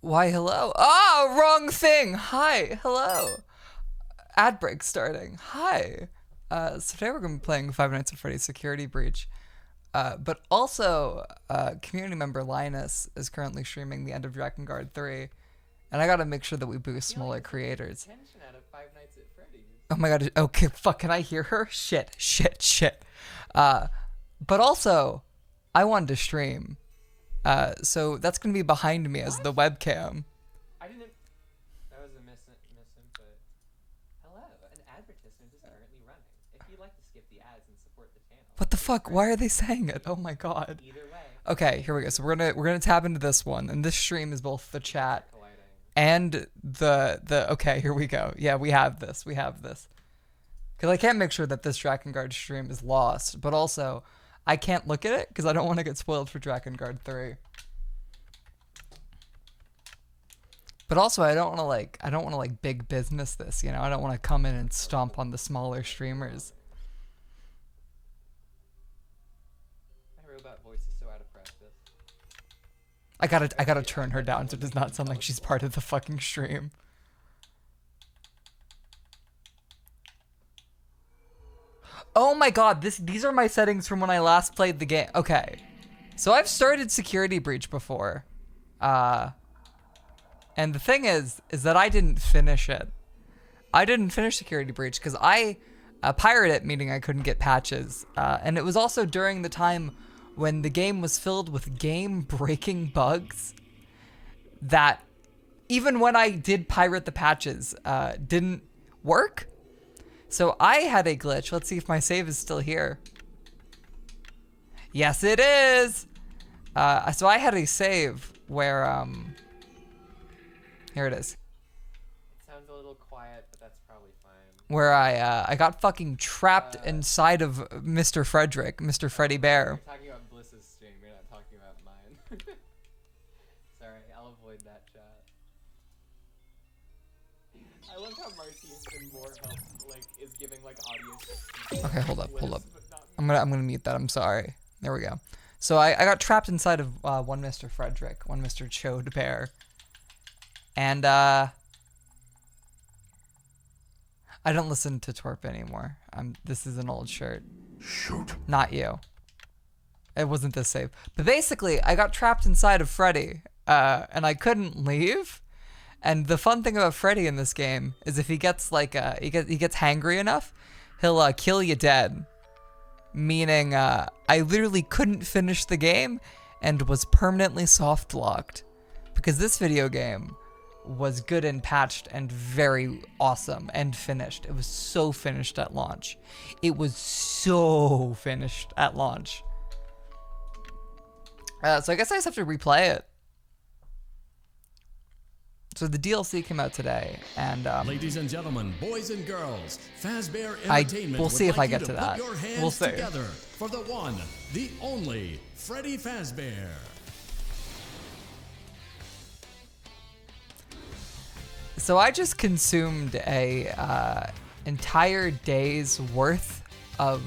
Why, hello? Oh, wrong thing. Hi, hello. Ad break starting. Hi. So today we're going to be playing Five Nights at Freddy's Security Breach. But also, community member Linus is currently streaming the end of Drakengard 3. And I gotta make sure that we boost smaller creators. Out of Five Nights at Freddy's. Oh my god, okay, fuck, can I hear her? Shit. But also, I wanted to stream. So that's gonna be behind me as the webcam. I didn't. That was a misinput. Hello, an advertisement is currently running. If you'd like to skip the ads and support the channel. What the fuck? Why are they saying it? Oh my god. Either way. Okay, here we go. So we're gonna tap into this one, and this stream is both the chat and the. Okay, here we go. Yeah, we have this. Because I can't make sure that this Drakengard stream is lost, but also I can't look at it because I don't want to get spoiled for Drakengard 3. But also I don't want to like big business this, you know? I don't want to come in and stomp on the smaller streamers. My robot voice is so out of practice. I gotta turn her down so it does not sound like she's part of the fucking stream. Oh my god, these are my settings from when I last played the game. Okay. So I've started Security Breach before. And the thing is that I didn't finish it. I didn't finish Security Breach because I pirated it, meaning I couldn't get patches. And it was also during the time when the game was filled with game-breaking bugs that even when I did pirate the patches, didn't work. So I had a glitch. Let's see if my save is still here. Yes, it is. So I had a save where, here it is. It sounds a little quiet, but that's probably fine. Where I got fucking trapped inside of Mr. Freddy Bear. You're talking about Bliss's stream, you're not talking about mine. Sorry, I'll avoid that chat. I love how Marcy has been more help, like, is giving, like, audio. Okay, hold up. I'm gonna mute that, I'm sorry. There we go. So I got trapped inside of one Mr. Frederick, one Mr. Chode Bear. And, I don't listen to Torp anymore. This is an old shirt. Shoot. Not you. It wasn't this save. But basically, I got trapped inside of Freddy, and I couldn't leave. And the fun thing about Freddy in this game is if he gets like, he gets hangry enough, he'll kill you dead. Meaning, I literally couldn't finish the game and was permanently soft locked. Because this video game was good and patched and very awesome and finished. It was so finished at launch. So I guess I just have to replay it. So the DLC came out today, and ladies and gentlemen, boys and girls, Fazbear Entertainment we'll see if I get to put that. your hands We'll see. together for the one, the only Freddy Fazbear. So I just consumed a entire day's worth of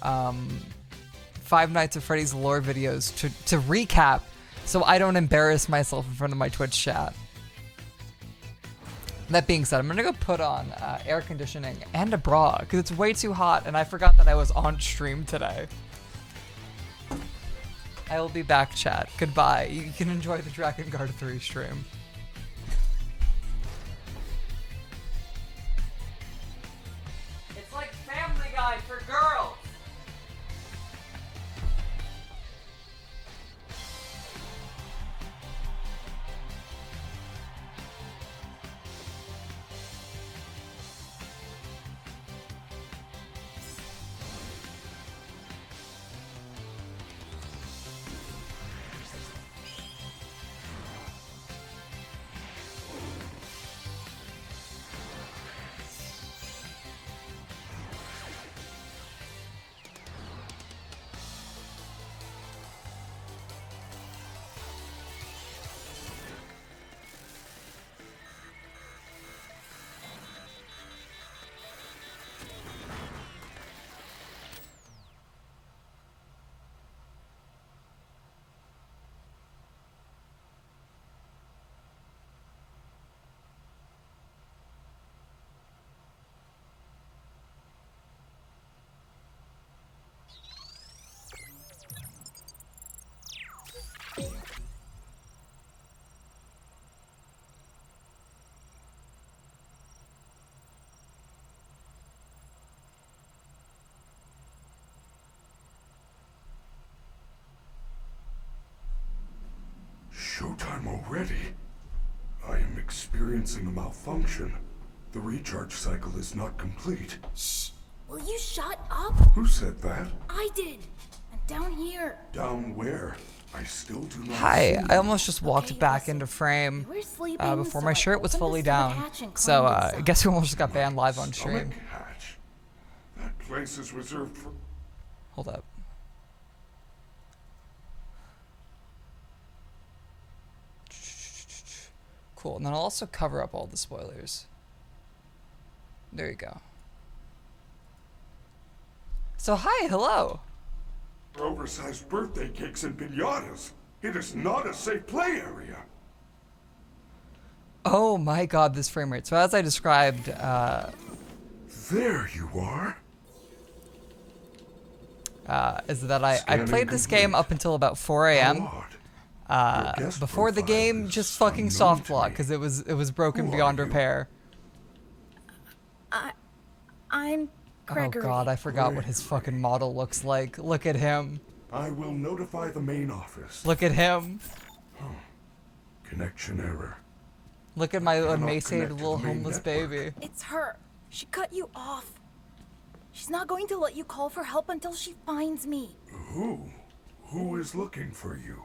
Five Nights at Freddy's lore videos to recap, so I don't embarrass myself in front of my Twitch chat. That being said, I'm gonna go put on air conditioning and a bra because it's way too hot, and I forgot that I was on stream today. I will be back, chat. Goodbye. You can enjoy the Drakengard 3 stream. It's like Family Guy for girls. time already. I am experiencing a malfunction. The recharge cycle is not complete. Shh! Will you shut up? Who said that? I did. And down here. Down where? I still do not Hi, see I you. almost just walked Okay, back listen. into frame You were sleeping, before so my I shirt was opened the fully stomach down. hatch and So climbed I inside. guess we almost just got My banned live on stream. stomach hatch. That place is reserved for... Hold up. Cool, and then I'll also cover up all the spoilers. There you go. So hi, hello. oversized birthday cakes and piñatas. It is not a safe play area. Oh my god, this frame rate. So as I described, There you are. is that I Scanning played this game complete. up until about 4 a.m. How odd. Your guest Before the profile game is just fucking unknown soft to locked me. because it was broken Who are beyond you? repair. I'm Gregory. Oh god, I forgot what his fucking model looks like. Look at him. I will notify the main office. Look at him. Connection error. Look at my cannot emaciated connect to little the main homeless network. baby. It's her. She cut you off. She's not going to let you call for help until she finds me. Who? Who is looking for you?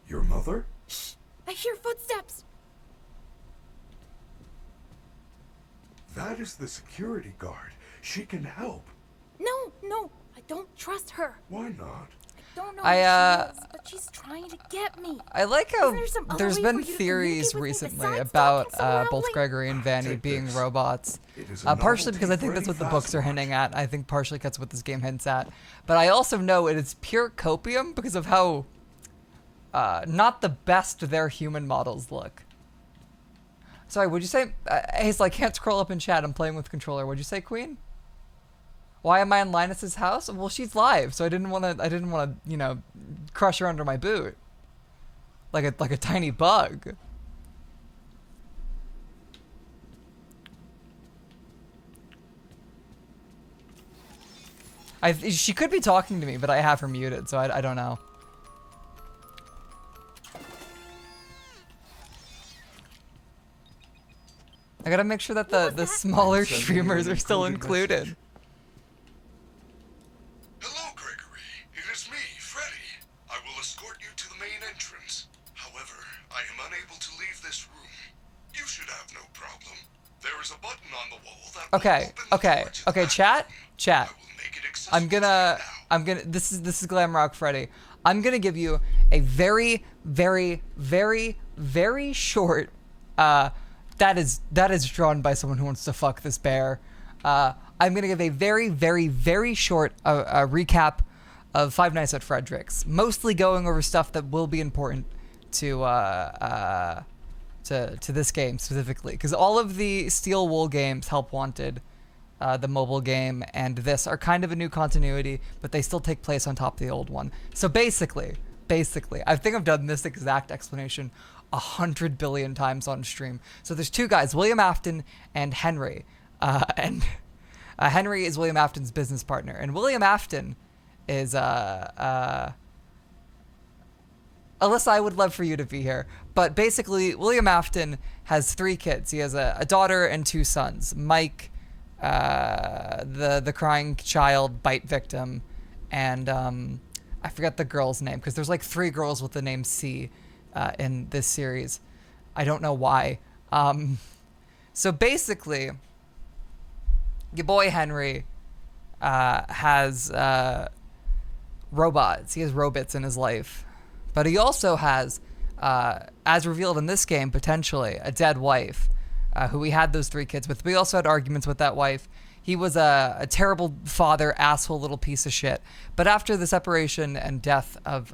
Your mother? Shh! I hear footsteps. That is the security guard. She can help. No, I don't trust her. Why not? I don't know I, who she is, but she's trying to get me. I like how Isn't there some other there's way been for you to theories communicate with me recently besides about talking so loudly? both Gregory and Vanny Take being this. robots. It is a Partially because I novelty think that's what the Freddy books are Fazbear. hinting at. I think partially that's what this game hints at. But I also know it is pure copium because of how not the best their human models look. Sorry, would you say? Hazel, I can't scroll up in chat. I'm playing with controller. What'd you say, Queen? Why am I in Linus's house? Well, she's live, so I didn't want to, you know, crush her under my boot, like a tiny bug. She could be talking to me, but I have her muted, so I don't know. I gotta make sure that the smaller Sending you streamers an are still encoded included. message. Hello, Gregory. It is me, Freddy. I will escort you to the main entrance. However, I am unable to leave this room. You should have no problem. There is a button on the wall that Okay, will open the okay, door to okay, that chat, room. chat. I will make it accessible This is Glamrock Freddy. I'm gonna give you a very, very, very, very short, that is drawn by someone who wants to fuck this bear. I'm gonna give a very, very, very short recap of Five Nights at Fredricks, mostly going over stuff that will be important to this game specifically, because all of the Steel Wool games, Help Wanted, the mobile game, and this are kind of a new continuity, but they still take place on top of the old one. So basically, I think I've done this exact explanation 100 billion times on stream. So there's two guys, William Afton and Henry. Henry is William Afton's business partner, and William Afton is Alyssa, I would love for you to be here. But basically, William Afton has 3 kids. He has a daughter and 2 sons. Mike, the crying child bite victim, and I forget the girl's name because there's like 3 girls with the name C in this series. I don't know why. So basically, your boy Henry has robots. He has robots in his life. But he also has, as revealed in this game, potentially, a dead wife who he had those 3 kids with. But he also had arguments with that wife. He was a terrible father, asshole, little piece of shit. But after the separation and death of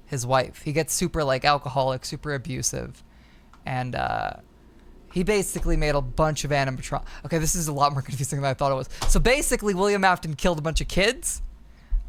his wife, he gets super, like, alcoholic, super abusive. And he basically made a bunch of animatronics. Okay, this is a lot more confusing than I thought it was. So basically, William Afton killed a bunch of kids,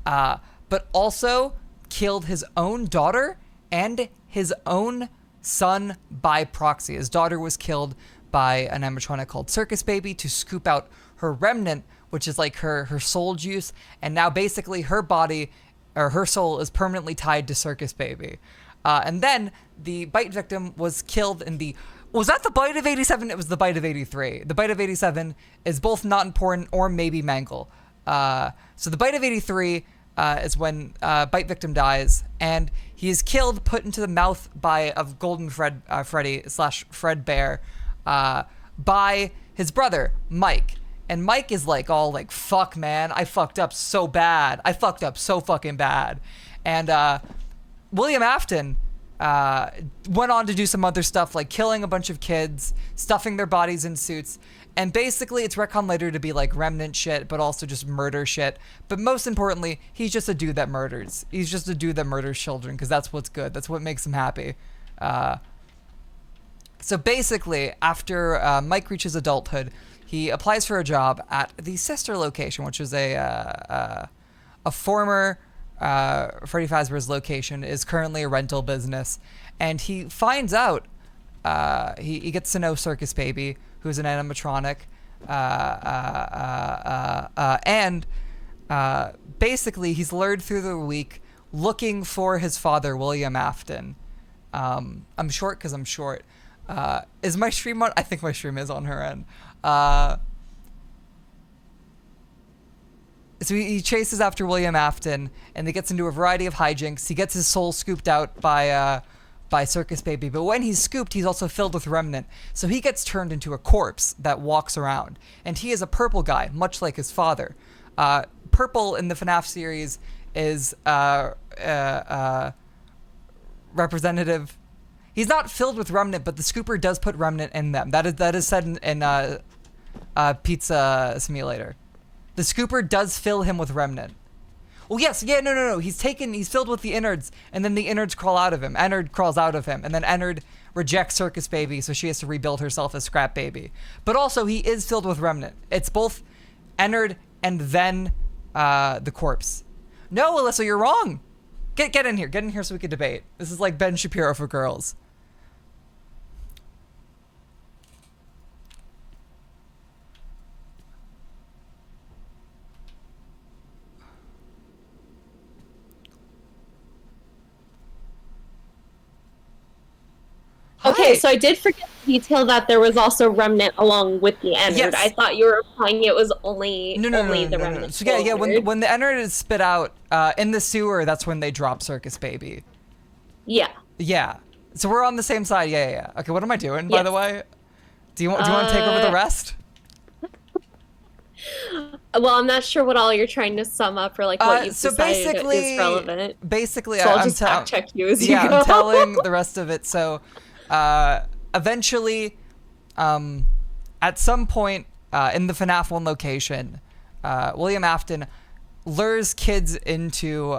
but also killed his own daughter and his own son by proxy. His daughter was killed by an animatronic called Circus Baby to scoop out her remnant, which is like her soul juice, and now basically her body or her soul is permanently tied to Circus Baby. And then the bite victim was killed in the... Was that the bite of 87? It was the bite of 83. The bite of 87 is both not important or maybe Mangle. So the bite of 83 is when bite victim dies, and he is killed, put into the mouth of Golden Freddy / Fredbear by his brother, Mike. And Mike is like all like, fuck, man, I fucked up so bad. I fucked up so fucking bad. And William Afton went on to do some other stuff, like killing a bunch of kids, stuffing their bodies in suits. And basically, it's retconned later to be like remnant shit, but also just murder shit. But most importantly, he's just a dude that murders. He's just a dude that murders children, because that's what's good. That's what makes him happy. So basically, after Mike reaches adulthood, he applies for a job at the sister location, which is a former Freddy Fazbear's location, is currently a rental business. And he finds out, he gets to know Circus Baby, who's an animatronic, and basically he's lured through the week looking for his father, William Afton. I'm short because I'm short. Is my stream on? I think my stream is on her end. So he chases after William Afton, and he gets into a variety of hijinks. He gets his soul scooped out by Circus Baby, but when he's scooped, he's also filled with remnant. So he gets turned into a corpse that walks around, and he is a purple guy, much like his father. Purple in the FNAF series is representative. He's not filled with remnant, but the scooper does put remnant in them. That is said in Pizza Simulator. The scooper does fill him with remnant. Well, yes, yeah, no. He's filled with the innards, and then the innards crawl out of him. Ennard crawls out of him, and then Ennard rejects Circus Baby, so she has to rebuild herself as Scrap Baby. But also, he is filled with remnant. It's both Ennard and then the corpse. No, Alyssa, you're wrong. Get in here. Get in here so we can debate. This is like Ben Shapiro for girls. Okay, so I did forget the detail that there was also remnant along with the Ennard. Yes. I thought you were implying it was only the remnant. No. So yeah. When the Ennard is spit out in the sewer, that's when they drop Circus Baby. Yeah. Yeah. So we're on the same side. Yeah. Okay, what am I doing, by the way? Do you want to take over the rest? Well, I'm not sure what all you're trying to sum up or like what you've decided is relevant. Basically, so I'll just fact check you as you go. I'm telling the rest of it. So, eventually, at some point in the FNAF 1 location, William Afton lures kids into,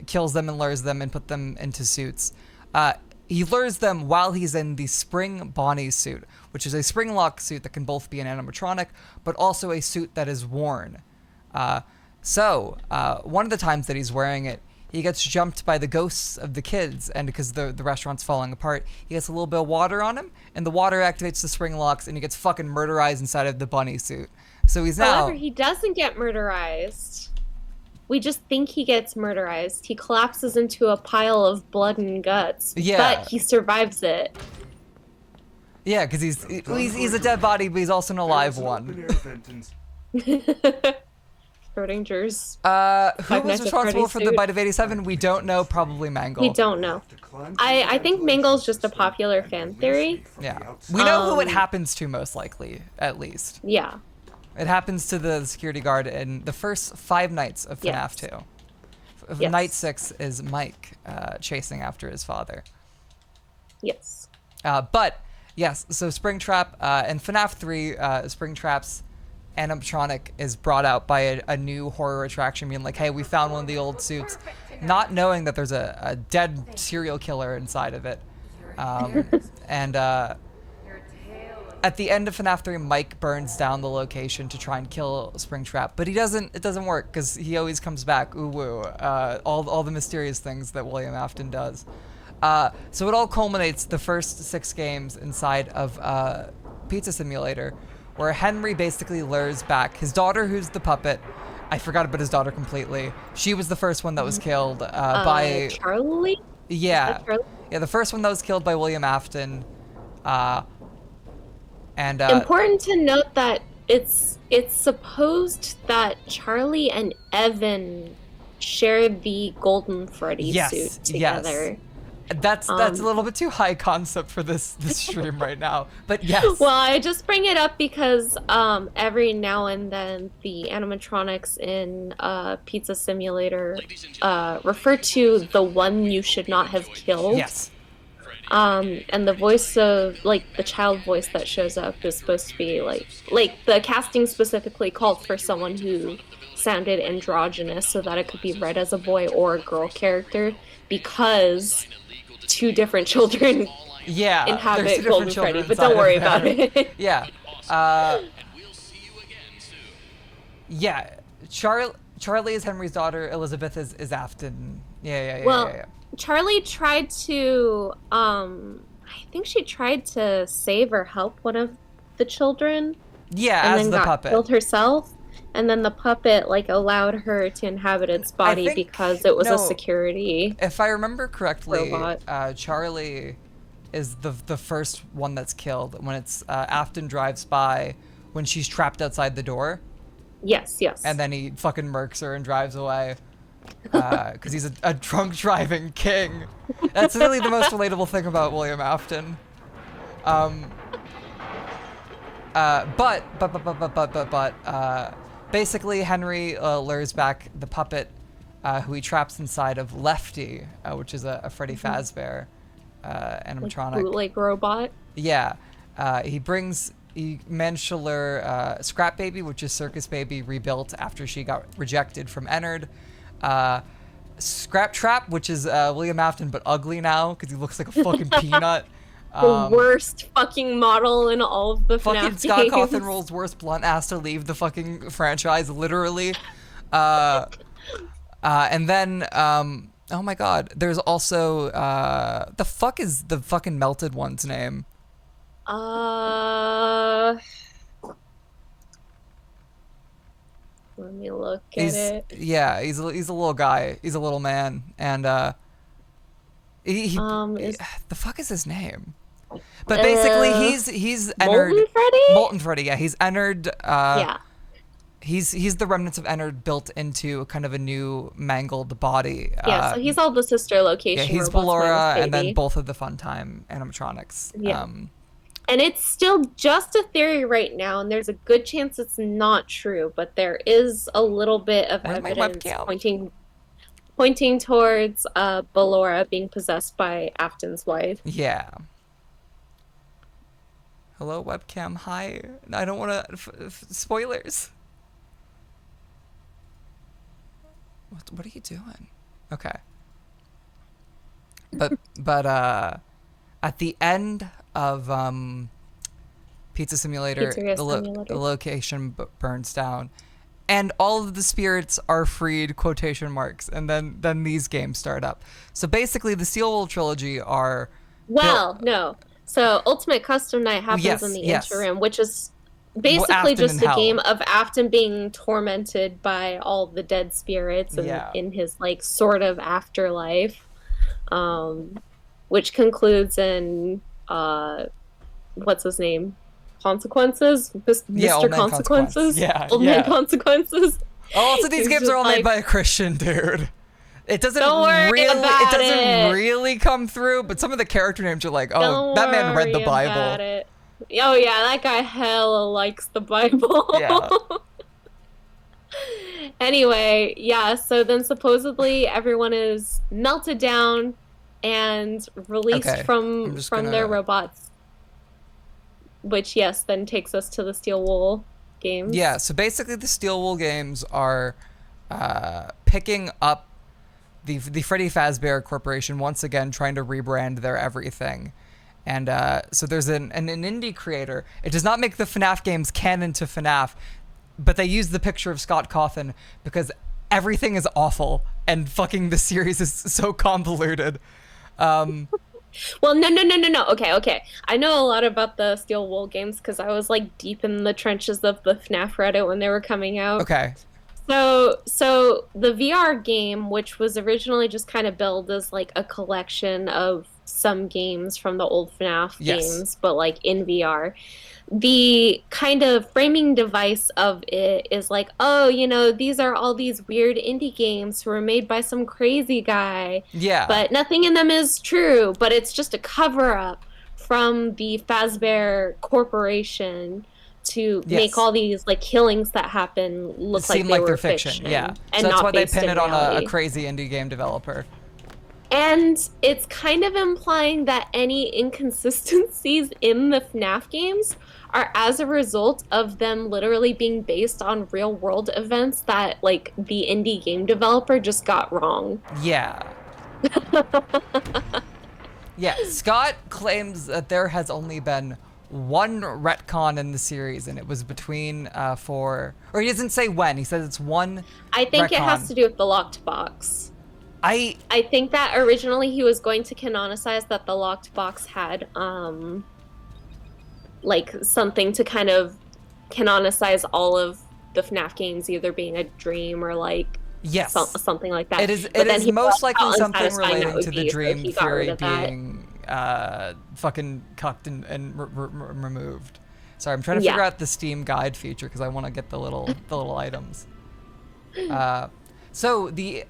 kills them and lures them and put them into suits. He lures them while he's in the Spring Bonnie suit, which is a spring lock suit that can both be an animatronic, but also a suit that is worn. So one of the times that he's wearing it, he gets jumped by the ghosts of the kids, and because the restaurant's falling apart, he gets a little bit of water on him, and the water activates the spring locks, and he gets fucking murderized inside of the bunny suit. So he's now... However, he doesn't get murderized. We just think he gets murderized. He collapses into a pile of blood and guts. Yeah. But he survives it. Yeah, because he's a dead body, but he's also an alive one. Schrodinger's. Who was responsible for the bite of 87? We don't know. Probably Mangle. We don't know. I think Mangle's just a popular fan theory. Yeah. We know who it happens to, most likely, at least. Yeah. It happens to the security guard in the first 5 nights of FNAF 2. Yes. Night 6 is Mike chasing after his father. Yes. But, yes, so Springtrap, in FNAF 3, Springtrap's animatronic is brought out by a new horror attraction, being like, hey, we found one of the old suits, not knowing that there's a dead serial killer inside of it. At the end of FNAF 3, Mike burns down the location to try and kill Springtrap, but it doesn't work because he always comes back, ooh woo, all the mysterious things that William Afton does. So it all culminates the first 6 games inside of Pizza Simulator, where Henry basically lures back his daughter, who's the puppet. I forgot about his daughter completely. She was the first one that was killed by... Charlie? Yeah. Charlie? Yeah, the first one that was killed by William Afton. And Important to note that it's supposed that Charlie and Evan share the Golden Freddy yes, suit yes. together. That's a little bit too high concept for this stream right now. But yes. Well, I just bring it up because every now and then the animatronics in Pizza Simulator refer to the one you should not have killed. Yes. And the voice of the child voice that shows up is supposed to be like the casting specifically called for someone who sounded androgynous so that it could be read as a boy or a girl character because two different children inhabit Golden Freddy, but don't worry about it. Yeah. Yeah. Charlie is Henry's daughter. Elizabeth is Afton. Yeah. Charlie tried to, I think she tried to save or help one of the children. Yeah, and as then the got puppet. Killed herself, and then the puppet allowed her to inhabit its body because it was a security. If I remember correctly, robot. Charlie is the first one that's killed when it's Afton drives by when she's trapped outside the door. Yes. And then he fucking murks her and drives away. Because he's a drunk driving king. That's really the most relatable thing about William Afton. But basically Henry lures back the puppet who he traps inside of Lefty, which is a Freddy Fazbear animatronic. Bootleg robot. Yeah. He managed to lure Scrap Baby, which is Circus Baby rebuilt after she got rejected from Ennard. Scrap Trap, which is William Afton but ugly now because he looks like a fucking peanut. The worst fucking model in all of the fucking FNAF Scott games. Cawthon's worst blunt asked to leave the fucking franchise, literally. And then, oh my god, there's also, the fuck is the fucking melted one's name? Let me look at it. Yeah, he's a little guy. He's a little man, and the fuck is his name? But basically, he's Ennard. Molten Freddy? Molten Freddy, yeah. He's Ennard. Yeah. He's the remnants of Ennard built into kind of a new mangled body. Yeah, so he's all the sister location. Yeah, he's robots Ballora, minus and then Baby. both of the Funtime animatronics. Yeah. And it's still just a theory right now, and there's a good chance it's not true, but there is a little bit of Where's my evidence webcam? pointing towards Ballora being possessed by Afton's wife. Yeah. Hello, webcam. Hi. I don't want to... spoilers. What are you doing? Okay. But at the end of Pizza Simulator, the location burns down, and all of the spirits are freed, quotation marks, and then these games start up. So basically, the Steel Wool trilogy are... No. So Ultimate Custom Night happens in the interim, which is basically just a game of Afton being tormented by all the dead spirits in his sort of afterlife, which concludes in what's his name? Consequences? Mr. Consequences? Old Man Consequences. Also, these games are all made by a Christian dude. It doesn't really come through, but some of the character names are like, oh, that man read the Bible. Oh yeah, that guy hella likes the Bible. Yeah. Anyway, yeah, so then supposedly everyone is melted down and released from their robots. Which, yes, then takes us to the Steel Wool games. Yeah, so basically the Steel Wool games are picking up the Freddy Fazbear Corporation once again, trying to rebrand their everything. And so there's an indie creator. It does not make the FNAF games canon to FNAF, but they use the picture of Scott Cawthon because everything is awful and fucking the series is so convoluted. Well, no. Okay. I know a lot about the Steel Wool games because I was deep in the trenches of the FNAF Reddit when they were coming out. Okay. So the VR game, which was originally just kind of billed as like a collection of some games from the old FNAF games, but like in VR, the kind of framing device of it is like, oh, these are all these weird indie games who were made by some crazy guy. Yeah. But nothing in them is true, but it's just a cover-up from the Fazbear Corporation to make all these like killings that happen look like they were fiction. Yeah. And so that's not why they based pin in it on reality. a crazy indie game developer. And it's kind of implying that any inconsistencies in the FNAF games are as a result of them literally being based on real world events that like the indie game developer just got wrong. Yeah. Yeah, Scott claims that there has only been one retcon in the series, and it was between or he doesn't say when, he says it's one I think retcon. It has to do with the locked box. I think that originally he was going to canonicize that the locked box had like something to kind of canonicize all of the FNAF games either being a dream or like something like that. It is most likely something relating to the dream theory being fucking cucked and removed. Sorry, I'm trying to figure out the Steam guide feature because I want to get the little items. So the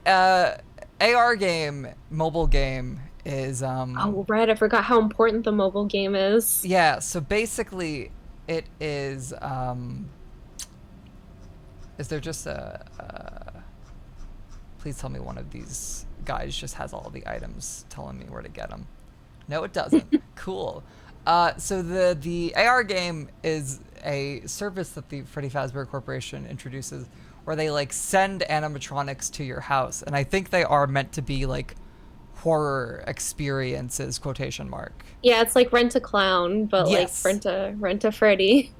AR game, mobile game, is oh right, I forgot how important the mobile game is. Yeah, so basically it is there just please tell me one of these guys just has all the items telling me where to get them. No, it doesn't. Cool. So the AR game is a service that the Freddy Fazbear Corporation introduces where they like send animatronics to your house, and I think they are meant to be like horror experiences, quotation mark. Yeah, it's like Rent a Clown, but like rent a Freddy.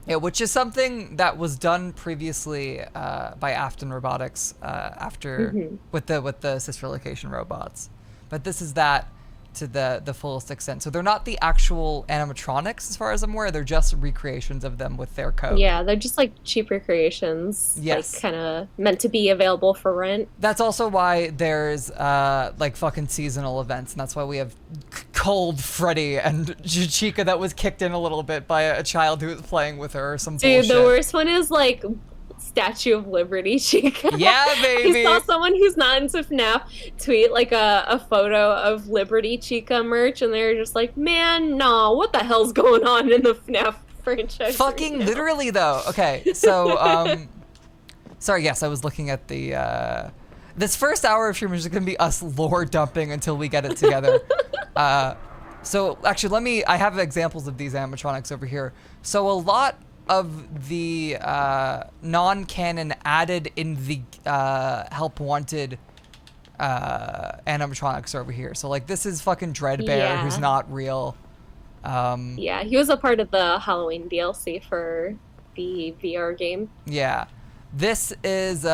Yeah, which is something that was done previously by Afton Robotics with the sister location robots, but this is that to the fullest extent. So they're not the actual animatronics as far as I'm aware. They're just recreations of them with their code. Yeah, they're just like cheap recreations. Yes. Like kind of meant to be available for rent. That's also why there's like fucking seasonal events, and that's why we have Cold Freddy and Chica that was kicked in a little bit by a child who was playing with her or some bullshit. Dude, the worst one is like Statue of Liberty Chica. Yeah, baby. I saw someone who's not into FNAF tweet like a photo of Liberty Chica merch, and they're just like, man, no, what the hell's going on in the FNAF franchise? Fucking right literally though. Okay, so sorry, yes, I was looking at the this first hour of stream is gonna be us lore dumping until we get it together. So actually I have examples of these animatronics over here. So a lot of the non-canon added in the Help Wanted animatronics over here. So like this is fucking Dreadbear, who's not real. Yeah, he was a part of the Halloween DLC for the VR game. Yeah. This is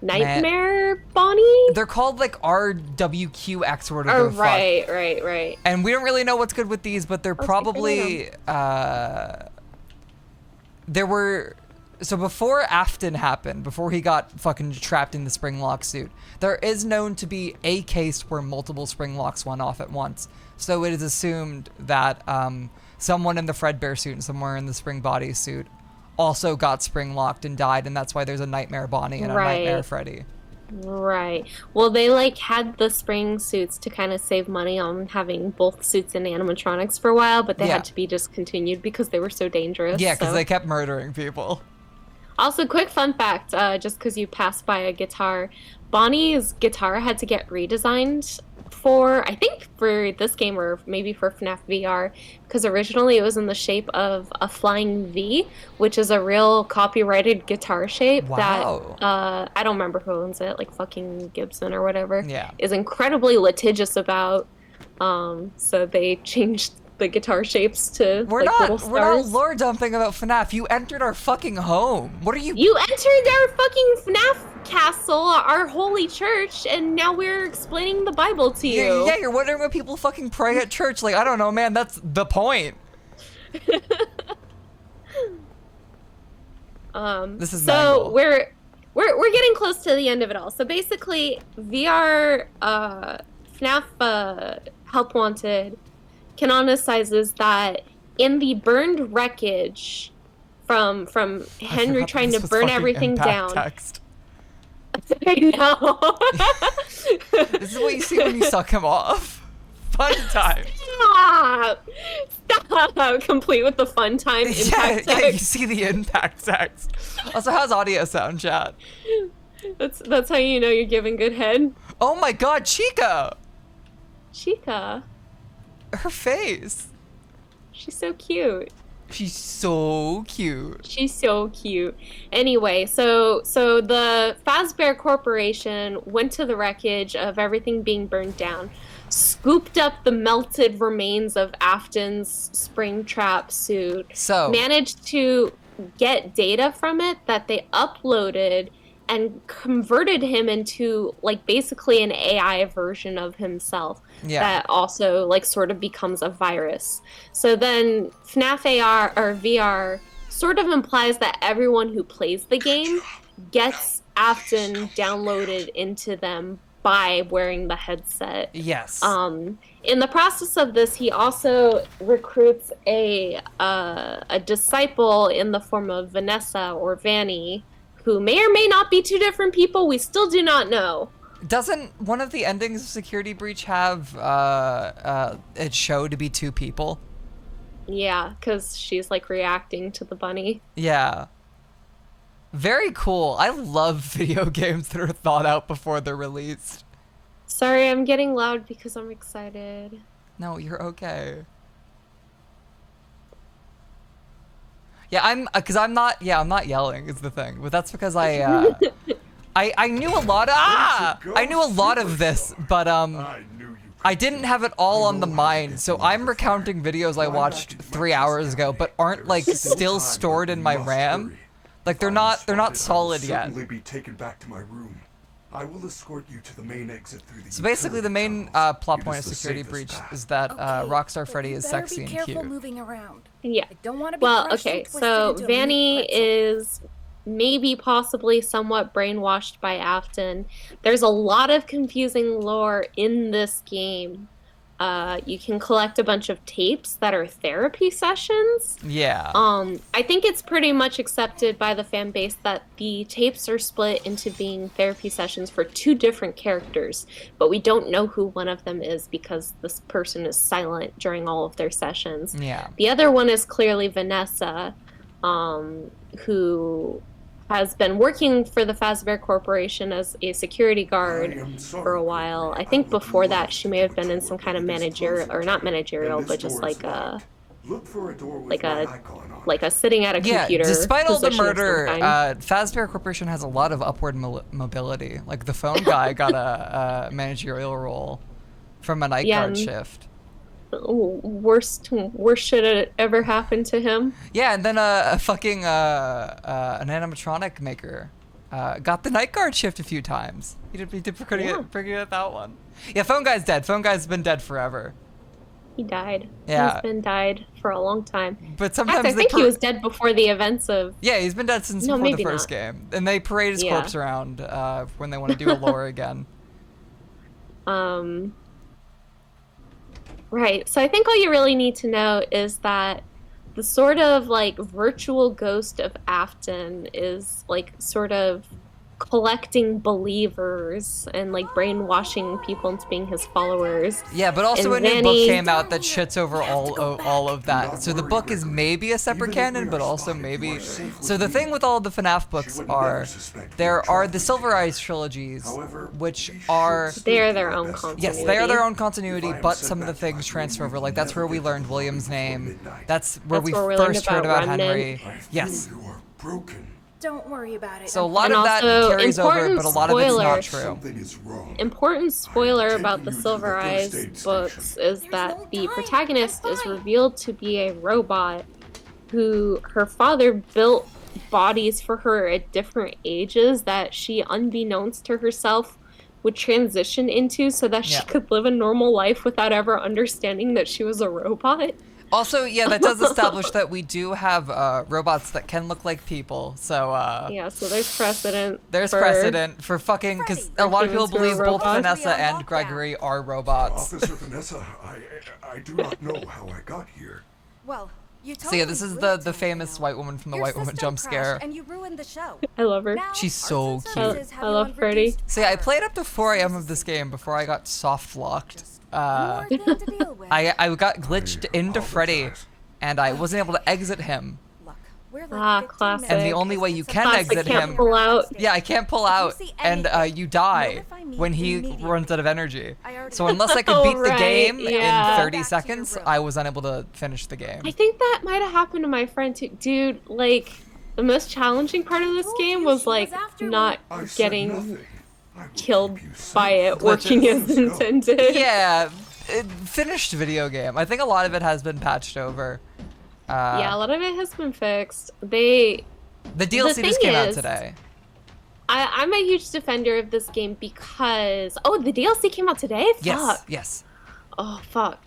Nightmare Bonnie? They're called like RWQX or whatever. Right. And we don't really know what's good with these, but they're probably there were so before Afton happened, before he got fucking trapped in the spring lock suit, there is known to be a case where multiple spring locks went off at once. So it is assumed that someone in the Fredbear suit and somewhere in the spring body suit also got spring locked and died, and that's why there's a Nightmare Bonnie and a Nightmare Freddy. Right. Well, they like had the spring suits to kind of save money on having both suits and animatronics for a while, but they had to be discontinued because they were so dangerous. Yeah, because they kept murdering people. Also, quick fun fact, just because you passed by a guitar, Bonnie's guitar had to get redesigned for, I think for this game or maybe for FNAF VR, because originally it was in the shape of a flying V, which is a real copyrighted guitar shape that I don't remember who owns it, like fucking Gibson or whatever, is incredibly litigious about. So they changed the guitar shapes to little stars. We're not lore dumping about FNAF. You entered our fucking home. What are you? You entered our fucking FNAF castle, our holy church, and now we're explaining the Bible to you. Yeah, you're wondering what people fucking pray at church. Like, I don't know, man. That's the point. This is so we're getting close to the end of it all. So basically, VR FNAF Help Wanted canonicizes that in the burned wreckage from Henry trying to burn everything down. Text. I know. This is what you see when you suck him off. Fun time. Stop. Complete with the fun time impact text. Yeah, you see the impact text. Also, how's audio sound, chat? That's how you know you're giving good head. Oh my god, Chica! Chica. Her face. She's so cute. She's so cute. She's so cute. Anyway, so the Fazbear Corporation went to the wreckage of everything being burned down, scooped up the melted remains of Afton's Springtrap suit, managed to get data from it that they uploaded and converted him into like basically an AI version of himself that also like sort of becomes a virus. So then FNAF AR or VR sort of implies that everyone who plays the game gets Afton downloaded into them by wearing the headset. Yes. In the process of this, he also recruits a disciple in the form of Vanessa or Vanny, who may or may not be two different people. We still do not know. Doesn't one of the endings of Security Breach have it show to be two people? Yeah, because she's like reacting to the bunny. Yeah. Very cool. I love video games that are thought out before they're released. Sorry, I'm getting loud because I'm excited. No, you're okay. Yeah, I'm not yelling is the thing, but that's because I knew a lot of this, but I didn't have it all on the mind, so I'm recounting videos I watched 3 hours ago, but aren't like still stored in my RAM. Like they're not solid yet. Be taken back to my room. I will escort you to the main exit through the. So basically, the main plot point of Security Breach is that Rockstar Freddy is sexy and cute. Moving around. Yeah. I don't want to be well, okay. So Vanny is maybe possibly somewhat brainwashed by Afton. There's a lot of confusing lore in this game. You can collect a bunch of tapes that are therapy sessions. Yeah. I think it's pretty much accepted by the fan base that the tapes are split into being therapy sessions for two different characters, but we don't know who one of them is because this person is silent during all of their sessions. Yeah. The other one is clearly Vanessa, who has been working for the Fazbear Corporation as a security guard for a while. I think before that she may have been in some kind of managerial, or not managerial, but just like a sitting at a computer. Yeah, despite all the murder, Fazbear Corporation has a lot of upward mobility. Like the phone guy got a managerial role from a night guard shift. Worst shit ever happened to him. Yeah, and then an animatronic maker got the night guard shift a few times. He did pretty good at that one. Yeah, phone guy's dead. Phone guy's been dead forever. He died. Yeah. He's been died for a long time. But sometimes I think he was dead before the events of. Yeah, he's been dead since before the first game, and they parade his corpse around when they want to do a lore again. Right. So I think all you really need to know is that the sort of like virtual ghost of Afton is like sort of collecting believers and like brainwashing people into being his followers. Yeah, but also a new book came out that shits over all of that. So the book is maybe a separate canon, but also maybe. So the thing with all of the FNAF books are there are the Silver Eyes trilogies, which are they are their own continuity. Yes, they are their own continuity, but some of the things transfer over. Like that's where we learned William's name. That's where we first heard about Henry. Yes. Don't worry about it. So a lot of that carries over, but a lot of it's not true. Important spoiler about the Silver Eyes books is that the protagonist is revealed to be a robot who her father built bodies for her at different ages that she, unbeknownst to herself, would transition into so that she could live a normal life without ever understanding that she was a robot. Also, yeah, that does establish that we do have robots that can look like people. So yeah, so there's precedent. There's precedent for fucking, because a lot of people believe both Vanessa and Gregory are robots. Officer Vanessa, I do not know how I got here. Well, you So yeah, this is the famous white woman from the White Woman jump scare. And you ruined the show. I love her. She's so cute. I love Freddy. So yeah, I played up to 4 AM of this game before I got soft locked. I got glitched into Freddy, and I wasn't able to exit him. Classic. And the only way you can exit him, pull out. yeah, I can't pull out, and you die when he runs out of energy. So unless I could beat the game in 30 seconds, I was unable to finish the game. I think that might have happened to my friend too. Dude, like, the most challenging part of this game was, like, not getting killed by it working as intended. Yeah, finished video game. I think a lot of it has been patched over. Yeah, a lot of it has been fixed. The DLC just came out today. I'm a huge defender of this game because the DLC came out today? Fuck. Yes. Oh fuck.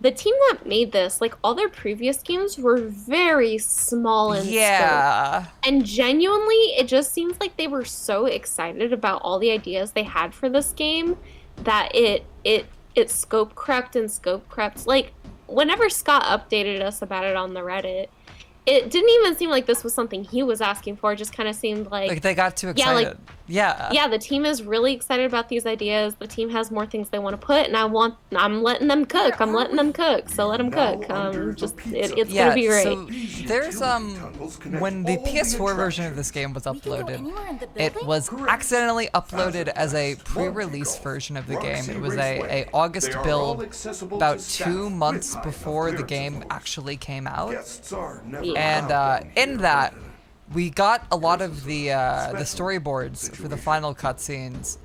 The team that made this, like all their previous games were very small in scope. And genuinely, it just seems like they were so excited about all the ideas they had for this game that it scope crept. Like, whenever Scott updated us about it on the Reddit, it didn't even seem like this was something he was asking for. It just kind of seemed like they got too excited. Yeah, the team is really excited about these ideas. The team has more things they want to put, and I'm letting them cook. So let them cook. It's gonna be great. So there's when the PS4 version of this game was uploaded, it was accidentally uploaded as a pre-release version of the game. It was a August build about 2 months before the game actually came out. And in that, we got a lot of the storyboards for the final cutscenes,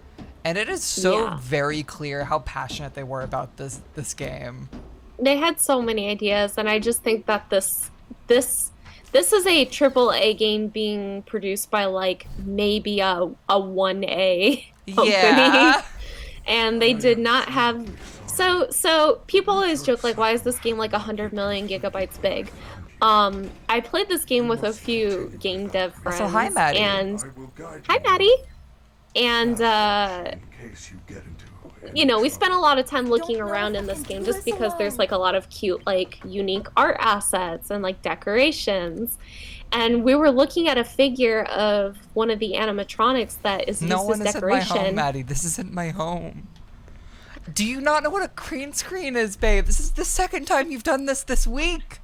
and it is so very clear how passionate they were about this game. They had so many ideas, and I just think that this is a AAA game being produced by like maybe a 1A company. Yeah. And they did not have. So people always joke like, why is this game like 100 million gigabytes big? I played this game with a few game dev friends. So hi, Maddie. And hi, Maddie. And we spent a lot of time looking around in this game just because there's like a lot of cute, like unique art assets and like decorations. And we were looking at a figure of one of the animatronics that is used as decoration. No one is in my home, Maddie. This isn't my home. Do you not know what a green screen is, babe? This is the second time you've done this week.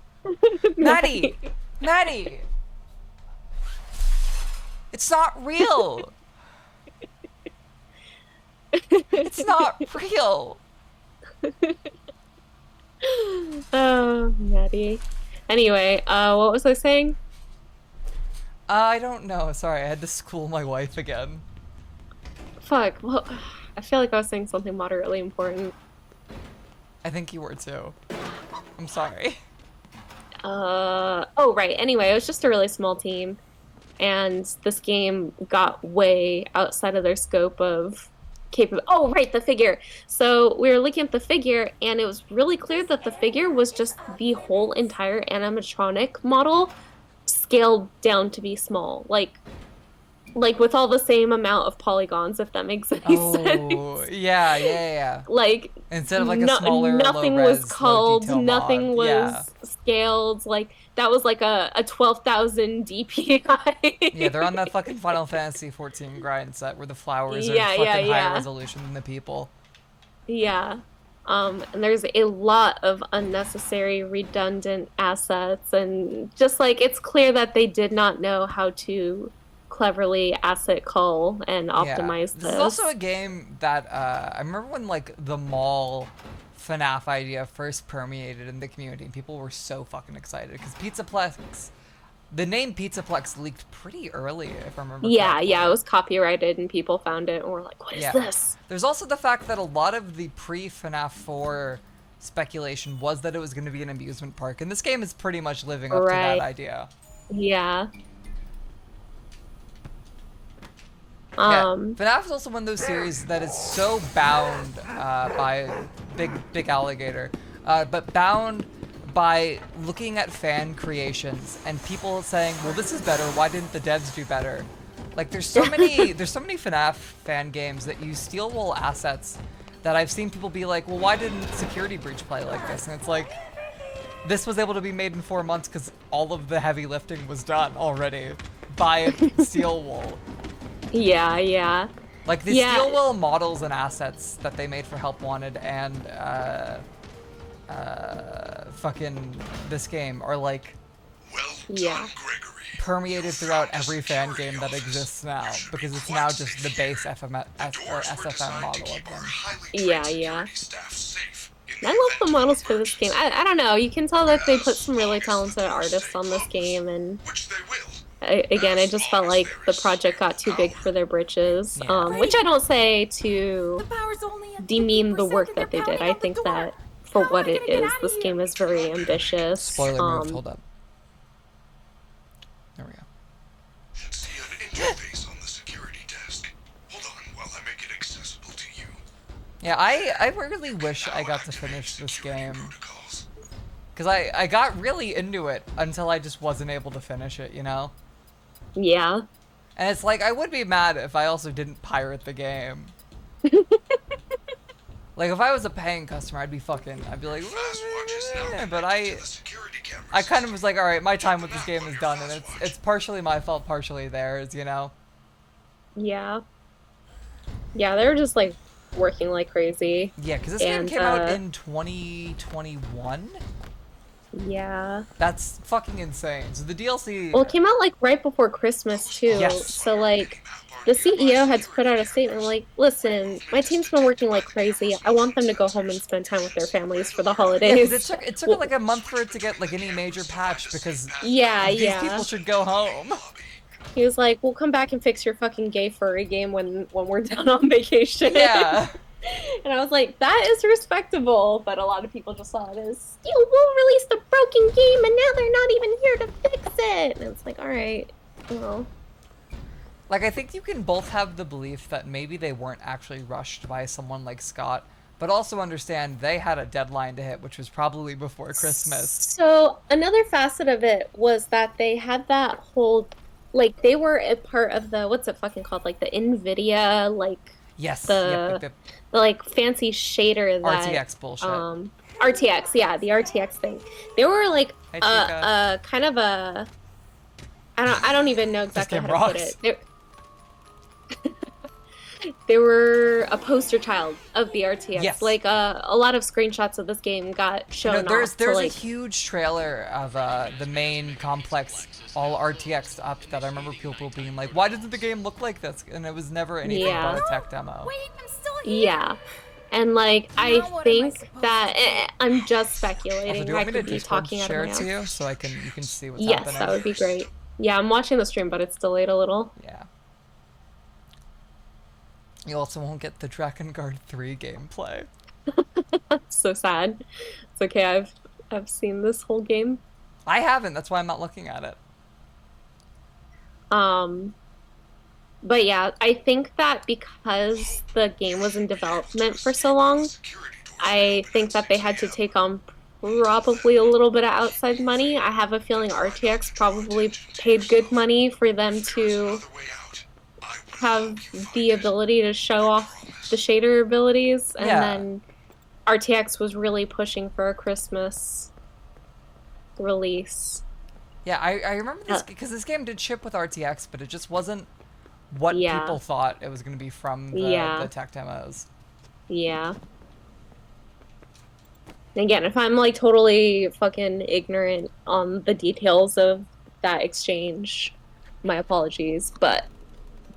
Maddie! It's not real! It's not real! Oh, Maddie. Anyway, what was I saying? I don't know. Sorry, I had to school my wife again. Fuck. Well, I feel like I was saying something moderately important. I think you were too. I'm sorry. Oh, right. Anyway, it was just a really small team, and this game got way outside of their scope of capability. Oh, right, the figure. So we were looking at the figure, and it was really clear that the figure was just the whole entire animatronic model scaled down to be small. Like with all the same amount of polygons, if that makes any sense. Oh, yeah. Like, instead of like a smaller, nothing low-res, was culled, mod. nothing was scaled. Like, that was like a 12,000 DPI. Yeah, they're on that fucking Final Fantasy 14 grind set where the flowers are fucking higher resolution than the people. Yeah. And there's a lot of unnecessary, redundant assets, and just like, it's clear that they did not know how to cleverly asset cull and optimize this. This is also a game that I remember when like the mall FNAF idea first permeated in the community, and people were so fucking excited because Pizzaplex, the name Pizzaplex leaked pretty early, if I remember correctly. Yeah, it was copyrighted and people found it and were like, what is this? There's also the fact that a lot of the pre-FNAF 4 speculation was that it was going to be an amusement park, and this game is pretty much living up to that idea. Yeah. FNAF is also one of those series that is so bound by Big Alligator, but bound by looking at fan creations and people saying, well, this is better, why didn't the devs do better? Like, there's so many FNAF fan games that use steel wool assets that I've seen people be like, well, why didn't Security Breach play like this? And it's like, this was able to be made in 4 months because all of the heavy lifting was done already by steel wool. Yeah, yeah. Like, the steel wool models and assets that they made for Help Wanted and fucking this game are like permeated throughout every fan game that exists now, because it's now just the base SFM model of them. Yeah, yeah. I love the models for this game. I don't know, you can tell that they put some really talented artists on this game, and again, I just felt like the project got too big for their britches, which I don't say to demean the work that they did. I think that for what it is, this game is very ambitious. Spoiler moved, hold up. There we go. See an interface on the security desk. Hold on while I make it accessible to you. Yeah, I really wish I got to finish this game. Because I got really into it until I just wasn't able to finish it, you know? Yeah. And it's like, I would be mad if I also didn't pirate the game. Like, if I was a paying customer, I'd be like, but I kind of was like, alright, my time with this game is done, and it's partially my fault, partially theirs, you know? Yeah. Yeah, they were just, like, working like crazy. Yeah, because this game came out in 2021? Yeah. That's fucking insane. So the DLC... Well, it came out, like, right before Christmas, too. Yes. So, like, the CEO had to put out a statement like, listen, my team's been working like crazy. I want them to go home and spend time with their families for the holidays. Yeah, it took like a month for it to get, like, any major patch, because these people should go home. He was like, we'll come back and fix your fucking gay furry game when we're done on vacation. Yeah. And I was like, that is respectable, but a lot of people just saw it as, you will release the broken game and now they're not even here to fix it. And it's like, alright, well. Like, I think you can both have the belief that maybe they weren't actually rushed by someone like Scott, but also understand they had a deadline to hit, which was probably before Christmas. So, another facet of it was that they had that whole, like, they were a part of the, what's it fucking called, like, the NVIDIA, like, yes, the like fancy shader that RTX bullshit. RTX, yeah, the RTX thing. They were like kind of a I don't even know exactly how to put it. They were a poster child of the RTX. Yes. Like a lot of screenshots of this game got shown off. There's a huge trailer of the main complex all RTX up that I remember people being like, why doesn't the game look like this? And it was never anything but a tech demo. Wait, I'm still here. Yeah. And like, I think that I'm just speculating. Also, do you want I me could to be talking out share of it my to ass. you so you can see what's Yes, happening? that would be great. Yeah, I'm watching the stream, but it's delayed a little. Yeah. You also won't get the Dragon Guard 3 gameplay. So sad. It's okay, I've seen this whole game. I haven't, that's why I'm not looking at it. But yeah, I think that because the game was in development for so long, I think that they had to take on probably a little bit of outside money. I have a feeling RTX probably paid good money for them to have the ability to show off the shader abilities, and then RTX was really pushing for a Christmas release. Yeah, I remember this because this game did ship with RTX, but it just wasn't what people thought it was going to be from the tech demos. Yeah. Again, if I'm like totally fucking ignorant on the details of that exchange, my apologies, but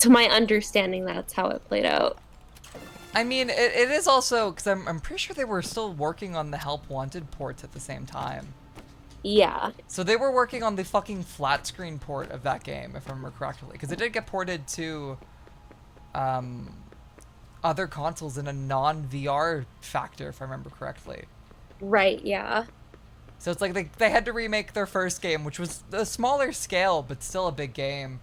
to my understanding, that's how it played out. I mean, it is also, because I'm pretty sure they were still working on the Help Wanted ports at the same time. Yeah. So they were working on the fucking flat screen port of that game, if I remember correctly, because it did get ported to other consoles in a non-VR factor, if I remember correctly. Right, yeah. So it's like they had to remake their first game, which was a smaller scale, but still a big game.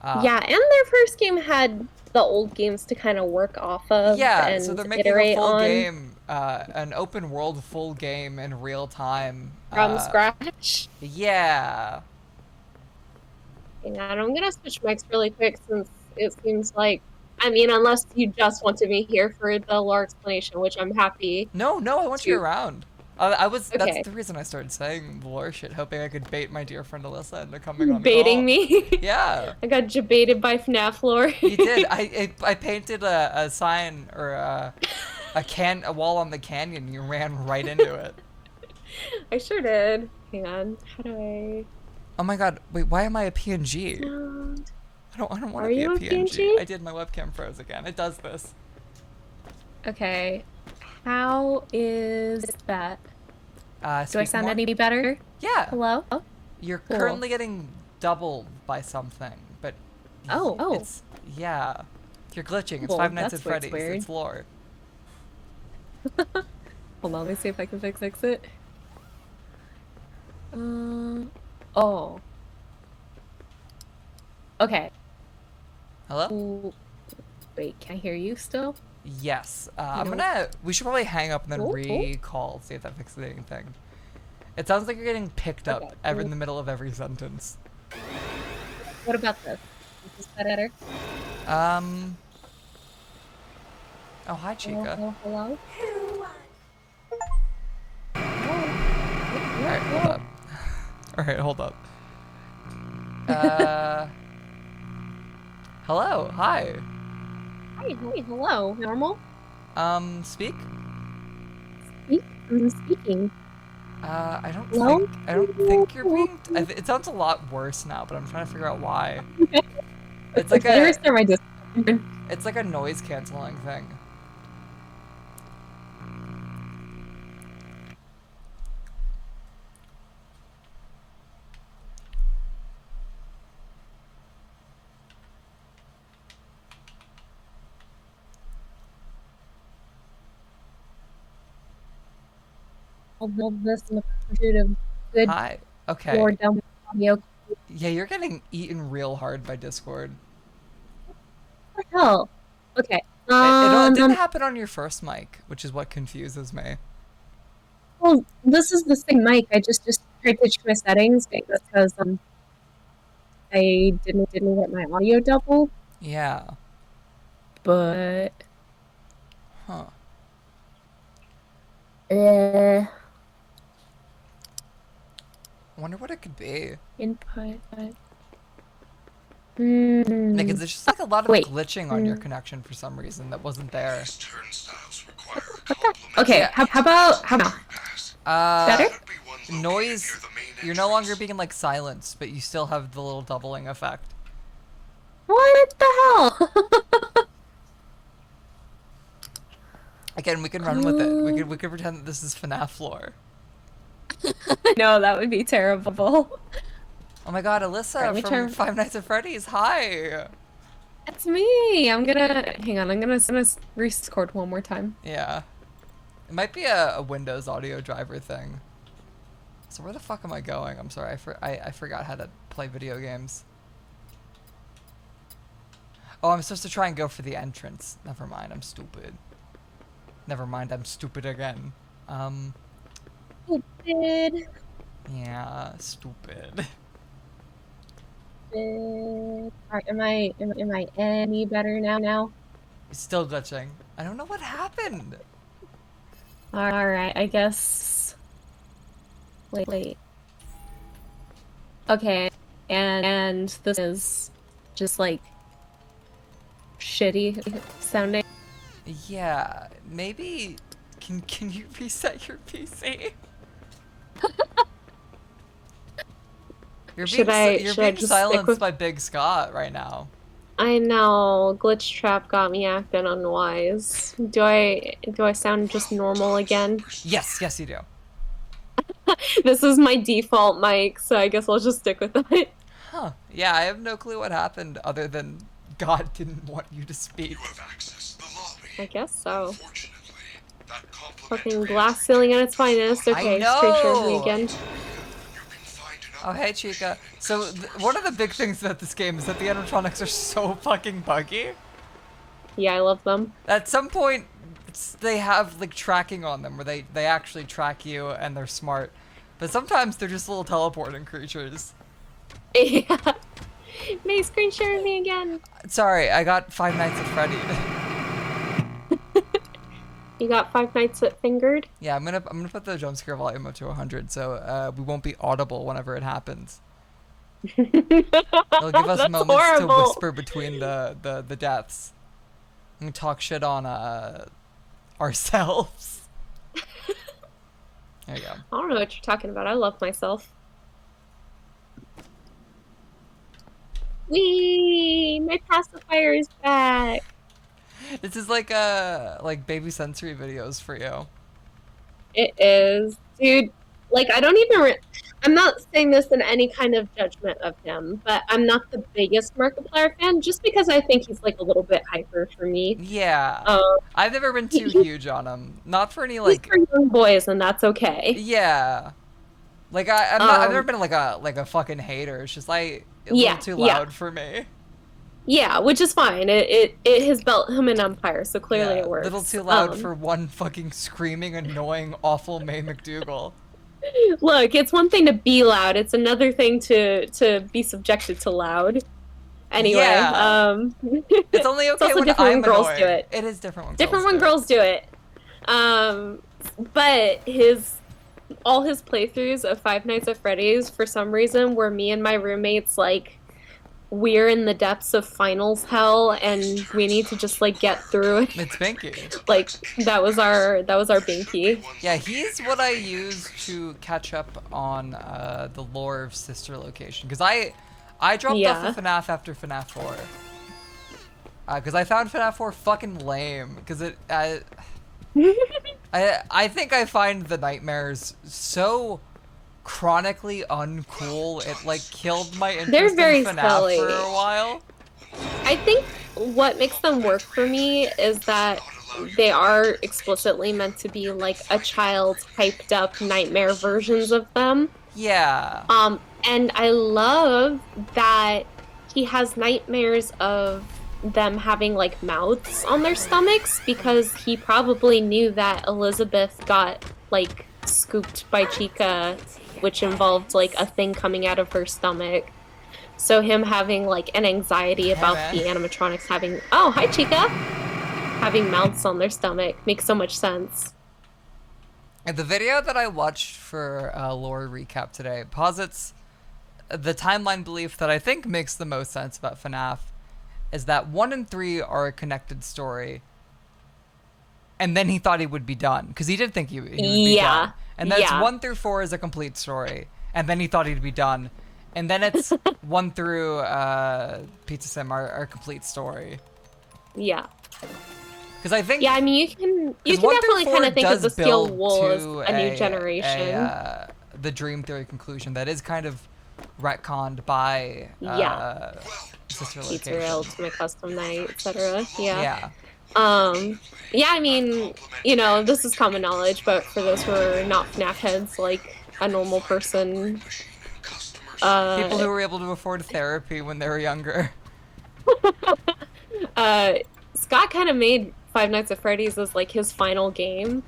Yeah, and their first game had the old games to kind of work off of and so they're making a iterate full on game, an open world full game in real time. from scratch. Yeah. And I'm gonna switch mics really quick since it seems like, I mean, unless you just want to be here for the lore explanation, which I'm happy. No, I want you around. That's Okay. the reason I started saying lore shit, hoping I could bait my dear friend Alyssa into coming on the Baiting call. me? Yeah. I got jebaited by FNAF lore. You did. I painted a sign or a wall on the canyon. You ran right into it. I sure did. Hang on. How do I? Oh my god! Wait, why am I a PNG? Sound. I don't want Are to be you a a PNG. PNG? I did. My webcam froze again. It does this. Okay. How is that? Do I sound more? any better? Yeah. Hello? Oh, You're cool. currently getting doubled by something, but it's yeah. You're glitching. It's Well, Five Nights at that's what's Freddy's. weird. It's lore. Hold on, let me see if I can fix it. Oh. Okay. Hello? Ooh. Wait, can I hear you still? Yes. No. We should probably hang up and then Oh, oh. recall, see if that fixes anything. It sounds like you're getting picked up Okay. in the middle of every sentence. What about this? Is this better? Oh, hi, Chica. Hello? Alright, hold up. Alright, hold up. Hello, hi. Hi, hello. Normal? Speak? I'm speaking. I don't Hello? think you're being... it sounds a lot worse now, but I'm trying to figure out why. It's like better start my Discord. It's like a noise canceling thing. I'll build this in the pursuit of good Hi. Okay. or dumb audio. Yeah, you're getting eaten real hard by Discord. What the hell? Okay. It didn't happen on your first mic, which is what confuses me. Well, this is the same mic. I just tried to change my settings because I didn't get my audio doubled. Yeah. But Huh. I wonder what it could be. input. Nick, there's just like a lot of Wait. glitching on your connection for some reason that wasn't there. These turnstiles require Okay, complimentary how about pass. better? Should be one located Noise. near the main You're no longer entrance. being like silenced, but you still have the little doubling effect. What the hell? Again, we can run with it. We could pretend that this is FNAF lore. No, that would be terrible. Oh my god, Alyssa from Five Nights at Freddy's. Hi. That's me. I'm gonna hang on. I'm gonna record one more time. Yeah. It might be a Windows audio driver thing. So where the fuck am I going? I'm sorry, I forgot how to play video games. Oh, I'm supposed to try and go for the entrance. Never mind, I'm stupid. Never mind, I'm stupid again. Stupid. Yeah, stupid. Alright, am I any better now? It's still glitching. I don't know what happened. Alright, I guess. Wait. Okay, and this is just like shitty sounding. Yeah, maybe can you reset your PC? You're being silenced by Big Scott right now. I know, Glitch Trap got me acting unwise. Do I sound just normal again? Yes, you do. This is my default mic, so I guess I'll just stick with it. Huh. Yeah, I have no clue what happened other than God didn't want you to speak. You have access to the lobby. I guess so. Unfortunately, that Fucking complimentary glass ceiling at its finest. Okay, I know! screen share me again. You can find Oh, hey, Chica. So, one of the big things about this game is that the animatronics are so fucking buggy. Yeah, I love them. At some point, they have, like, tracking on them, where they actually track you, and they're smart. But sometimes they're just little teleporting creatures. Yeah. May screen sharing me again. Sorry, I got Five Nights at Freddy. You got Five Nights at Fingered? Yeah, I'm gonna put the jump scare volume up to 100, so we won't be audible whenever it happens. It'll give us moments horrible. to whisper between the deaths and talk shit on ourselves. There you go. I don't know what you're talking about. I love myself. Whee! My pacifier is back. This is like baby sensory videos for you. It is, dude. Like, I don't even. I'm not saying this in any kind of judgment of him, but I'm not the biggest Markiplier fan, just because I think he's like a little bit hyper for me. Yeah. I've never been too huge on him. Not for any like. He's for young boys, and that's okay. Yeah. Like I've never been like a fucking hater. It's just like a little too loud for me. Yeah, which is fine. It has built him an empire, so clearly it works. A little too loud for one fucking screaming, annoying, awful May McDougal. Look, it's one thing to be loud. It's another thing to be subjected to loud. Anyway, it's only okay it's also when different I'm when girls annoying. do it. It is different when girls do it. But all his playthroughs of Five Nights at Freddy's, for some reason, were me and my roommates like, we're in the depths of finals hell and we need to just like get through it. It's Binky. Like that was our Binky. Yeah, he's what I use to catch up on the lore of Sister Location, because I dropped off of FNAF after FNAF 4. Because I found FNAF 4 fucking lame, because I think I find the nightmares so chronically uncool, it like killed my interest in FNAF silly. For a while. I think what makes them work for me is that they are explicitly meant to be like a child's hyped up nightmare versions of them. Yeah. And I love that he has nightmares of them having like mouths on their stomachs, because he probably knew that Elizabeth got like scooped by Chica, which involved like a thing coming out of her stomach. So him having like an anxiety about the animatronics having hi Chica, having mouths on their stomach makes so much sense. The video that I watched for lore recap today posits the timeline belief that I think makes the most sense about FNAF, is that 1 and 3 are a connected story, and then he thought he would be done, because he did think he would be done. And then it's 1 through 4 is a complete story, and then he thought he'd be done, and then it's 1 through Pizza Sim are a complete story. Yeah. Because I think I mean you can definitely kind of think of the Steel Wool as a new generation. The Dream Theory conclusion that is kind of retconned by Sister Location. Pizzeria, Ultimate Custom Night, etc. Yeah. Yeah. Yeah, I mean, you know, this is common knowledge, but for those who are not FNAF heads, like a normal person, people who were able to afford therapy when they were younger. Scott kind of made Five Nights at Freddy's as like his final game.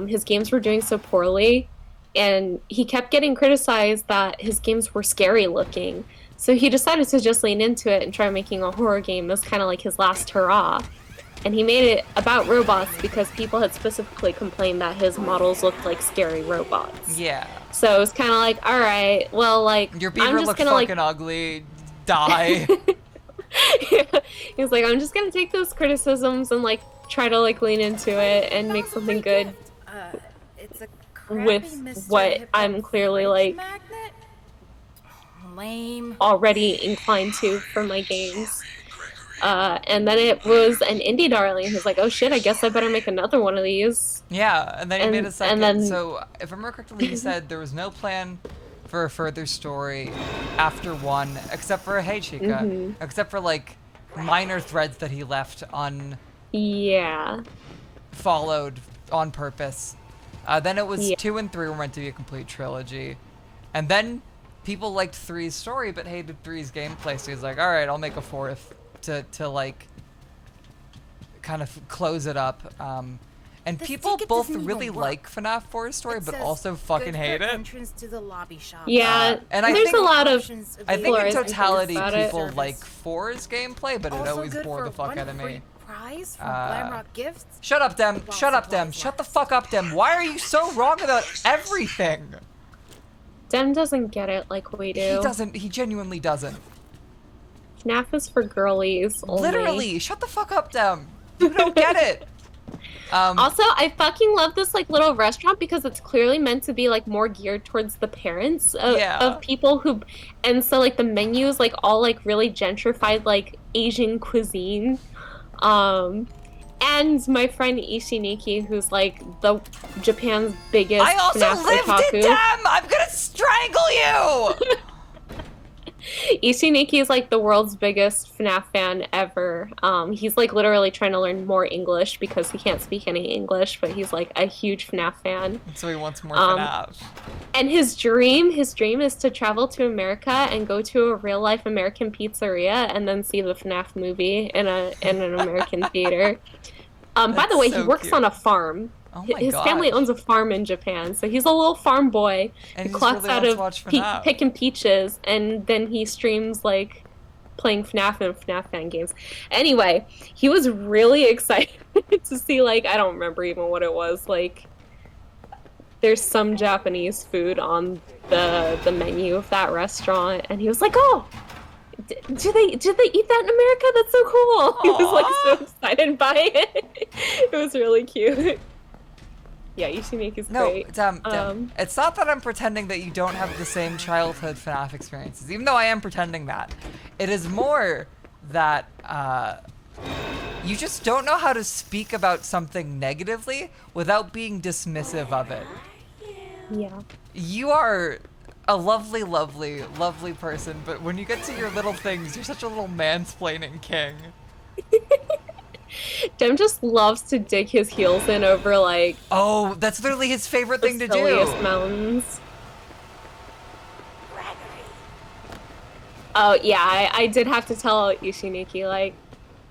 His games were doing so poorly, and he kept getting criticized that his games were scary looking. So he decided to just lean into it and try making a horror game as kind of like his last hurrah. And he made it about robots because people had specifically complained that his models looked like scary robots. Yeah. So it was kind of like, all right, well, like, your beaver looks fucking ugly. Die. He was like, I'm just gonna take those criticisms and like try to like lean into it and make something good It's a with what I'm clearly like lame already inclined to for my games. And then it was an indie darling who's like, oh shit, I guess I better make another one of these. Yeah, and then he made a second. Then... So if I remember correctly, he said there was no plan for a further story after 1, except for Hey Chica, except for like minor threads that he left followed on purpose. Then it was 2 and 3 were meant to be a complete trilogy, and then people liked 3's story but hated 3's gameplay, so he's like, all right, I'll make a 4th to like kind of close it up. And people both really like FNAF 4's story, but also fucking hate it. Entrance to the lobby shop. Yeah, and there's a lot of. I think in totality, people service. like 4's gameplay, but it Also always good bore for the fuck one out of me. free prize from Glamrock Gifts. Shut up, Dem. While Shut up, supplies Dem. Shut the last. fuck up, Dem. Why are you so wrong about everything? Dem doesn't get it like we do. He doesn't. He genuinely doesn't. FNAF is for girlies only. Literally. Shut the fuck up, Dem. You don't get it. Also, I fucking love this like little restaurant because it's clearly meant to be like more geared towards the parents of people who, and so like the menu is like all like really gentrified like Asian cuisine, and my friend Ishiniki, who's like the Japan's biggest I also FNAF lived otaku. it, Dem. I'm gonna strangle you. Ishiniki is like the world's biggest FNAF fan ever. He's like literally trying to learn more English because he can't speak any English, but he's like a huge FNAF fan. So he wants more FNAF. And his dream is to travel to America and go to a real life American pizzeria and then see the FNAF movie in an American theater. By the way, so he works cute. on a farm. Oh my His family owns a farm in Japan, so he's a little farm boy And who he clocks really out wants of to watch FNAF. picking peaches, and then he streams like playing FNAF and FNAF fan games. Anyway, he was really excited to see like, I don't remember even what it was, like there's some Japanese food on the menu of that restaurant, and he was like, oh, do they eat that in America? That's so cool. He was like so excited by it. It was really cute. Yeah, Ishiniki's great. Dem. It's not that I'm pretending that you don't have the same childhood FNAF experiences, even though I am pretending that. It is more that you just don't know how to speak about something negatively without being dismissive of it. Yeah. You are a lovely, lovely, lovely person, but when you get to your little things, you're such a little mansplaining king. Dem just loves to dig his heels in over like Oh, that's literally his favorite thing to the silliest do. mountains. Oh yeah, I did have to tell Ishiniki like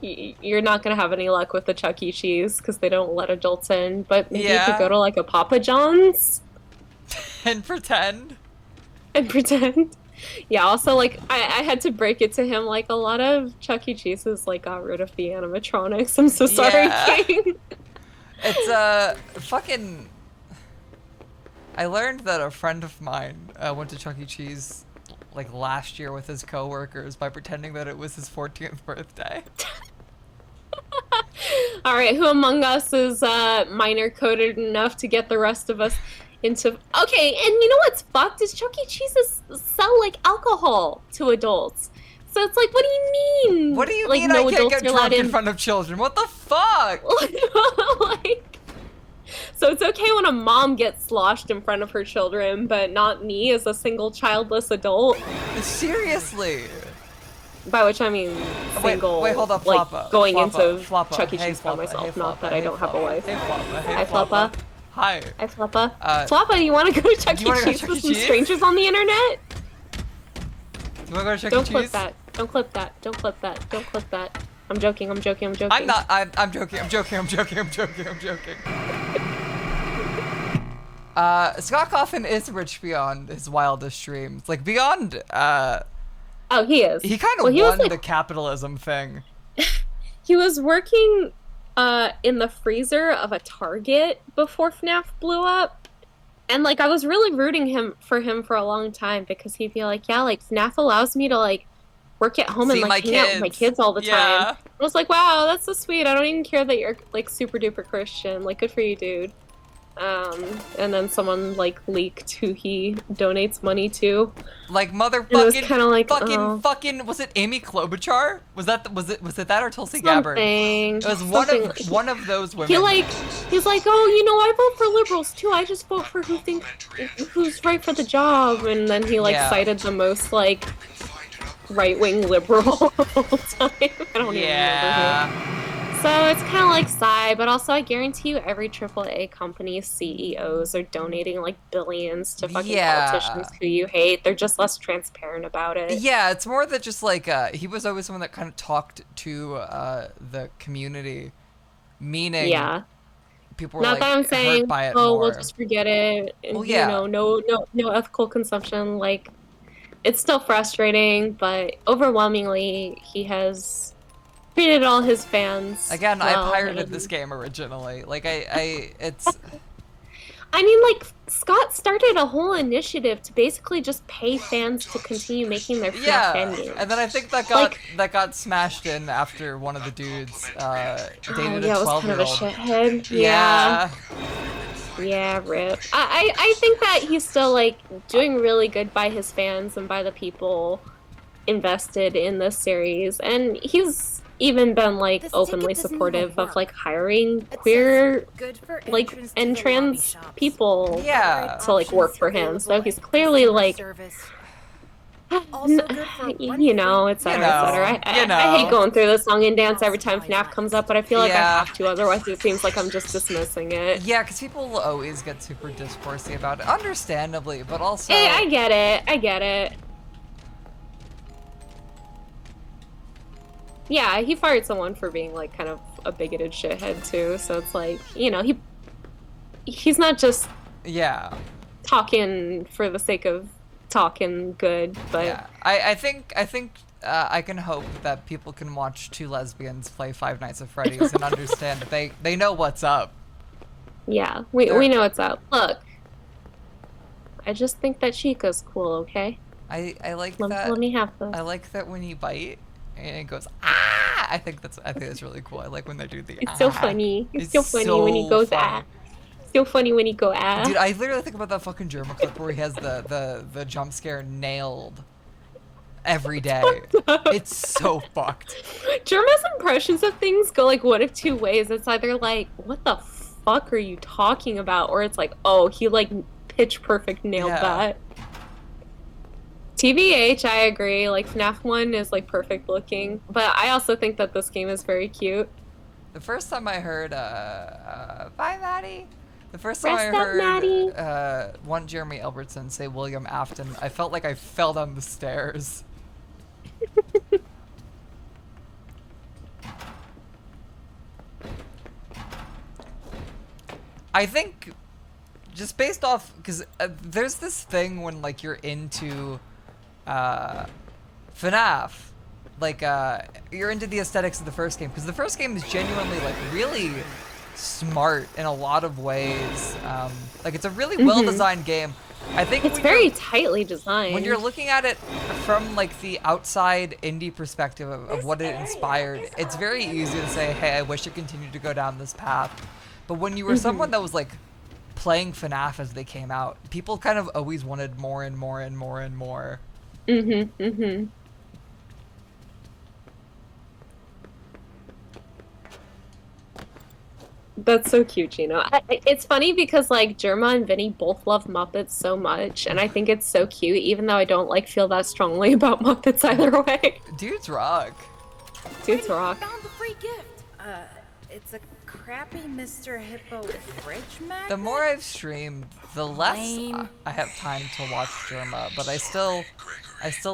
you're not gonna have any luck with the Chuck E. Cheese because they don't let adults in. But maybe you could go to like a Papa John's and pretend. Yeah, also, like, I had to break it to him, like, a lot of Chuck E. Cheese's, like, got rid of the animatronics. I'm so sorry, King. It's, fucking... I learned that a friend of mine went to Chuck E. Cheese, like, last year with his coworkers by pretending that it was his 14th birthday. Alright, who among us is, minor coded enough to get the rest of us into... Okay, and you know what's fucked is Chuck E. Cheese's sell like alcohol to adults. So it's like, what do you mean? What do you like, mean no I can't adults get are allowed drunk in front of children? What the fuck? like, so it's okay when a mom gets sloshed in front of her children, but not me as a single childless adult. Seriously. By which I mean single. Wait, hold up, like Floppa. going Floppa, into Floppa. Chuck E. Hey, Cheese by Floppa. myself. Hey, Not Floppa. that I don't have a wife. Hey, Floppa. Hey, Hi, Floppa. Hi. Hi, Floppa. Floppa, you want to go to Chuck you wanna E. go Cheese to with Chuck some E. Cheese? strangers on the internet? You wanna go to Chuck Don't E. clip Cheese? that. Don't clip that. Don't clip that. Don't clip that. I'm joking. I'm joking. I'm joking. I'm not. I'm joking. I'm joking. I'm joking. I'm joking. I'm joking. Scott Coffin is rich beyond his wildest dreams. Like beyond. Oh, he is. He kind of well, won the capitalism thing. He was working in the freezer of a Target before FNAF blew up. And like I was really rooting for him for a long time because he'd be like, yeah, like FNAF allows me to like work at home See and like my hang out with my kids all the Yeah. time. I was like, wow, that's so sweet. I don't even care that you're like super duper Christian. Like, good for you, dude. And then someone like leaked who he donates money to. Like And it was motherfucking, kind of like fucking. Was it Amy Klobuchar? Was it that or Tulsi Gabbard? something. It was something. one of those women. He's like, oh, you know, I vote for liberals too. I just vote for who's right for the job. And then he like Yeah. cited the most like right-wing liberal of all time. I don't even remember who. So it's kind of like Psy, but also I guarantee you every AAA company's CEOs are donating like billions to fucking politicians who you hate. They're just less transparent about it. Yeah, it's more that just like he was always someone that kind of talked to the community, meaning people were not like that I'm saying, hurt by it oh, more. we'll just forget it. And, well, yeah. You know, no ethical consumption. Like, it's still frustrating, but overwhelmingly, he has treated all his fans. Again, well, I pirated this game originally. Like, it's. I mean, like, Scott started a whole initiative to basically just pay fans to continue making their FNAF fan games. And then I think that got smashed in after one of the dudes dated a 12-year-old. It was kind of a shithead. Yeah, rip. I think that he's still, like, doing really good by his fans and by the people invested in this series. And he's even been, like, openly supportive of, like, hiring queer, like, and trans people to, like, work for him. So he's clearly, like, you know, et cetera, et cetera. I hate going through this song and dance every time FNAF comes up, but I feel like I have to, otherwise it seems like I'm just dismissing it. Yeah, because people always get super discoursey about it, understandably, but also... Hey, I get it. Yeah, he fired someone for being, like, kind of a bigoted shithead, too, so it's like, you know, he's not just... talking for the sake of talking good, but... Yeah, I think I can hope that people can watch two lesbians play Five Nights at Freddy's and understand that they know what's up. Yeah, we know what's up. Look, I just think that Chica's cool, okay? I like that. Let me have this. I like that when you bite and it goes ah. I think that's really cool. I like when they do the. It's so funny. It's so funny when he goes ah. So funny when he go ah. Dude, I literally think about that fucking German clip where he has the jump scare nailed every day. It's so fucked. Germa's impressions of things go like one of two ways. It's either like, what the fuck are you talking about? Or it's like, oh, he like pitch perfect nailed that. TBH, I agree. Like, FNAF 1 is like perfect looking. But I also think that this game is very cute. The first time I heard, bye Maddie. The first time I heard one Jeremy Albertson say William Afton, I felt like I fell down the stairs. I think, just based off, because there's this thing when like you're into FNAF, like you're into the aesthetics of the first game, because the first game is genuinely like really smart in a lot of ways. Like it's a really well-designed game. I think it's very tightly designed. When you're looking at it from like the outside indie perspective of what it inspired, it's very easy to say, hey, I wish it continued to go down this path. But when you were someone that was like playing FNAF as they came out, people kind of always wanted more and more and more and more. That's so cute, you know. It's funny because like Jerma and Vinny both love Muppets so much, and I think it's so cute, even though I don't like feel that strongly about Muppets either way. Dudes rock. Dudes rock. Found the free gift. It's a crappy Mr. Hippo fridge magnet. The more I've streamed, the less I have time to watch Jerma, but I still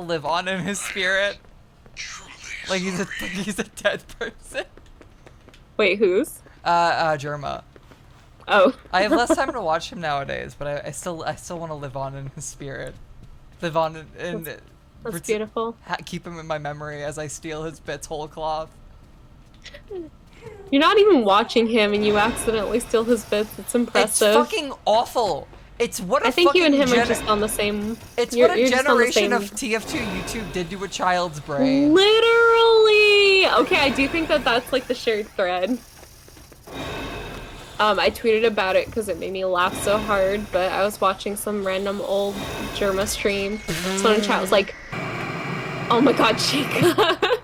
live on in his spirit. Like he's a dead person. Wait, who's? Jerma. Oh. I have less time to watch him nowadays, but I still want to live on in his spirit. Live on in that's beautiful. Keep him in my memory as I steal his bits whole cloth. You're not even watching him and you accidentally steal his bits. It's impressive. It's fucking awful. It's what a I think you and him are just on the same... It's what a generation of TF2 YouTube did to a child's brain. Literally! Okay, I do think that that's like the shared thread. I tweeted about it because it made me laugh so hard, but I was watching some random old Jerma stream. So in chat was like, oh my god, Chica.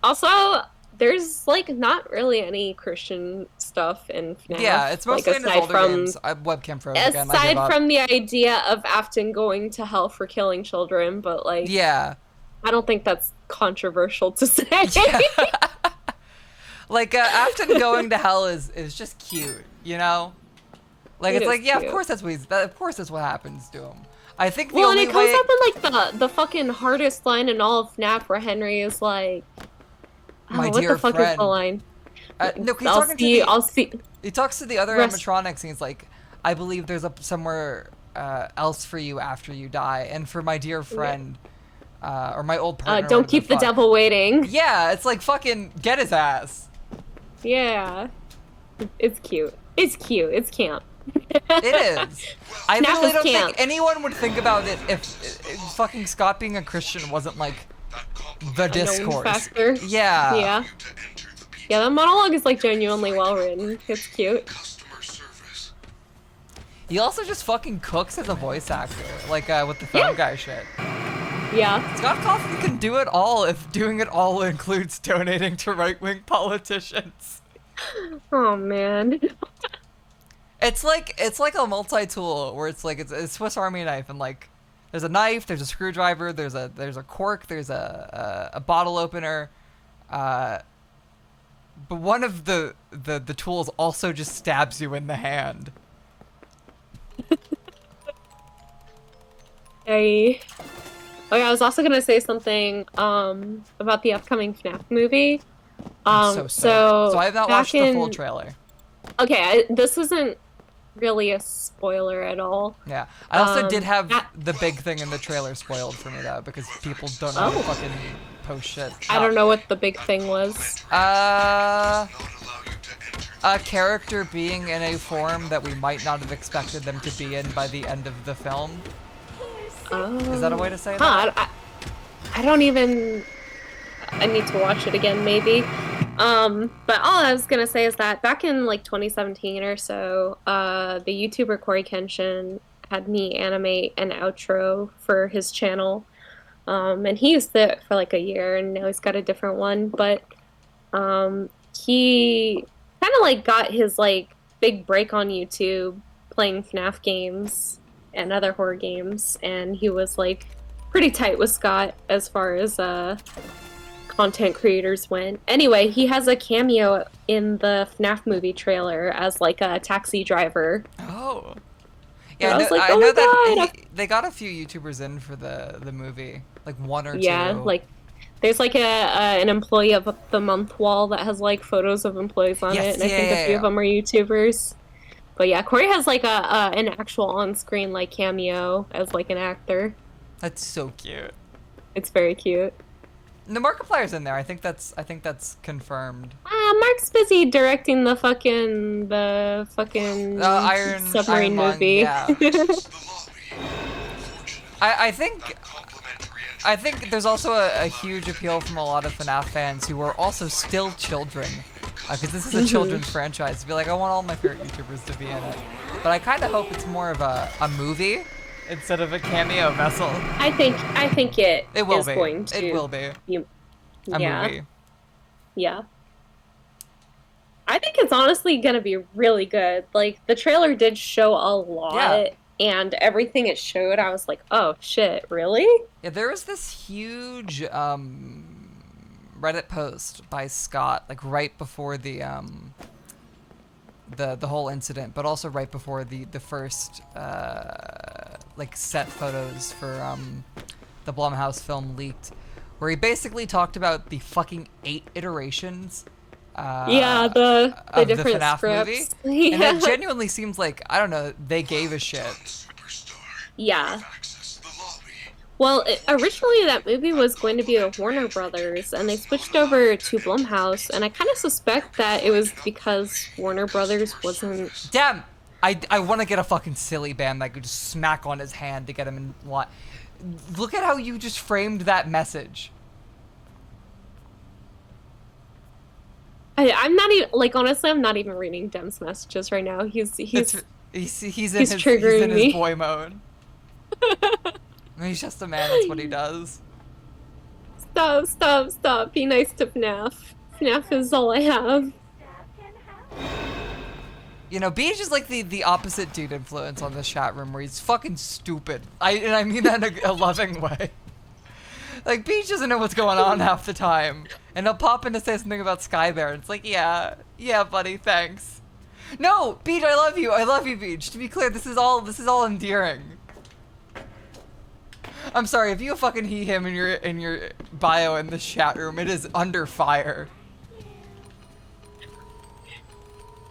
Also, there's like not really any Christian stuff in FNAF. Yeah, it's mostly like, in his older games. Webcam froze again. Aside from the idea of Afton going to hell for killing children, but like, yeah, I don't think that's controversial to say. Yeah. Like, Afton going to hell is just cute, you know? Like, it's like, yeah, cute. of course that's what happens to him. I think the well, only and it comes way... up in like the fucking hardest line in all of FNAF, where Henry is like, My what dear the fuck friend. is the line? No, he's talking to the... I'll see. He talks to the other animatronics, and he's like, I believe there's somewhere else for you after you die, and for my dear friend, or my old partner. Don't keep the devil waiting. Yeah, it's like fucking get his ass. Yeah. It's cute. It's cute. It's camp. It is. I literally don't think anyone would think about it if fucking Scott being a Christian wasn't like the discourse. Yeah. Yeah. Yeah, the monologue is like genuinely well written. It's cute. He also just fucking cooks as a voice actor, like with the phone guy shit. Yeah. Scott Cawthon can do it all if doing it all includes donating to right-wing politicians. Oh man. It's like a multi-tool where it's like it's a Swiss Army knife, and like there's a knife, there's a screwdriver, there's a cork, there's a bottle opener, but one of the tools also just stabs you in the hand. I was also gonna say something about the upcoming FNAF movie. So I have not watched the full trailer. Okay, this isn't really a spoiler at all. Yeah, I also did have the big thing in the trailer spoiled for me though, because people don't know how to fucking post shit. I don't know what the big thing was. A character being in a form that we might not have expected them to be in by the end of the film. Is that a way to say that? I don't even... I need to watch it again, maybe. But all I was gonna say is that back in like 2017 or so, the YouTuber Corey Kenshin had me animate an outro for his channel. And he used it for like a year, and now he's got a different one. But he kind of like got his like big break on YouTube playing FNAF games and other horror games, and he was like pretty tight with Scott as far as content creators went. Anyway, he has a cameo in the FNAF movie trailer as like a taxi driver. Oh. Yeah, I was like, I know that they got a few YouTubers in for the movie, like one or two. Yeah, like there's like an employee of the month wall that has like photos of employees on it, and I think a few of them are YouTubers. But yeah, Corey has like an actual on-screen like cameo as like an actor. That's so cute. It's very cute. The Markiplier's in there. I think that's confirmed. Mark's busy directing the fucking Iron submarine movie. Yeah. I think there's also a huge appeal from a lot of FNAF fans who are also still children, because this is a children's franchise. To be like, I want all my favorite YouTubers to be in it, but I kind of hope it's more of a movie instead of a cameo vessel. I think it will is be. going to. It will be. A movie. Yeah. I think it's honestly gonna be really good. Like the trailer did show a lot, and everything it showed, I was like, oh shit, really? Yeah, there was this huge Reddit post by Scott, like right before the whole incident, but also right before the first like set photos for the Blumhouse film leaked, where he basically talked about the fucking 8 iterations the of different the FNAF scripts. movie. And it genuinely seems like, I don't know, they gave a shit. Yeah. Well, originally that movie was going to be a Warner Brothers, and they switched over to Blumhouse, and I kind of suspect that it was because Warner Brothers wasn't... Damn! I want to get a fucking silly band that could just smack on his hand to get him in line. Look at how you just framed that message. I'm not even, like, honestly, I'm not even reading Dem's messages right now. He's in triggering his boy mode. He's just a man, that's what he does. Stop. Be nice to FNAF. FNAF is all I have. You know, Beach is like the opposite dude influence on this chat room, where he's fucking stupid. And I mean that in a loving way. Like, Beach doesn't know what's going on half the time. And he'll pop in to say something about Sky Bear. And it's like, yeah, buddy, thanks. No, Beach, I love you, Beach. To be clear, this is all endearing. I'm sorry, if you fucking him in your bio in the chat room, it is under fire.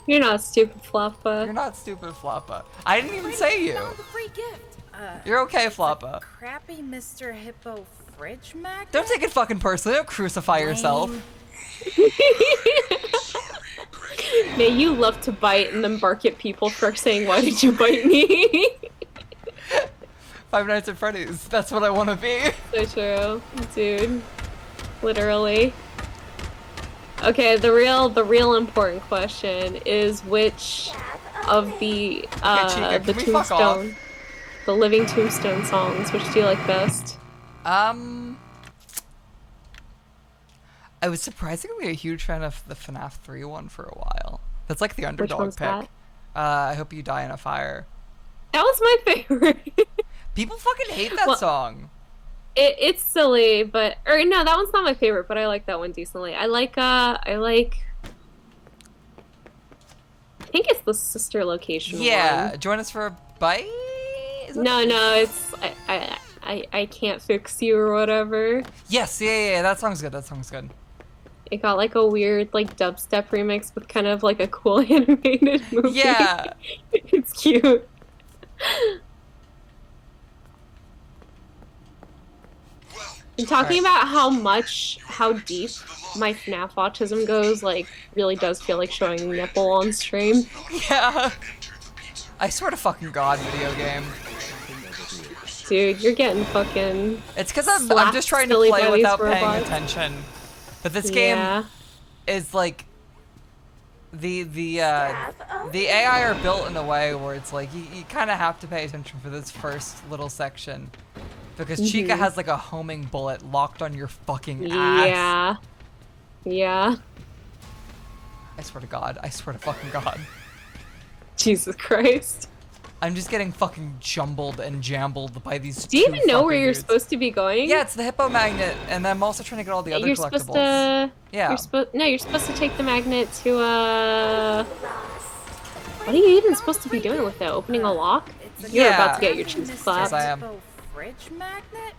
You're not stupid, Floppa. You're not stupid, Floppa. I didn't even say you. Found the free gift. You're okay, Floppa. Crappy Mr. Hippo fridge magnet? Don't take it fucking personally. Don't crucify yourself. May you love to bite and then bark at people for saying, why did you bite me? Five Nights at Freddy's. That's what I want to be. So true. Dude. Literally. Okay, the real important question is which of the Chica, the Tombstone, the Living Tombstone songs, which do you like best? I was surprisingly a huge fan of the FNAF 3 one for a while. That's like the underdog pick. That? I Hope You Die in a Fire. That was my favorite. People fucking hate that song. It's silly, but no, that one's not my favorite, but I like that one decently. I think it's the sister location one. Join us for a bite? No, it's I can't fix you or whatever. Yes, yeah, that song's good. It got like a weird like dubstep remix with kind of like a cool animated movie. Yeah. It's cute. And talking about how deep my FNAF autism goes, like, really does feel like showing nipple on stream. Yeah. I swear to fucking God, video game. Dude, you're getting fucking. It's because I'm just trying to play without paying attention. But this game is like the AI are built in a way where it's like you kind of have to pay attention for this first little section. Because Chica has like a homing bullet locked on your fucking ass. Yeah. I swear to God. I swear to fucking God. Jesus Christ. I'm just getting fucking jumbled and jambled by these Do you even know where you're dudes. supposed to be going? Yeah, it's the Hippo Magnet, and I'm also trying to get all the other you're collectibles. Supposed to, yeah. You're supposed to take the magnet to, What are you even supposed to be doing with it? Opening a lock? You're about to get your cheese clapped. Yes, I am. Fridge magnet?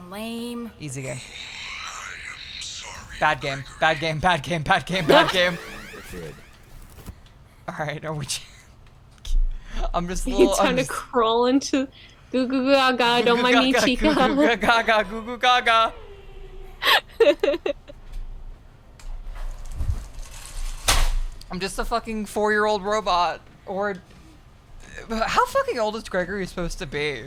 Lame. Easy game. Sorry. Bad game. Alright, I'm just a little... You're trying to crawl into goo goo gaga, don't mind me, Chica. Goo goo gaga, goo goo gaga. I'm just a fucking 4-year-old robot. Or... How fucking old is Gregory supposed to be?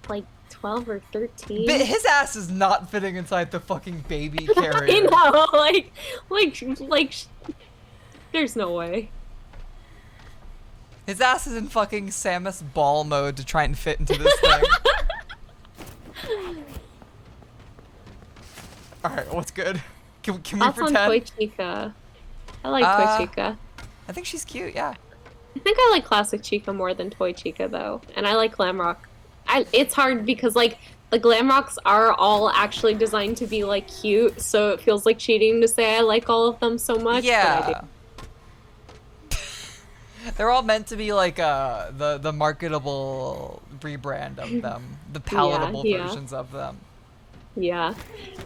Like 12 or 13. But his ass is not fitting inside the fucking baby carrier. I know, like, there's no way. His ass is in fucking Samus ball mode to try and fit into this thing. Alright, what's good? Can we Thoughts pretend? on Toy Chica. I like Toy Chica. I think she's cute, yeah. I think I like classic Chica more than Toy Chica though, and I like Glam Rock. It's hard because like the Glam Rocks are all actually designed to be like cute, so it feels like cheating to say I like all of them so much. Yeah. But I do. They're all meant to be like the marketable rebrand of them, the palatable versions of them. Yeah.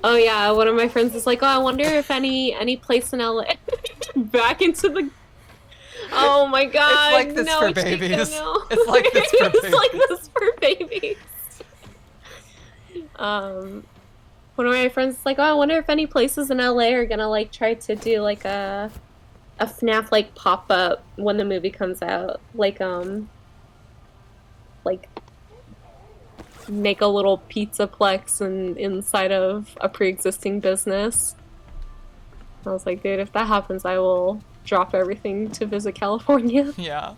Oh yeah. One of my friends is like, oh, I wonder if any place in LA back into the. Oh my God! It's like this no, for Chica, babies. no. It's like this for babies. It's like this for babies. One of my friends is like, oh, I wonder if any places in LA are gonna like try to do like a FNAF like pop up when the movie comes out, like make a little pizzaplex inside of a pre-existing business. I was like, dude, if that happens, I will drop everything to visit California. Yeah.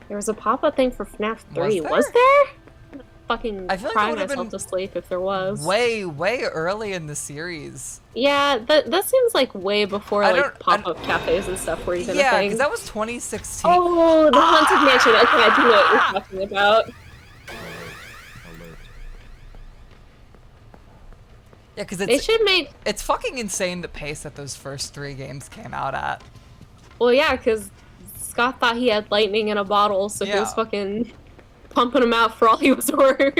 There was a pop-up thing for FNAF 3. Was there? fucking I feel like cry it would myself to sleep if there was. Way early in the series. Yeah, that seems like way before like pop-up cafes and stuff were even a thing. Yeah, because that was 2016. Oh, the Haunted Mansion. Okay, I do know what you're talking about. Yeah, because it's fucking insane the pace that those first 3 games came out at. Well, yeah, because Scott thought he had lightning in a bottle, so he was fucking pumping them out for all he was worth.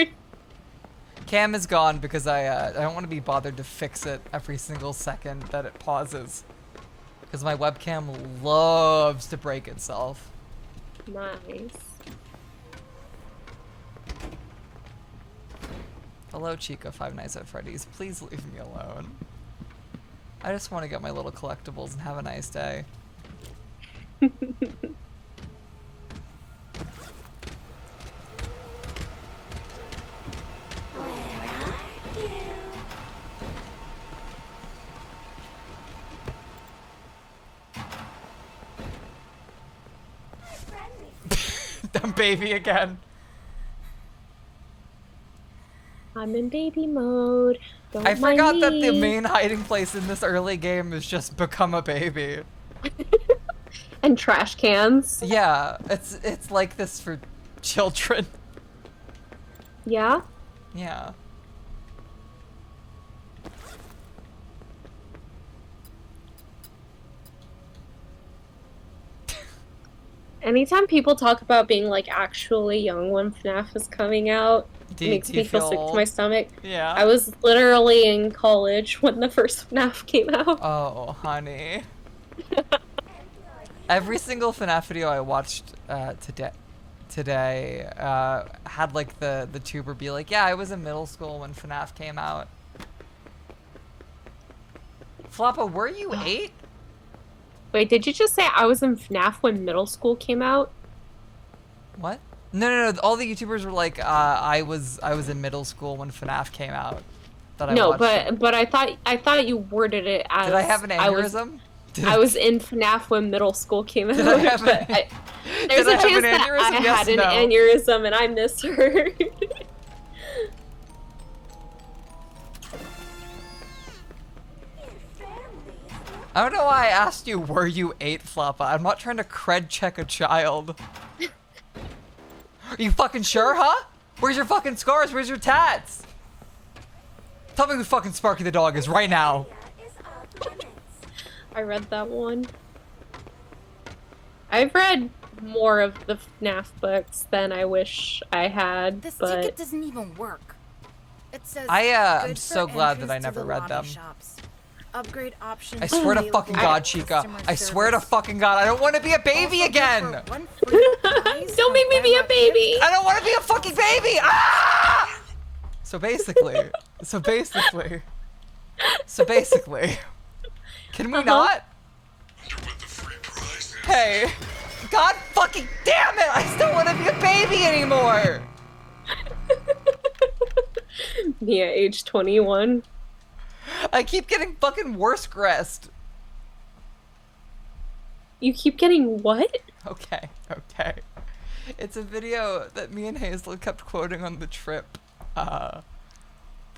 Cam is gone because I don't want to be bothered to fix it every single second that it pauses. Because my webcam loves to break itself. Nice. Hello, Chica, Five Nights at Freddy's. Please leave me alone. I just want to get my little collectibles and have a nice day. Dumb baby again. I'm in baby mode. Don't I forgot mind that me. the main hiding place in this early game is just become a baby. And trash cans. Yeah, it's like this for children. Yeah? Yeah. Anytime people talk about being like actually young when FNAF is coming out, it makes me feel sick to my stomach. Yeah. I was literally in college when the first FNAF came out. Oh, honey. Every single FNAF video I watched today had like the tuber be like, yeah, I was in middle school when FNAF came out. Floppa, were you 8? Wait, did you just say I was in FNAF when middle school came out? What? No. All the YouTubers were like, I was in middle school when FNAF came out. But I thought you worded it as did I have an aneurysm? I was in FNAF when middle school came out. Did I have there's a chance that I had an aneurysm and I misheard. I don't know why I asked you, were you 8, Floppa? I'm not trying to cred check a child. Are you fucking sure, huh? Where's your fucking scars? Where's your tats? Tell me who fucking Sparky the dog is right now. I read that one. I've read more of the FNAF books than I wish I had, This but ticket doesn't even work. It says I'm so glad that I never read them. Shops. Upgrade options. I swear to fucking God, Chica. I swear to fucking God, I don't want to be a baby again! Don't make me be a baby! I don't want to be a fucking baby! Ah! So basically, can we not? Hey, God fucking damn it! I still want to be a baby anymore! Mia, age 21. I keep getting fucking worse gressed. You keep getting what? Okay. It's a video that me and Hazel kept quoting on the trip, where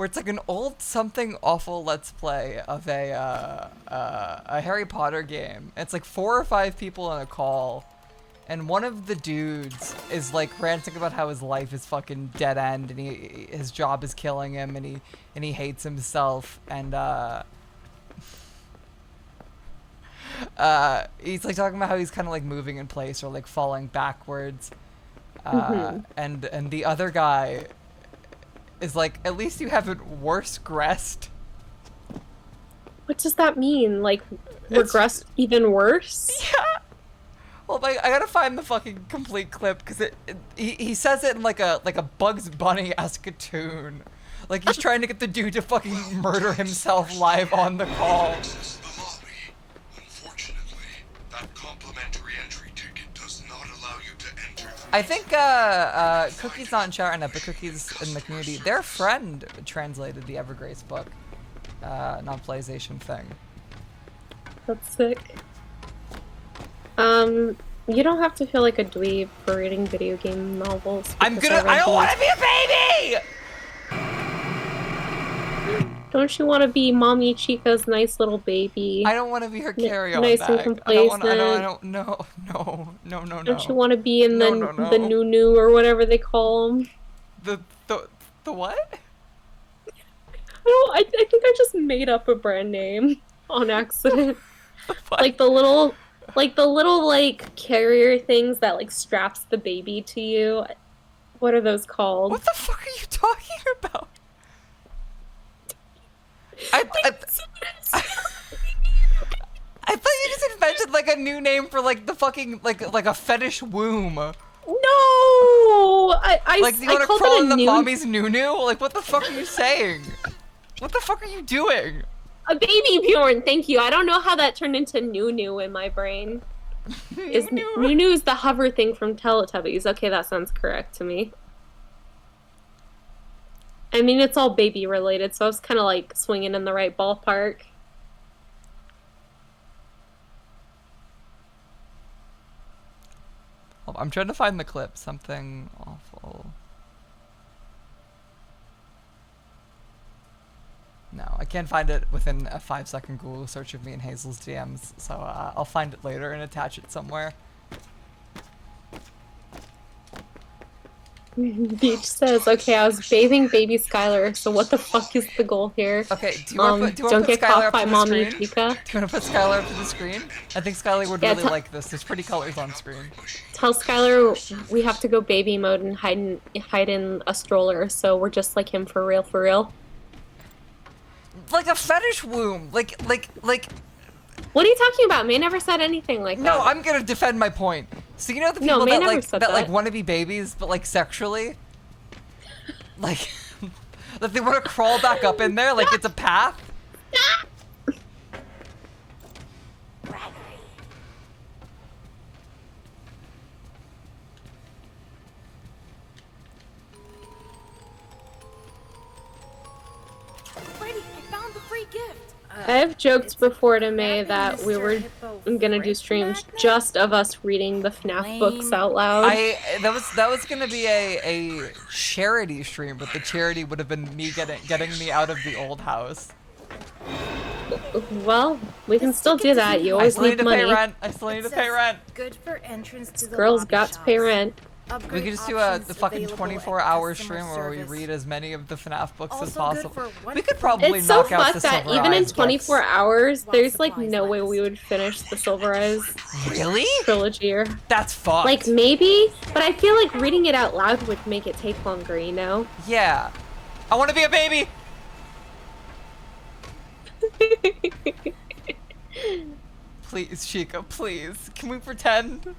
it's like an old something awful let's play of a Harry Potter game. It's like 4 or 5 people on a call, and one of the dudes is like ranting about how his life is fucking dead end and his job is killing him and he hates himself, and he's like talking about how he's kind of like moving in place or like falling backwards, and the other guy is like, at least you haven't worse gressed. What does that mean? Like, regressed even worse? Yeah. Well, I gotta find the fucking complete clip because he says it in like a Bugs Bunny-esque tune, like he's trying to get the dude to fucking murder himself live on the call. Unfortunately, that complimentary entry ticket does not allow you to enter. I think Cookie's not in chat right now, but Cookie's in the community. Their friend translated the Evergrace book, non-PlayStation thing. That's sick. You don't have to feel like a dweeb for reading video game novels. I don't want to be a baby! Don't you want to be Mommy Chica's nice little baby? I don't want to be her carry-on nice bag. and complacent. I don't. No. Don't you want to be in the No. nunu or whatever they call them? The what? I think I just made up a brand name on accident. like the little carrier things that like straps the baby to you. What are those called? What the fuck are you talking about? I thought you just invented like a new name for like the fucking like a fetish womb. No, I like you want to crawl in the mommy's nunu? Like what the fuck are you saying? What the fuck are you doing? A baby Bjorn, thank you. I don't know how that turned into nunu in my brain. Nunu is the hover thing from Teletubbies. Okay, that sounds correct to me. I mean, it's all baby related, so I was kind of like swinging in the right ballpark. I'm trying to find the clip. Something awful. No, I can't find it within a 5-second Google search of me and Hazel's DMs, so I'll find it later and attach it somewhere. Beach says, okay, I was bathing baby Skylar, so what the fuck is the goal here? Okay, do you want to put Skylar up to the screen? Do you want to put Skylar up to the screen? I think Skylar would really like this. There's pretty colors on screen. Tell Skylar we have to go baby mode and hide in a stroller, so we're just like him for real, for real. Like a fetish womb, like. What are you talking about? May never said anything like that. No, I'm gonna defend my point. So you know the people that like want to be babies, but like sexually, like that they want to crawl back up in there, like it's a path. Freddy, I found the free gift. I have joked before to May that we were gonna do streams just of us reading the FNAF books out loud. That was gonna be a charity stream, but the charity would have been me getting me out of the old house. Well, we can still do that. You always need money. I still need to pay rent. Good for entrance to the girls got to pay rent. We could just do the fucking 24-hour stream where we read as many of the FNAF books as possible. We could probably knock out the Silver Eyes. It's so fucked that even in 24 hours, there's like no way we would finish the Silver Eyes trilogy. That's fucked. Like maybe, but I feel like reading it out loud would make it take longer, you know? Yeah. I want to be a baby! Please, Chica, please. Can we pretend?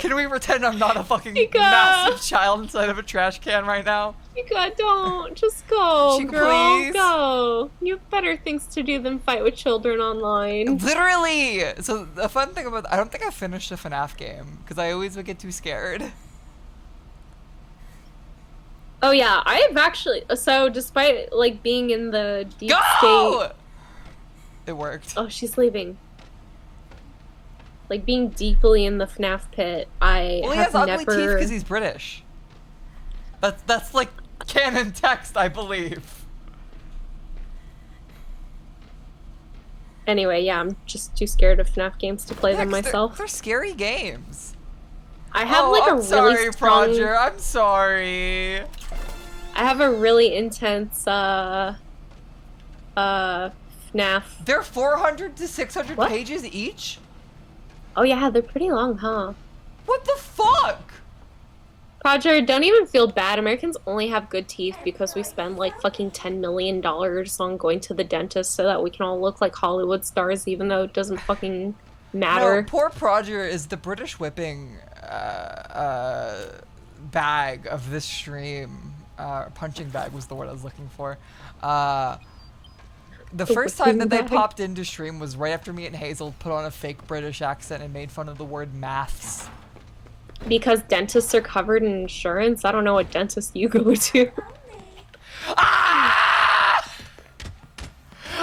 Can we pretend I'm not a fucking massive child inside of a trash can right now? Chica, don't. Just go, Chica, girl. please. Go. You have better things to do than fight with children online. Literally! So, the fun thing about... I don't think I finished a FNAF game, because I always would get too scared. Oh yeah, I have actually... So, despite, like, being in the deep state... It worked. Oh, she's leaving. Like, being deeply in the FNAF pit, I well, have he has never... ugly teeth because he's British. That's like canon text, I believe. Anyway, yeah, I'm just too scared of FNAF games to play them myself. They're scary games. I have like a really strong... Roger, I'm sorry. I have a really intense FNAF. They're 400 to 600 pages each? Oh yeah, they're pretty long, huh? What the fuck? Roger, don't even feel bad. Americans only have good teeth because we spend like fucking $10 million on going to the dentist so that we can all look like Hollywood stars, even though it doesn't fucking matter. No, poor Roger is the British whipping bag of this stream. Punching bag was the word I was looking for. The first time that they popped into stream was right after me and Hazel put on a fake British accent and made fun of the word maths. Because dentists are covered in insurance? I don't know what dentist you go to. Ah!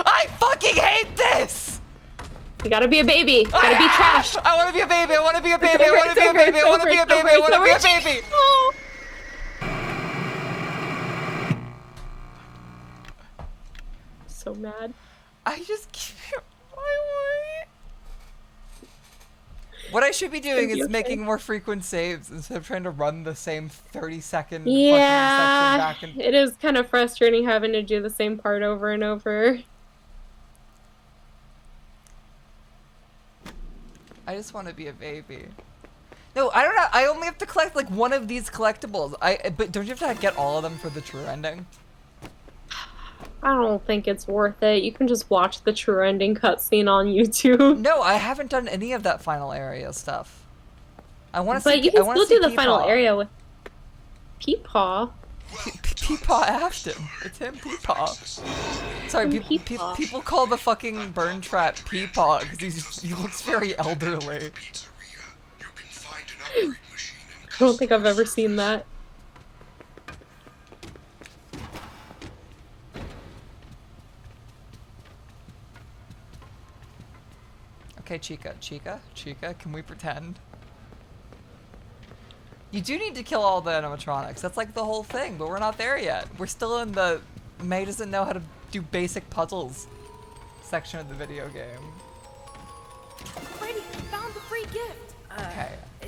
I fucking hate this! You gotta be a baby. You gotta be trash. I wanna be a baby. I wanna be a baby. I wanna be a baby. I wanna be a baby. I wanna be a baby. so mad. I just can't. Why? What I should be doing is making more frequent saves instead of trying to run the same 30-second fucking section back and... It is kind of frustrating having to do the same part over and over. I just want to be a baby. No, I don't know. I only have to collect like one of these collectibles. But don't you have to get all of them for the true ending? I don't think it's worth it. You can just watch the true ending cutscene on YouTube. No, I haven't done any of that final area stuff. I want to see. But you can still do the final Peepaw. area with Peepaw. Peepaw Afton. It's him, Peepaw. Sorry, people call the fucking burn trap Peepaw because he looks very elderly. I don't think I've ever seen that. Okay, Chica, can we pretend? You do need to kill all the animatronics. That's like the whole thing, but we're not there yet. We're still in the May doesn't know how to do basic puzzles section of the video game. Freddy, found the free gift. Okay.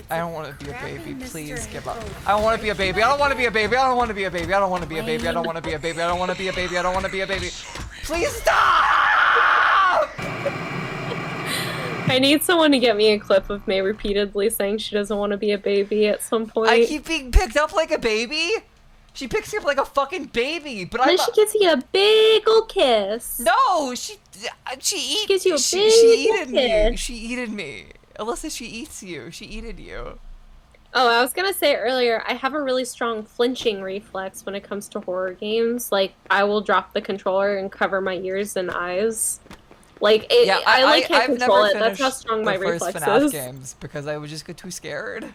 I don't want to be a baby. Please give up. I don't want to be a baby. I don't want to be a baby. I don't want to be a baby. I don't want to be a baby. I don't want to be a baby. I don't want to be a baby. I don't want to be a baby. Please stop! I need someone to get me a clip of May repeatedly saying she doesn't want to be a baby at some point. I keep being picked up like a baby? She picks me up like a fucking baby, but then she gives you a big ol' kiss. No, she gives you a she big eated me. She eated me. Alyssa, she eats you. She eated you. Oh, I was gonna say earlier, I have a really strong flinching reflex when it comes to horror games. Like, I will drop the controller and cover my ears and eyes. Like, I can't control it. That's how strong my reflex is. FNAF games because I would just get too scared.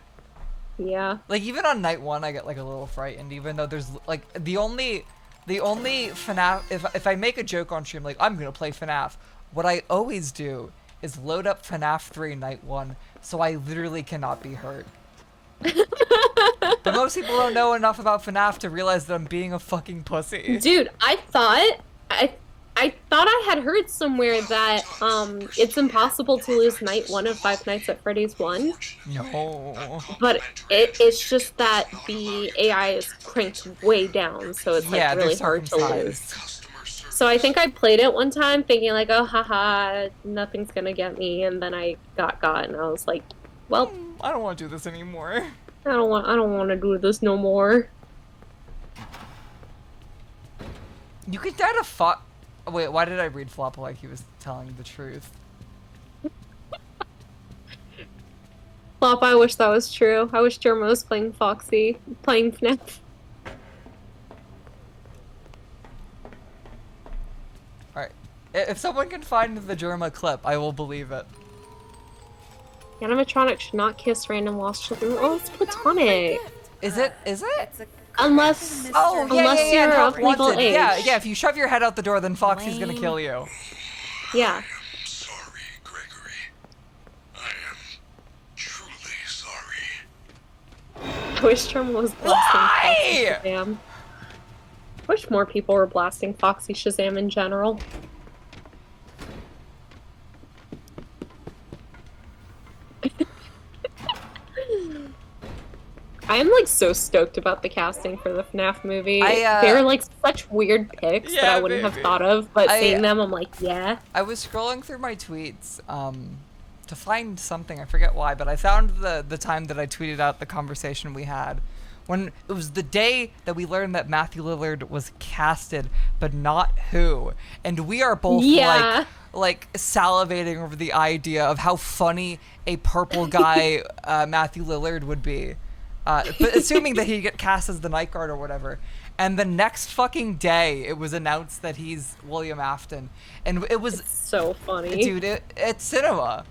Yeah. Like, even on night one, I get like a little frightened, even though there's like the only FNAF. If I make a joke on stream like I'm gonna play FNAF, what I always do is load up FNAF 3 night 1, so I literally cannot be hurt. But most people don't know enough about FNAF to realize that I'm being a fucking pussy. Dude, I thought I had heard somewhere that it's impossible to lose night 1 of Five Nights at Freddy's 1. No. But it's just that the AI is cranked way down, so it's like really hard to lose. So I think I played it one time thinking like, oh haha, nothing's gonna get me, and then I got and I was like, well, I don't want to do this anymore. I don't want to do this no more. You could die to Flop. Wait, why did I read Flop like he was telling the truth? Flop, I wish that was true. I wish Jerma was playing Foxy, playing FNAF. Alright. If someone can find the Jerma clip, I will believe it. Animatronics should not kiss random lost children. Oh, it's platonic. Is it? Unless you're of legal age. Yeah, if you shove your head out the door, then Foxy's gonna kill you. Yeah. I'm sorry, Gregory. I am truly sorry. I wish Jerma was blasting Foxy Shazam. I wish more people were blasting Foxy Shazam in general. I am like so stoked about the casting for the FNAF movie. They're like such weird picks that I wouldn't have thought of, but seeing them, I'm like, yeah. I was scrolling through my tweets to find something, I forget why, but I found the time that I tweeted out the conversation we had when it was the day that we learned that Matthew Lillard was casted, but not who. And we are both like salivating over the idea of how funny a purple guy Matthew Lillard would be. But assuming that he'd get cast as the night guard or whatever. And the next fucking day, it was announced that he's William Afton. And it was... It's so funny. Dude, it's cinema.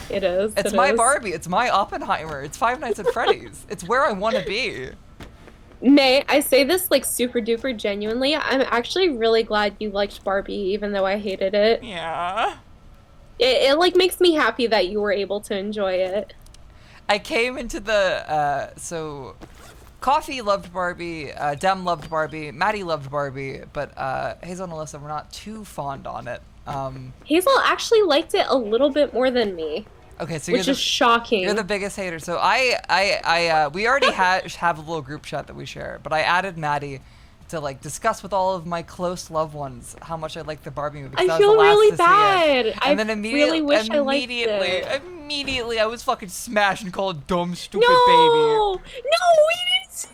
It is. It's my Barbie. It's my Oppenheimer. It's Five Nights at Freddy's. It's where I want to be. Nay, I say this like super duper genuinely. I'm actually really glad you liked Barbie, even though I hated it. Yeah. It like makes me happy that you were able to enjoy it. I came into the, so Coffee loved Barbie, Dem loved Barbie, Maddie loved Barbie, but Hazel and Alyssa were not too fond on it. Hazel actually liked it a little bit more than me. Okay, so which is shocking. You're the biggest hater. So we already have a little group chat that we share, but I added Maddie to like discuss with all of my close loved ones how much I like the Barbie movie. I feel really bad. And then really wish I liked it. Immediately, I was fucking smashed and called dumb, stupid baby. No, we didn't.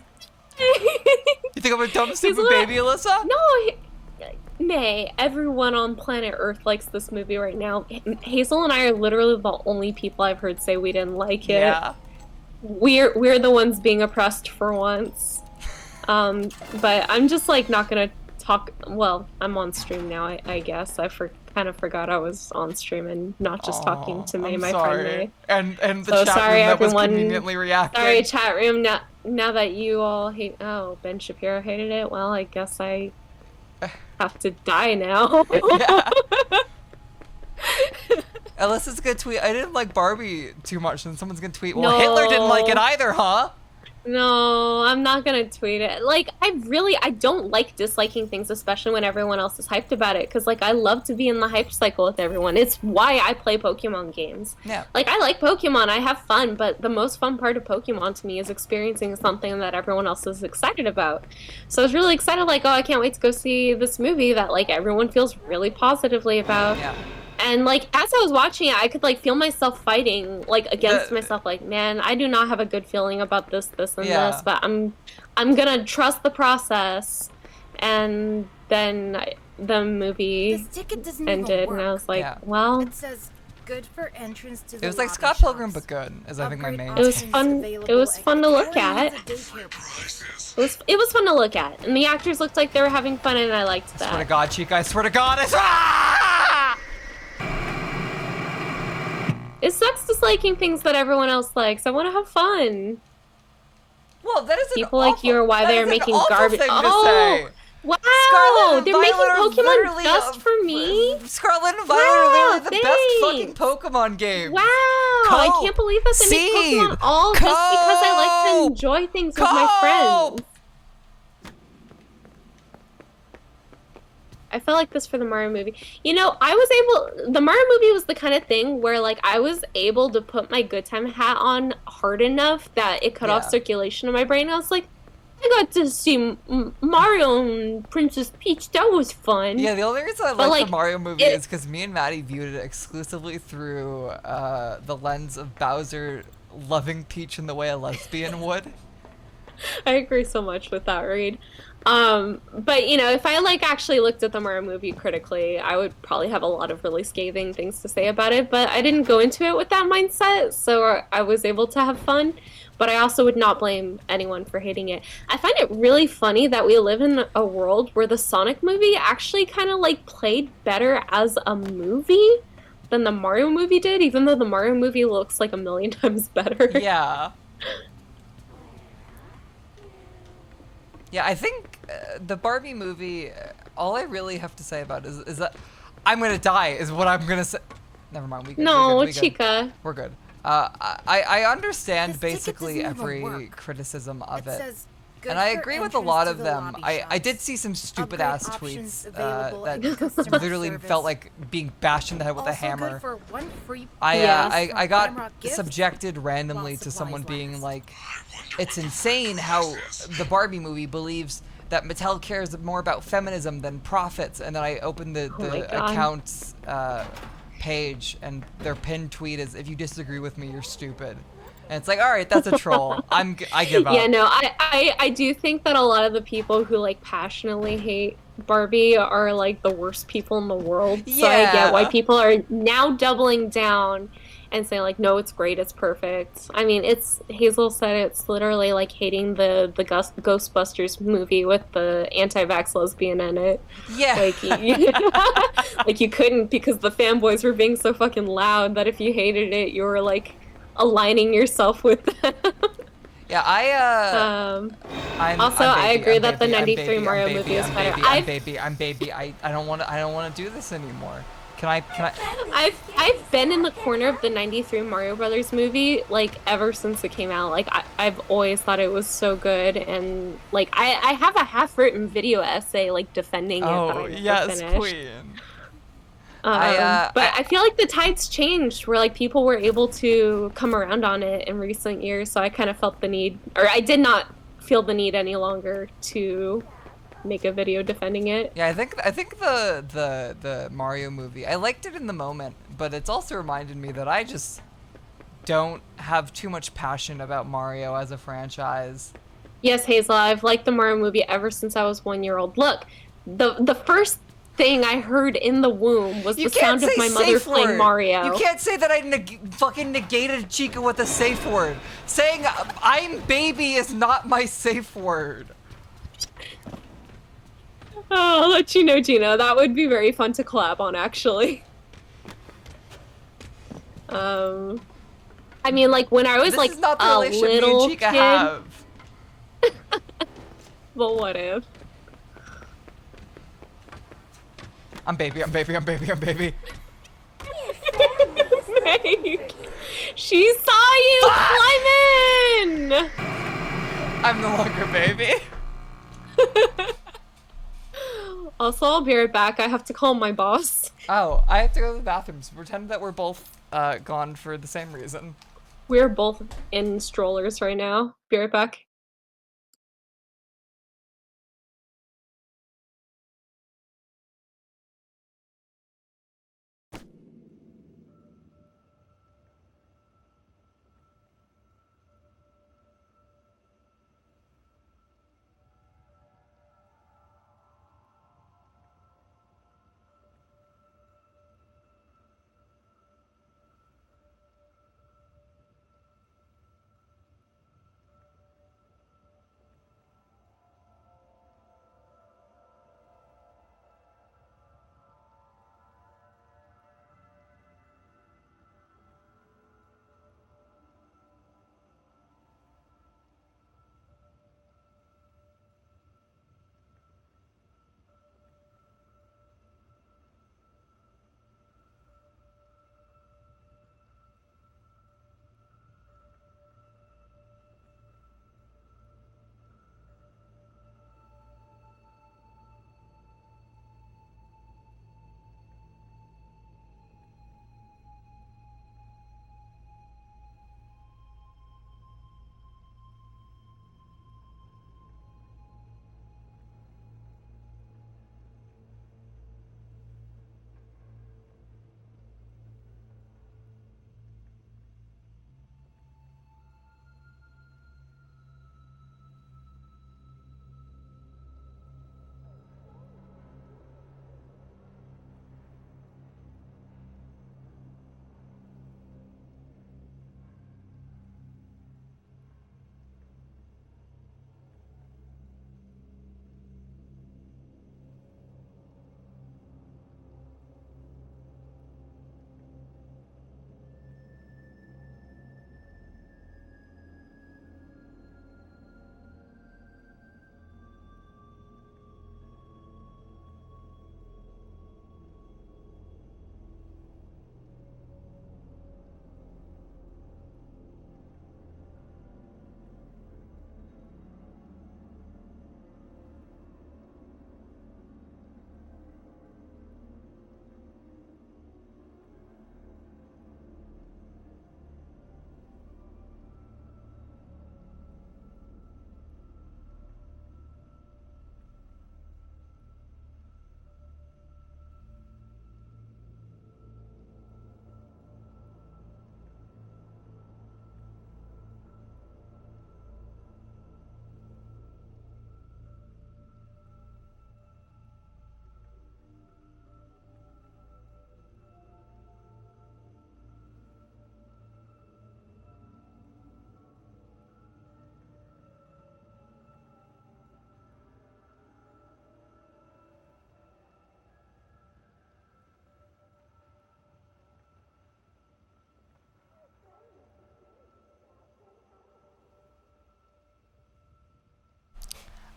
You think I'm a dumb, stupid baby, Alyssa? No. May, everyone on planet Earth likes this movie right now. Hazel and I are literally the only people I've heard say we didn't like it. Yeah. We're the ones being oppressed for once. But I'm just like not gonna talk. Well, I'm on stream now. I guess I kind of forgot I was on stream and not just talking to May, my friend May. And the chat room that was conveniently reacting. Sorry, chat room. Now that you all hate. Oh, Ben Shapiro hated it. Well, I guess I have to die now. Yeah. Alyssa's gonna tweet, I didn't like Barbie too much, and someone's gonna tweet, well, no. Hitler didn't like it either, huh? No, I'm not gonna tweet it. Like, I don't like disliking things, especially when everyone else is hyped about it, because, like, I love to be in the hype cycle with everyone. It's why I play Pokemon games. Yeah. Like, I like Pokemon, I have fun, but the most fun part of Pokemon to me is experiencing something that everyone else is excited about. So I was really excited, like, oh, I can't wait to go see this movie that, like, everyone feels really positively about. Yeah. And, like, as I was watching it, I could, like, feel myself fighting, like, against myself. Like, man, I do not have a good feeling about this, and this. But I'm gonna trust the process. And then the movie ended, and I was like, well... It says good for entrance to the It was like Scott Pilgrim, but good, is I think my main... It was fun. It was fun to look at. It was fun to look at. And the actors looked like they were having fun, and I liked that. I swear to God, Chica, I swear to God, I... It sucks disliking things that everyone else likes. I want to have fun. Well, that is people like you are why they are making garbage. Oh, wow! They're making Pokemon just for me. Scarlet and Violet are literally the best fucking Pokemon game. Wow! I can't believe that they make Pokemon all just because I like to enjoy things with my friends. I felt like this for the Mario movie. You know, the Mario movie was the kind of thing where, like, I was able to put my good time hat on hard enough that it cut off circulation in my brain. I was like, I got to see Mario and Princess Peach. That was fun. Yeah, the only reason I like the Mario movie is because me and Maddie viewed it exclusively through the lens of Bowser loving Peach in the way a lesbian would. I agree so much with that read. But, you know, if I, like, actually looked at the Mario movie critically, I would probably have a lot of really scathing things to say about it, but I didn't go into it with that mindset, so I was able to have fun, but I also would not blame anyone for hating it. I find it really funny that we live in a world where the Sonic movie actually kind of, like, played better as a movie than the Mario movie did, even though the Mario movie looks like a million times better. Yeah. Yeah, I think the Barbie movie, all I really have to say about it is that I'm gonna die is what I'm gonna say. Never mind, we good. No, we're good, Chica. We're good. I understand basically every criticism of it. And I agree with a lot of them. I did see some stupid ass tweets that literally felt like being bashed in the head with a hammer. I got subjected randomly to someone being like, it's insane how the Barbie movie believes that Mattel cares more about feminism than profits. And then I opened the account's page, and their pinned tweet is, if you disagree with me, you're stupid. And it's like, all right, that's a troll. I give up. Yeah, no, I do think that a lot of the people who, like, passionately hate Barbie are, like, the worst people in the world. Yeah. So I get why people are now doubling down and saying, like, no, it's great, it's perfect. I mean, Hazel said it's literally like hating the Ghostbusters movie with the anti-vax lesbian in it. Yeah. Like, you couldn't because the fanboys were being so fucking loud that if you hated it, you were, like, aligning yourself with them. Yeah, I agree that the '93 Mario movie is better. I'm baby. I don't want to do this anymore. Can I? I've been in the corner of the '93 Mario Brothers movie like ever since it came out. Like I've always thought it was so good, and like I have a half-written video essay like defending it that I never yes, finished. queen. But I feel like the tides changed where like people were able to come around on it in recent years, so I kind of felt the need, or I did not feel the need any longer to make a video defending it. Yeah, I think the Mario movie, I liked it in the moment, but it's also reminded me that I just don't have too much passion about Mario as a franchise. Yes, Hazel, I've liked the Mario movie ever since I was 1 year old. Look, the first thing I heard in the womb was the sound of my mother playing Mario. You can't say that I fucking negated Chica with a safe word. Saying I'm baby is not my safe word. Oh, I'll let you know, Gina. That would be very fun to collab on, actually. I mean, like, when I was, like, is not the a relationship little me and Chica kid... have. Well, what if? I'm baby, I'm baby, I'm baby, I'm baby. She saw you climb in! I'm no longer baby. Also, I'll be right back. I have to call my boss. Oh, I have to go to the bathroom, so pretend that we're both gone for the same reason. We're both in strollers right now. Be right back.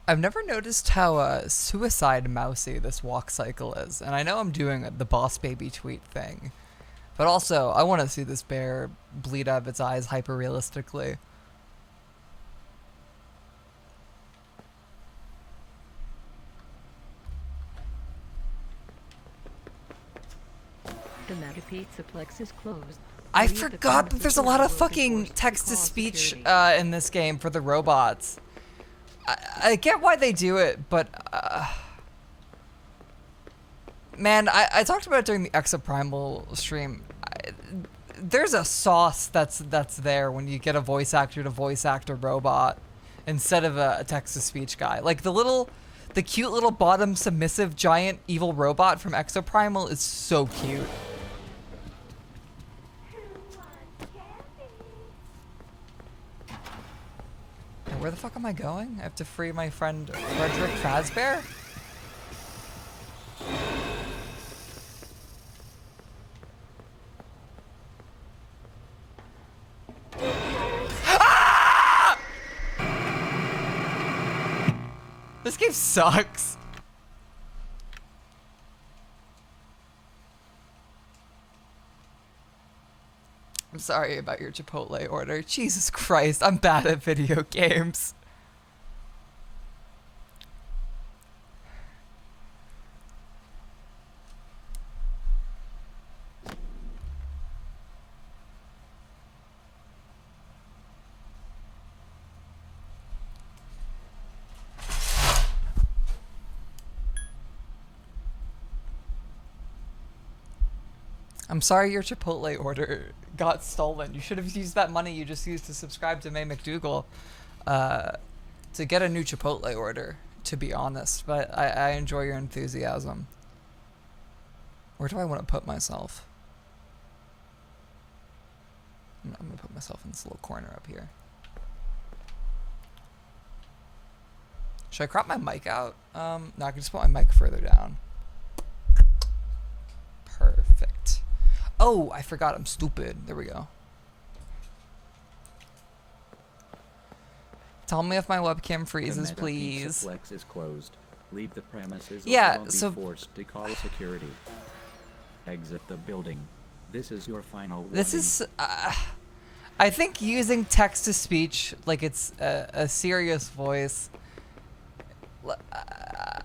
I've never noticed how suicide mousy this walk cycle is, and I know I'm doing the boss baby tweet thing, but also I want to see this bear bleed out of its eyes hyper realistically. The Mega Pizzaplex is closed. I forgot that there's a lot of fucking text-to-speech in this game for the robots. I get why they do it, but man, I talked about it during the Exoprimal stream. There's a sauce that's there when you get a voice actor to voice act a robot instead of a text-to-speech guy. Like the cute little bottom submissive giant evil robot from Exoprimal is so cute. Where the fuck am I going? I have to free my friend Fredricks Fazbear? Ah! This game sucks. I'm sorry about your Chipotle order. Jesus Christ, I'm bad at video games. I'm sorry your Chipotle order got stolen. You should have used that money you just used to subscribe to May McDougal to get a new Chipotle order, to be honest. But I enjoy your enthusiasm. Where do I want to put myself? I'm going to put myself in this little corner up here. Should I crop my mic out? No, I can just put my mic further down. Perfect. Oh, I forgot. I'm stupid. There we go. Tell me if my webcam freezes, please. The Pizzaplex is closed. Leave the premises. Yeah, or so be forced to call security. Exit the building. This is your final warning. this is. I think using text to speech like it's a serious voice.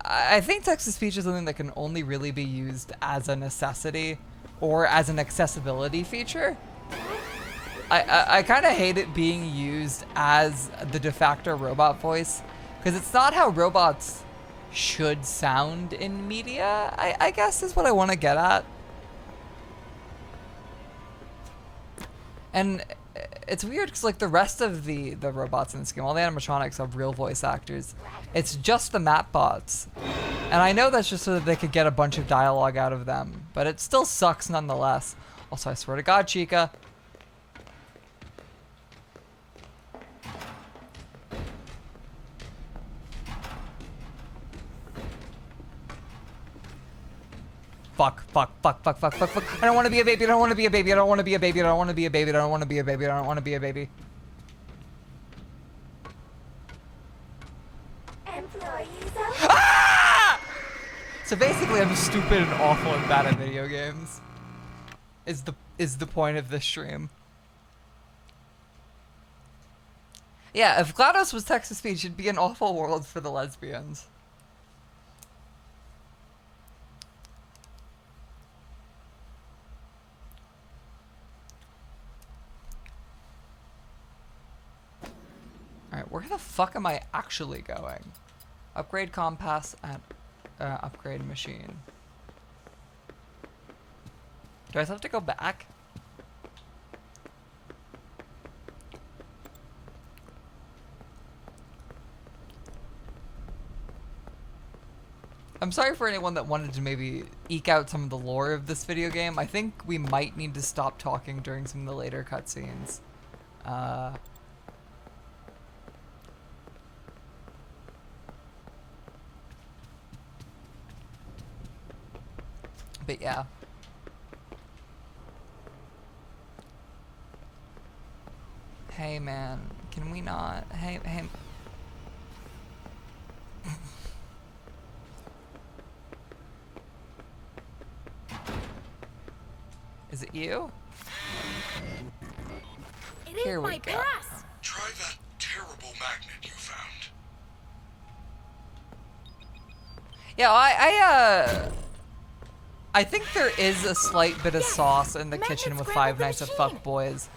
I think text to speech is something that can only really be used as a necessity or as an accessibility feature. I kind of hate it being used as the de facto robot voice because it's not how robots should sound in media, I guess is what I want to get at. And it's weird because like the rest of the robots in this game, all the animatronics have real voice actors. It's just the map bots. And I know that's just so that they could get a bunch of dialogue out of them, but it still sucks nonetheless. Also, I swear to God, Chica. Fuck. I don't want to be a baby. I don't want to be a baby. I don't want to be a baby. I don't want to be a baby. I don't want to be a baby. I don't want to be a baby. Ah! So basically, I'm stupid and awful and bad at video games. Is the point of this stream? Yeah, if GLaDOS was text to speech, it'd be an awful world for the lesbians. Alright, where the fuck am I actually going? Upgrade compass and upgrade machine. Do I still have to go back? I'm sorry for anyone that wanted to maybe eke out some of the lore of this video game. I think we might need to stop talking during some of the later cutscenes. But yeah. Hey man, can we not? Hey. Is it you? It Here ain't we my go. pass. Try that terrible magnet you found. Yeah, I think there is a slight bit of sauce in the kitchen with Five Nights at Fuckboys,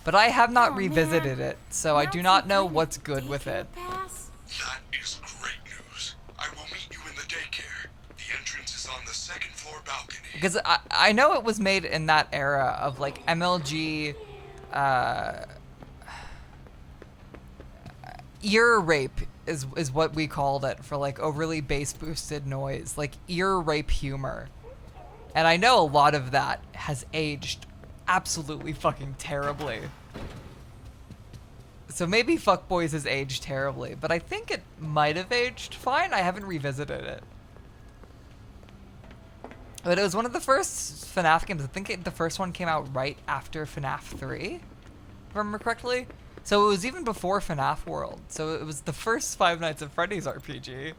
but I have not revisited it, so I do not know what's good with it. That is great news. I will meet you in the daycare. The entrance is on the second floor balcony. Because I know it was made in that era of like MLG, ear rape is what we called it, for like overly bass boosted noise, like ear rape humor. And I know a lot of that has aged absolutely fucking terribly. So maybe Fuckboys has aged terribly, but I think it might have aged fine. I haven't revisited it. But it was one of the first FNAF games. I think the first one came out right after FNAF 3, if I remember correctly. So it was even before FNAF World. So it was the first Five Nights at Freddy's RPG.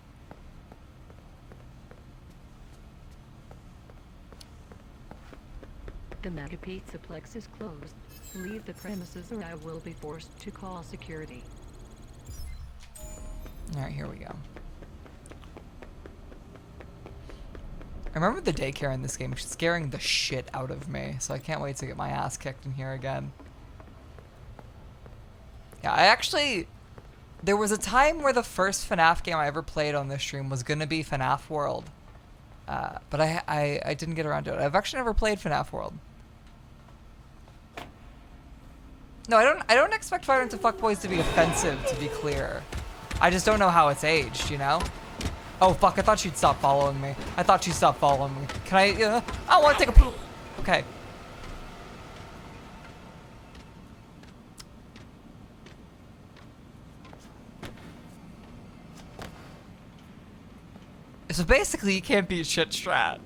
The Mega Pizzaplex is closed. Leave the premises or I will be forced to call security. Alright, here we go. I remember the daycare in this game scaring the shit out of me, so I can't wait to get my ass kicked in here again. Yeah, there was a time where the first FNAF game I ever played on this stream was gonna be FNAF World. But I didn't get around to it. I've actually never played FNAF World. No, I don't expect Five Nights at Fuckboys to be offensive, to be clear. I just don't know how it's aged, you know? Oh fuck, I thought she'd stop following me. I thought she stopped following me. Can I want to take a poop. Okay. So basically, you can't beat shit strat.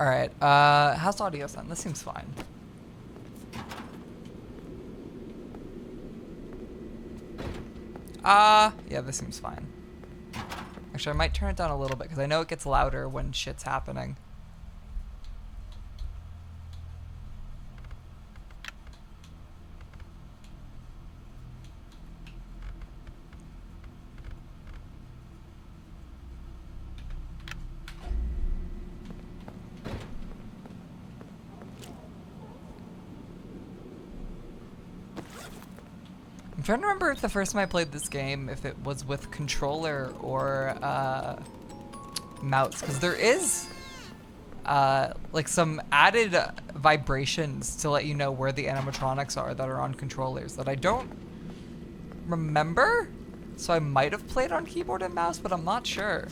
Alright, how's audio sound? This seems fine. Yeah, this seems fine. Actually, I might turn it down a little bit, because I know it gets louder when shit's happening. I'm trying to remember if the first time I played this game, if it was with controller or mouse, because there is like some added vibrations to let you know where the animatronics are that are on controllers that I don't remember, so I might have played on keyboard and mouse, but I'm not sure.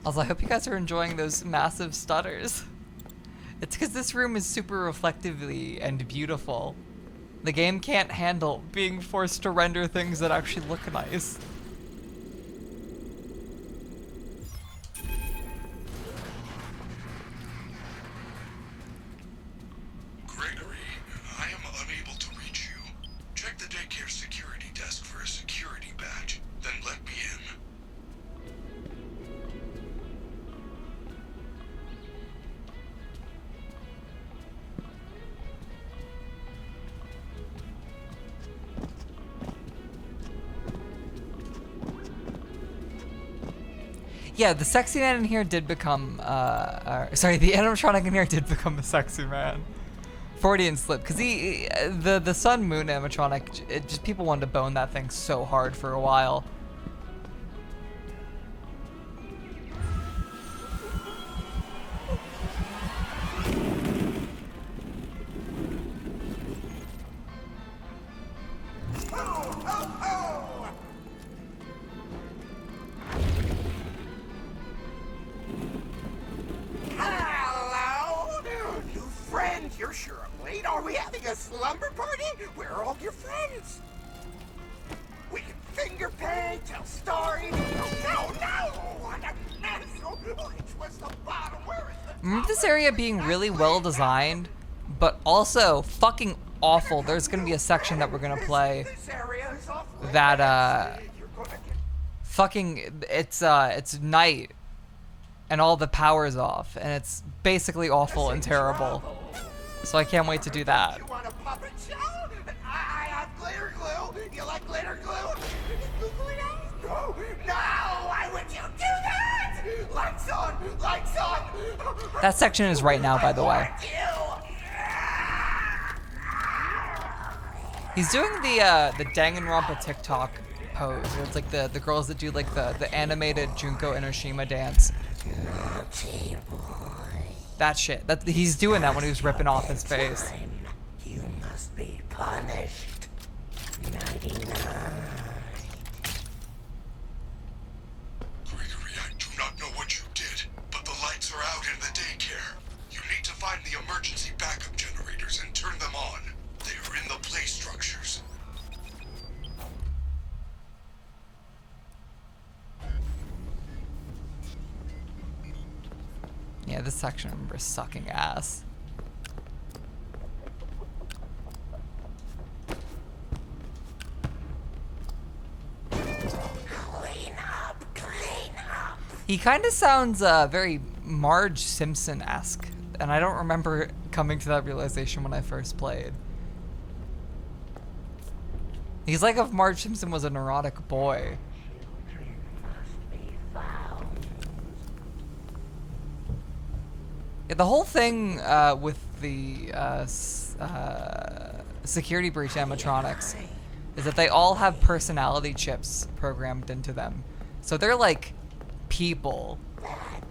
Also, I hope you guys are enjoying those massive stutters. It's because this room is super reflectively and beautiful. The game can't handle being forced to render things that actually look nice. Gregory, I am unable to reach you. Check the daycare security desk for a security badge, then let me in. Yeah, the sexy man in here did become, sorry, the animatronic in here did become a sexy man. Freudian slip, because the sun moon animatronic, just people wanted to bone that thing so hard for a while. sure I'm late. Are we having a slumber party? Where are all your friends? We can finger paint, tell stories. Oh, no! I got mess. What's the bottom? Where is the Remember this area being really well designed, but also fucking awful. There's gonna be a section that we're gonna play that fucking it's night and all the power's off and it's basically awful and terrible. So I can't wait to do that. You want a puppet show? I have glitter glue. You like glitter glue? No, no! Why would you do that? Lights on! Lights on! That section is right now, by the way. He's doing the Danganronpa TikTok pose. Where it's like the girls that do like the animated Junko Enoshima dance. That shit. He's doing that when he was ripping off his face. You must be punished. 99. Gregory, I do not know what you did, but the lights are out in the daycare. You need to find the emergency backup generators and turn them on. They are in the play structures. Yeah, this section I remember is sucking ass. Clean up, clean up. He kind of sounds very Marge Simpson-esque, and I don't remember coming to that realization when I first played. He's like if Marge Simpson was a neurotic boy. Yeah, the whole thing with the security breach animatronics is that they all have personality chips programmed into them. So they're like people.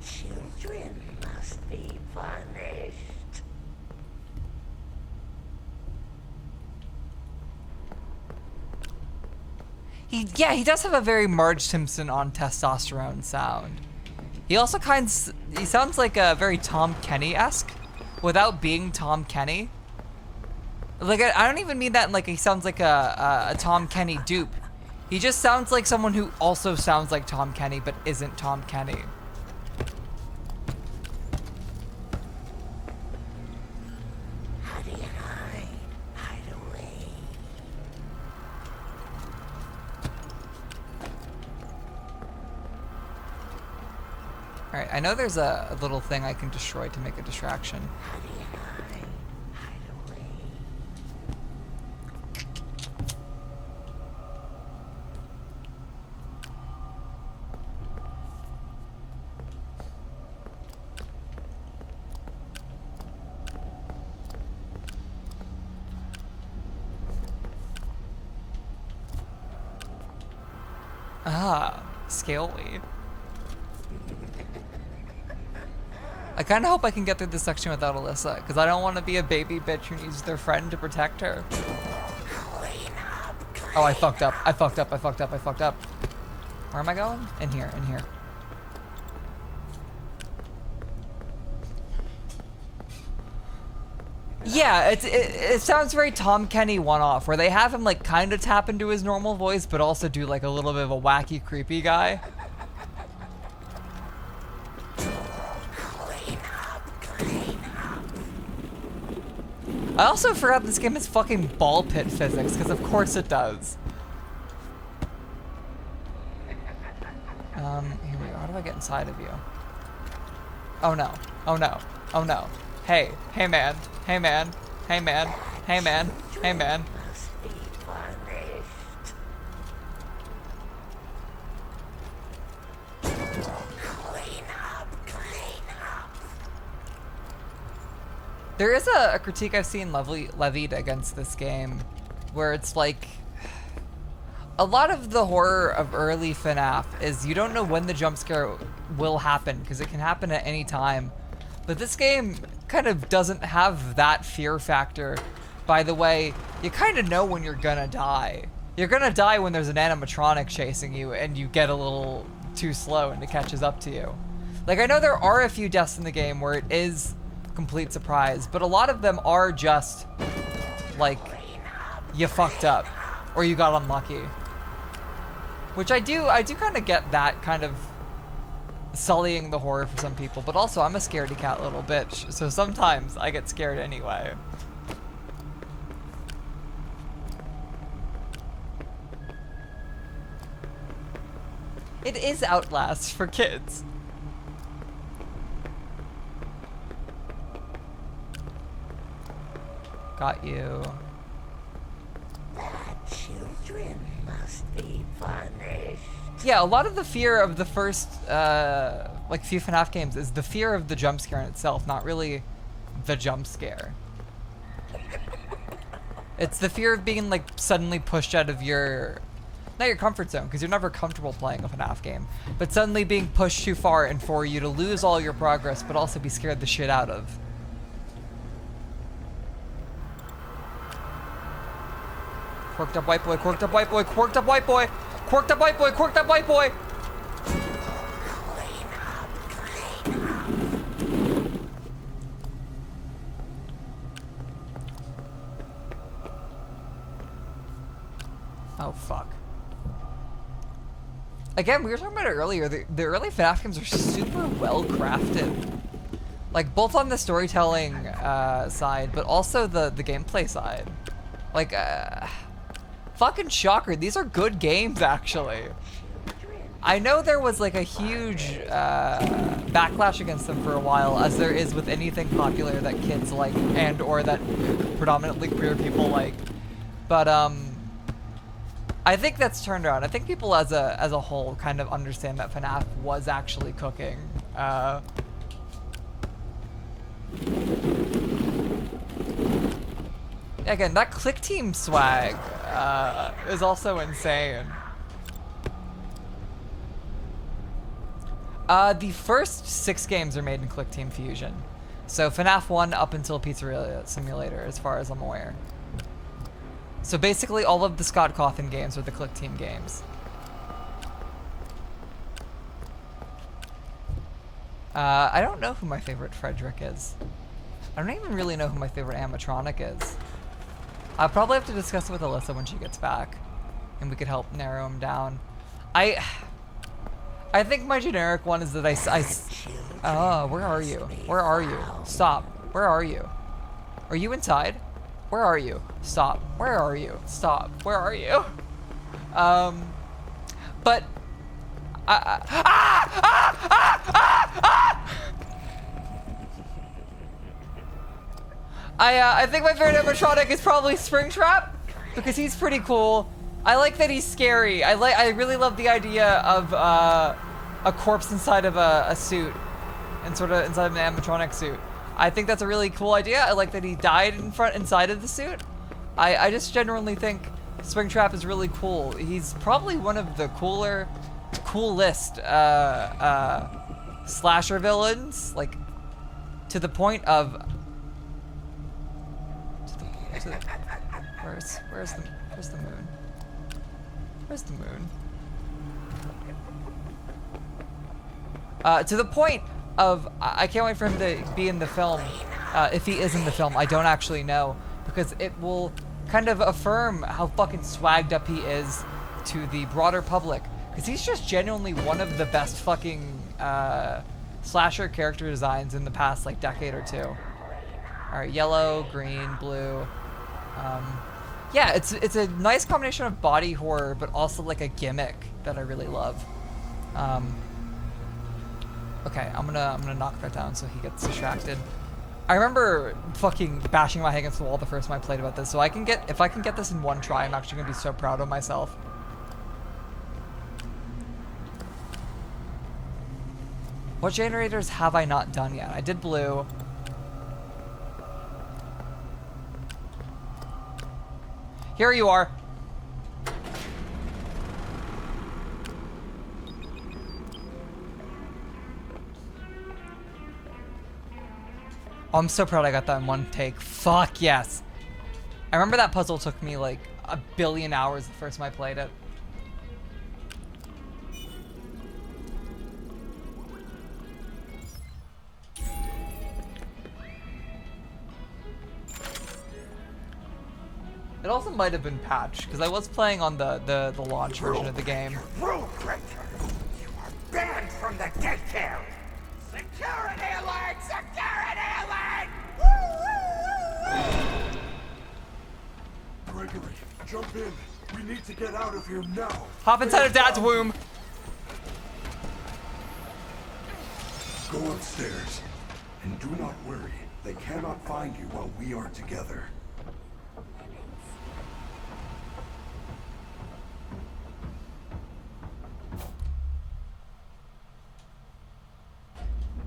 Children must be punished. He does have a very Marge Simpson on testosterone sound. He also he sounds like a very Tom Kenny-esque without being Tom Kenny. Like I don't even mean that in like he sounds like a Tom Kenny dupe. He just sounds like someone who also sounds like Tom Kenny but isn't Tom Kenny. How do you hide? Hide away. Alright, I know there's a little thing I can destroy to make a distraction. How do you hide? Hide away. Ah, scaly. I kind of hope I can get through this section without Alyssa, because I don't want to be a baby bitch who needs their friend to protect her. Oh, I fucked up. I fucked up. I fucked up. I fucked up. Where am I going? In here. In here. Yeah, it sounds very Tom Kenny one-off, where they have him like kind of tap into his normal voice, but also do like a little bit of a wacky, creepy guy. I also forgot this game has fucking ball pit physics, because of course it does. Here we go. How do I get inside of you? Oh no. Oh no. Oh no. Hey. Hey man. Hey man. Hey man. Hey man. Hey man. There is a critique I've seen levied against this game, where it's like, a lot of the horror of early FNAF is you don't know when the jump scare will happen, because it can happen at any time. But this game kind of doesn't have that fear factor. By the way, you kind of know when you're gonna die. You're gonna die when there's an animatronic chasing you and you get a little too slow and it catches up to you. Like, I know there are a few deaths in the game where it is complete surprise, but a lot of them are just like you fucked up or you got unlucky. Which I do kind of get that kind of sullying the horror for some people, but also I'm a scaredy cat little bitch, so sometimes I get scared anyway. It is Outlast for kids. Got you. The children must be punished. Yeah, a lot of the fear of the first, like, few FNAF games is the fear of the jump scare in itself, not really the jump scare. It's the fear of being, like, suddenly pushed out of your, not your comfort zone, because you're never comfortable playing a FNAF game, but suddenly being pushed too far and for you to lose all your progress, but also be scared the shit out of. Quirked up white boy, quirked up white boy, quirked up white boy, quirked up white boy, quirked up white boy. Oh fuck. Again, we were talking about it earlier, the early FNAF games are super well crafted. Like both on the storytelling side, but also the gameplay side. Like, fucking shocker, these are good games actually. I know there was like a huge backlash against them for a while, as there is with anything popular that kids like and or that predominantly queer people like. But I think that's turned around. I think people as a whole kind of understand that FNAF was actually cooking. Again, that click team swag is also insane. The first 6 games are made in Click Team Fusion. So FNAF 1 up until Pizzeria Simulator, as far as I'm aware. So basically all of the Scott Cawthon games are the Click Team games. I don't know who my favorite Frederick is. I don't even really know who my favorite animatronic is. I'll probably have to discuss it with Alyssa when she gets back, and we could help narrow him down. I think my generic one is that oh, where are you? Where are you? Stop. Where are you? Are you inside? Where are you? Stop. Where are you? Stop. Where are you? But I think my favorite animatronic is probably Springtrap, because he's pretty cool. I like that he's scary. I really love the idea of a corpse inside of a suit, and sort of inside of an animatronic suit. I think that's a really cool idea. I like that he died inside of the suit. I just genuinely think Springtrap is really cool. He's probably one of the coolest slasher villains, like to the point of. Where's the moon? Where's the moon? To the point of, I can't wait for him to be in the film. If he is in the film, I don't actually know, because it will kind of affirm how fucking swagged up he is to the broader public, because he's just genuinely one of the best fucking slasher character designs in the past like decade or two. All right, yellow, green, blue. Yeah, it's a nice combination of body horror, but also like a gimmick that I really love. Okay, I'm gonna knock that down so he gets distracted. I remember fucking bashing my head against the wall the first time I played about this, so if I can get this in one try, I'm actually gonna be so proud of myself. What generators have I not done yet? I did blue. Here you are. Oh, I'm so proud I got that in one take. Fuck yes. I remember that puzzle took me like a billion hours the first time I played it. It also might have been patched, because I was playing on the launch version of the game. Rule breaker! You are banned from the daycare! Security alert! Security alert! Gregory, jump in. We need to get out of here now. Hop inside of Dad's womb. Go upstairs. And do not worry. They cannot find you while we are together.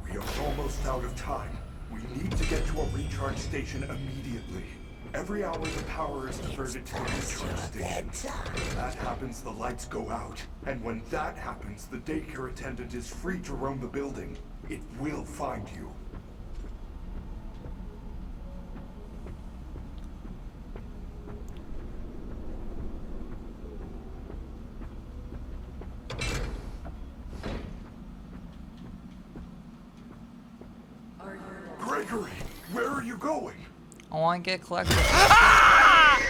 We are almost out of time. We need to get to a recharge station immediately. Every hour the power is diverted to the recharge station. When that happens, the lights go out. And when that happens, the daycare attendant is free to roam the building. It will find you. Gregory, where are you going? I want to get collected. Ah!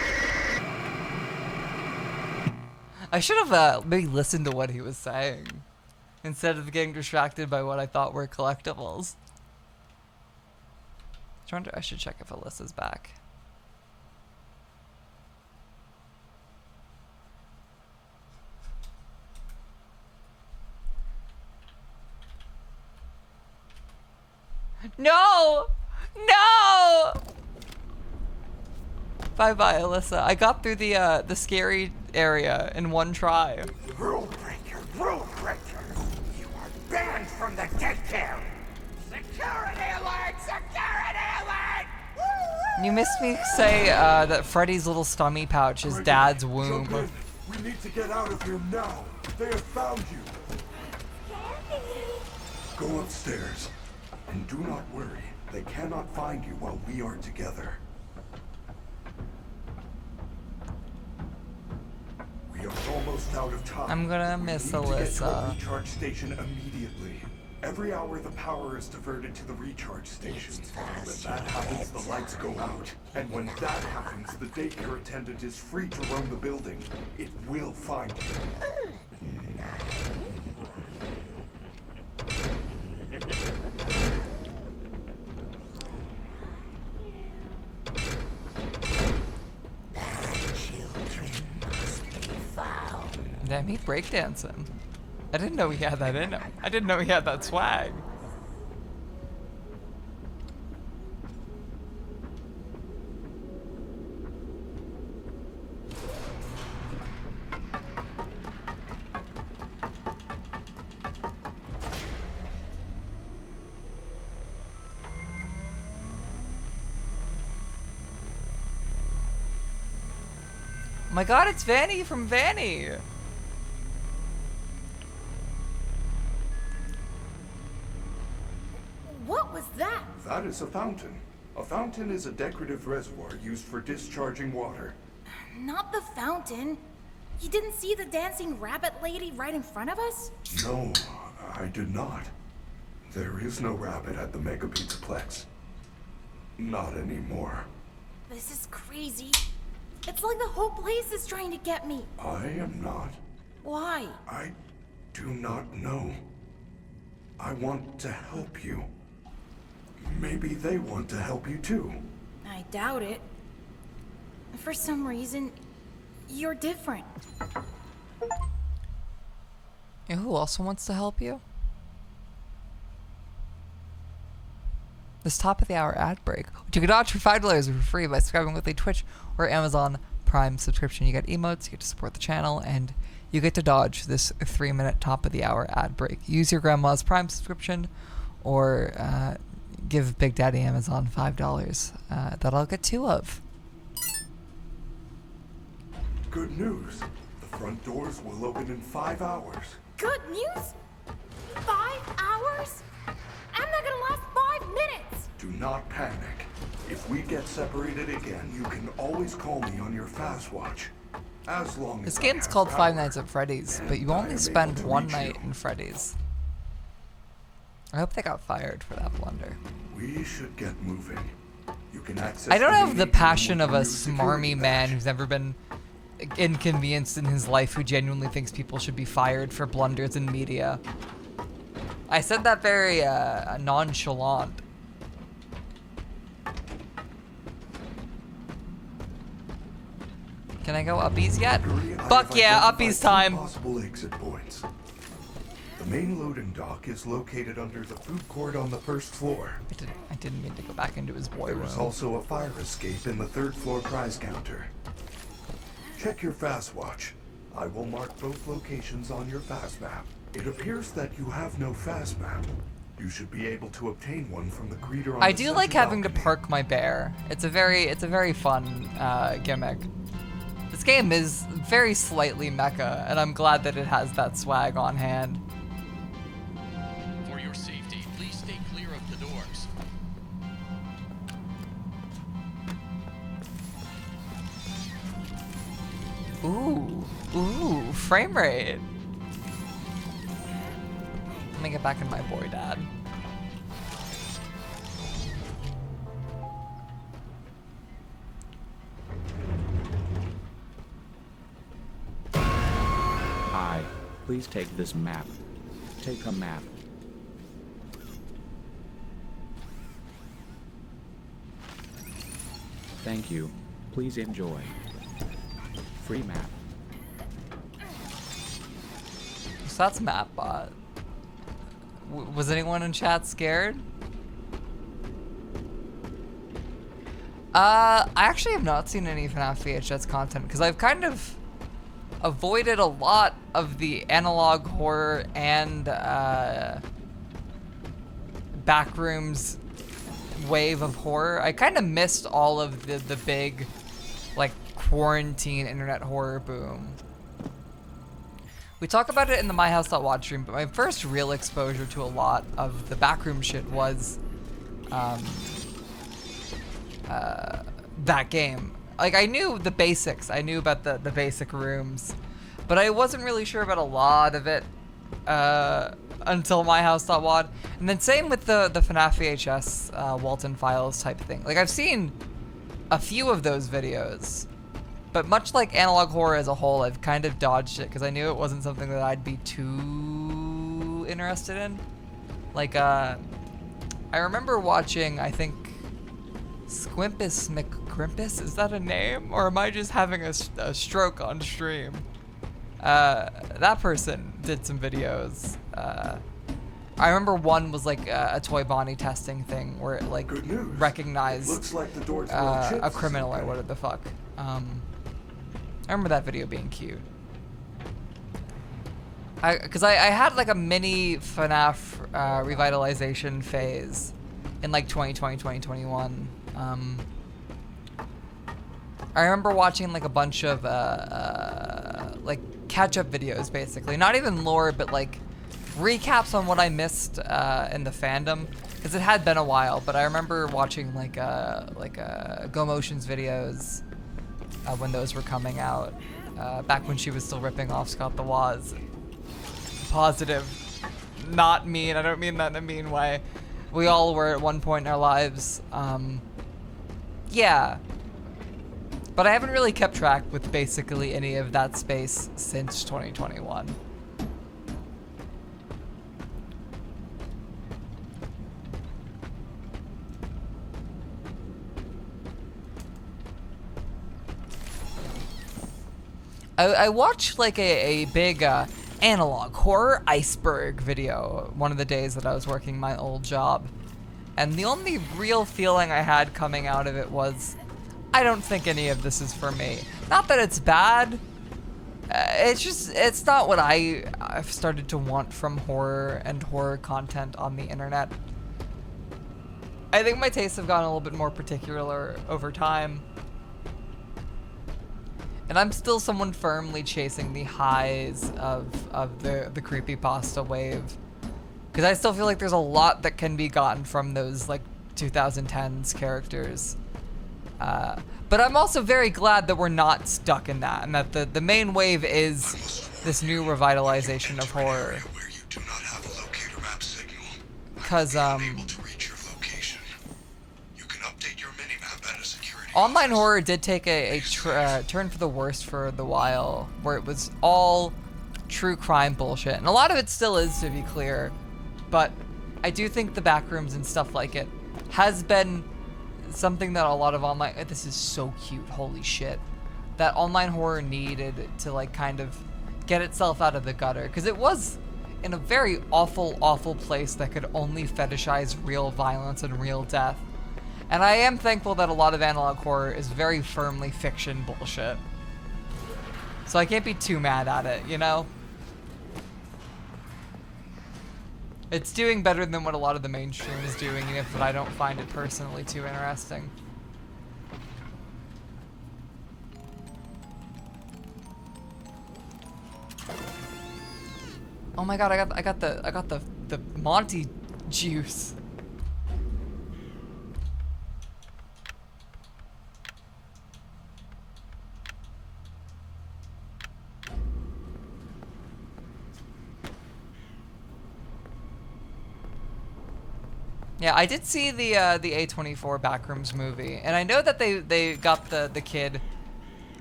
I should have maybe listened to what he was saying instead of getting distracted by what I thought were collectibles. I should check if Alyssa's back. No! No! Bye-bye, Alyssa. I got through the scary area in one try. Rule breaker! Rule breaker! You are banned from the daycare! Security alert! Security alert! You missed me say that Freddy's little stummy pouch is Dad's Jump womb. in. We need to get out of here now. They have found you. Go upstairs. And do not worry. They cannot find you while we are together. We are almost out of time. I'm gonna miss we need to get to a Alyssa. recharge station immediately. Every hour the power is diverted to the recharge stations. When that happens, the lights go out. And when that happens, the daycare attendant is free to roam the building. It will find you. Damn, he breakdancing. I didn't know he had that in him. I didn't know he had that swag. Oh my god, it's Vanny from Vanny! What was that? That is a fountain. A fountain is a decorative reservoir used for discharging water. Not the fountain. You didn't see the dancing rabbit lady right in front of us? No, I did not. There is no rabbit at the Mega Pizzaplex. Not anymore. This is crazy. It's like the whole place is trying to get me. I am not. Why? I do not know. I want to help you. Maybe they want to help you too. I doubt it. For some reason, you're different. You know who also wants to help you? This top of the hour ad break, which you can dodge for $5 for free by subscribing with a Twitch or Amazon Prime subscription. You get emotes, you get to support the channel, and you get to dodge this 3-minute top of the hour ad break. Use your grandma's Prime subscription or give Big Daddy Amazon $5 that I'll get 2 of. Good news. The front doors will open in 5 hours. Good news? 5 hours? I'm not gonna last 5 minutes! Do not panic. If we get separated again, you can always call me on your fast watch. As long as This game's called Five Nights at Freddy's, but you only spend one night in Freddy's. I hope they got fired for that blunder. We should get moving. You can access I don't have the main passion atrium of a with your security smarmy man badge. who's never been inconvenienced in his life who genuinely thinks people should be fired for blunders in media. I said that very nonchalant. Can I go uppies yet? Fuck yeah, uppies time. Possible exit points. The main loading dock is located under the food court on the first floor. I didn't mean to go back into his boy room. There is also a fire escape in the third floor prize counter. Check your fast watch. I will mark both locations on your fast map. It appears that you have no fast map. You should be able to obtain one from the greeter on I the do center like having to balcony. park my bear. It's a very fun gimmick. This game is very slightly mecha, and I'm glad that it has that swag on hand. For your safety, please stay clear of the doors. Ooh, frame rate. Let me get back in my boy dad. Hi, please take this map. Take a map. Thank you. Please enjoy. Free map. So that's Mapbot. Was anyone in chat scared? I actually have not seen any FNAF VHS content because I've kind of avoided a lot of the analog horror and backrooms wave of horror. I kind of missed all of the big, like, quarantine internet horror boom. We talk about it in the myhouse.watch stream, but my first real exposure to a lot of the backroom shit was that game. Like, I knew the basics. I knew about the basic rooms, but I wasn't really sure about a lot of it until myhouse.wad. And then same with the FNAF VHS Walton Files type thing. Like, I've seen a few of those videos, but much like analog horror as a whole, I've kind of dodged it because I knew it wasn't something that I'd be too interested in. Like, I remember watching, I think, Squimpus McCrimpus, is that a name? Or am I just having a stroke on stream? That person did some videos. I remember one was like a Toy Bonnie testing thing where it like recognized Looks like the door's a criminal or whatever the fuck. I remember that video being cute. Because I had like a mini FNAF revitalization phase in like 2020, 2021. I remember watching like a bunch of like catch-up videos, basically. Not even lore, but like recaps on what I missed in the fandom, because it had been a while. But I remember watching like Go Motions videos when those were coming out, back when she was still ripping off Scott the Woz. Positive, not mean. I don't mean that in a mean way. We all were at one point in our lives. Yeah. But I haven't really kept track with basically any of that space since 2021. I watched like a big analog horror iceberg video one of the days that I was working my old job. And the only real feeling I had coming out of it was, I don't think any of this is for me. Not that it's bad. It's not what I've started to want from horror and horror content on the internet. I think my tastes have gotten a little bit more particular over time. And I'm still someone firmly chasing the highs of the creepypasta wave. Because I still feel like there's a lot that can be gotten from those like 2010s characters. But I'm also very glad that we're not stuck in that, and that the main wave is this new revitalization of horror. Because online horror did take a turn for the worst for the while, where it was all true crime bullshit. And a lot of it still is, to be clear. But I do think the backrooms and stuff like it has been something that a lot of online... This is so cute, holy shit. That online horror needed to, like, kind of get itself out of the gutter. Because it was in a very awful, awful place that could only fetishize real violence and real death. And I am thankful that a lot of analog horror is very firmly fiction bullshit. So I can't be too mad at it, you know? It's doing better than what a lot of the mainstream is doing, even if I don't find it personally too interesting. Oh my god, I got the Monty juice. Yeah, I did see the A24 Backrooms movie, and I know that they got the kid.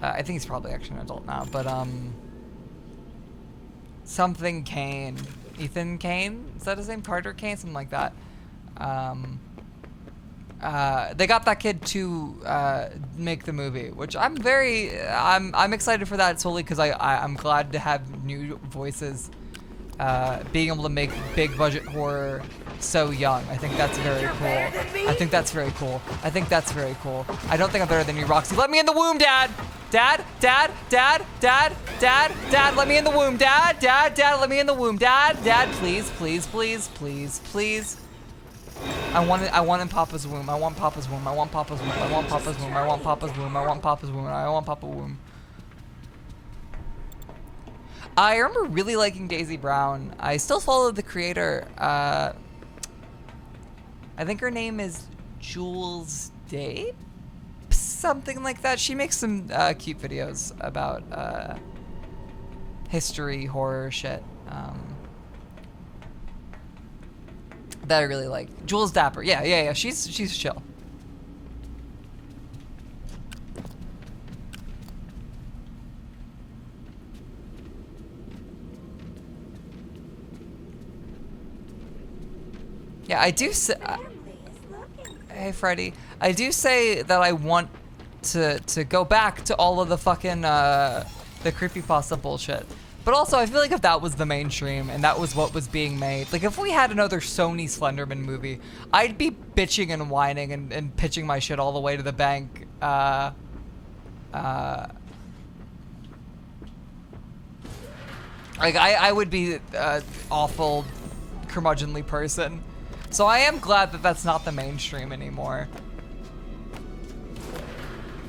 I think he's probably actually an adult now, but something Kane, Ethan Kane, is that his name? Carter Kane, something like that. They got that kid to make the movie, which I'm excited for that solely because I'm glad to have new voices being able to make big budget horror so young. I think that's very cool. I think that's very cool. I think that's very cool. I don't think I'm better than you, Roxy. Let me in the womb, Dad! Dad, Dad, Dad, Dad, Dad, Dad, let me in the womb, Dad, Dad, Dad, let me in the womb, Dad, Dad, please, please, please, please, please. I want in Papa's womb. I want Papa's womb. I want Papa's womb. I want Papa's womb. I want Papa's womb. I want Papa's womb. I want Papa's womb. I remember really liking Daisy Brown. I still follow the creator. I think her name is Jules Day, something like that. She makes some cute videos about history, horror shit. That I really like. Jules Dapper. Yeah. She's chill. Yeah, I do say. Hey, Freddy. I do say that I want to go back to all of the fucking the creepypasta bullshit. But also, I feel like if that was the mainstream and that was what was being made, like if we had another Sony Slenderman movie, I'd be bitching and whining and pitching my shit all the way to the bank. Like I would be an awful, curmudgeonly person. So I am glad that that's not the mainstream anymore.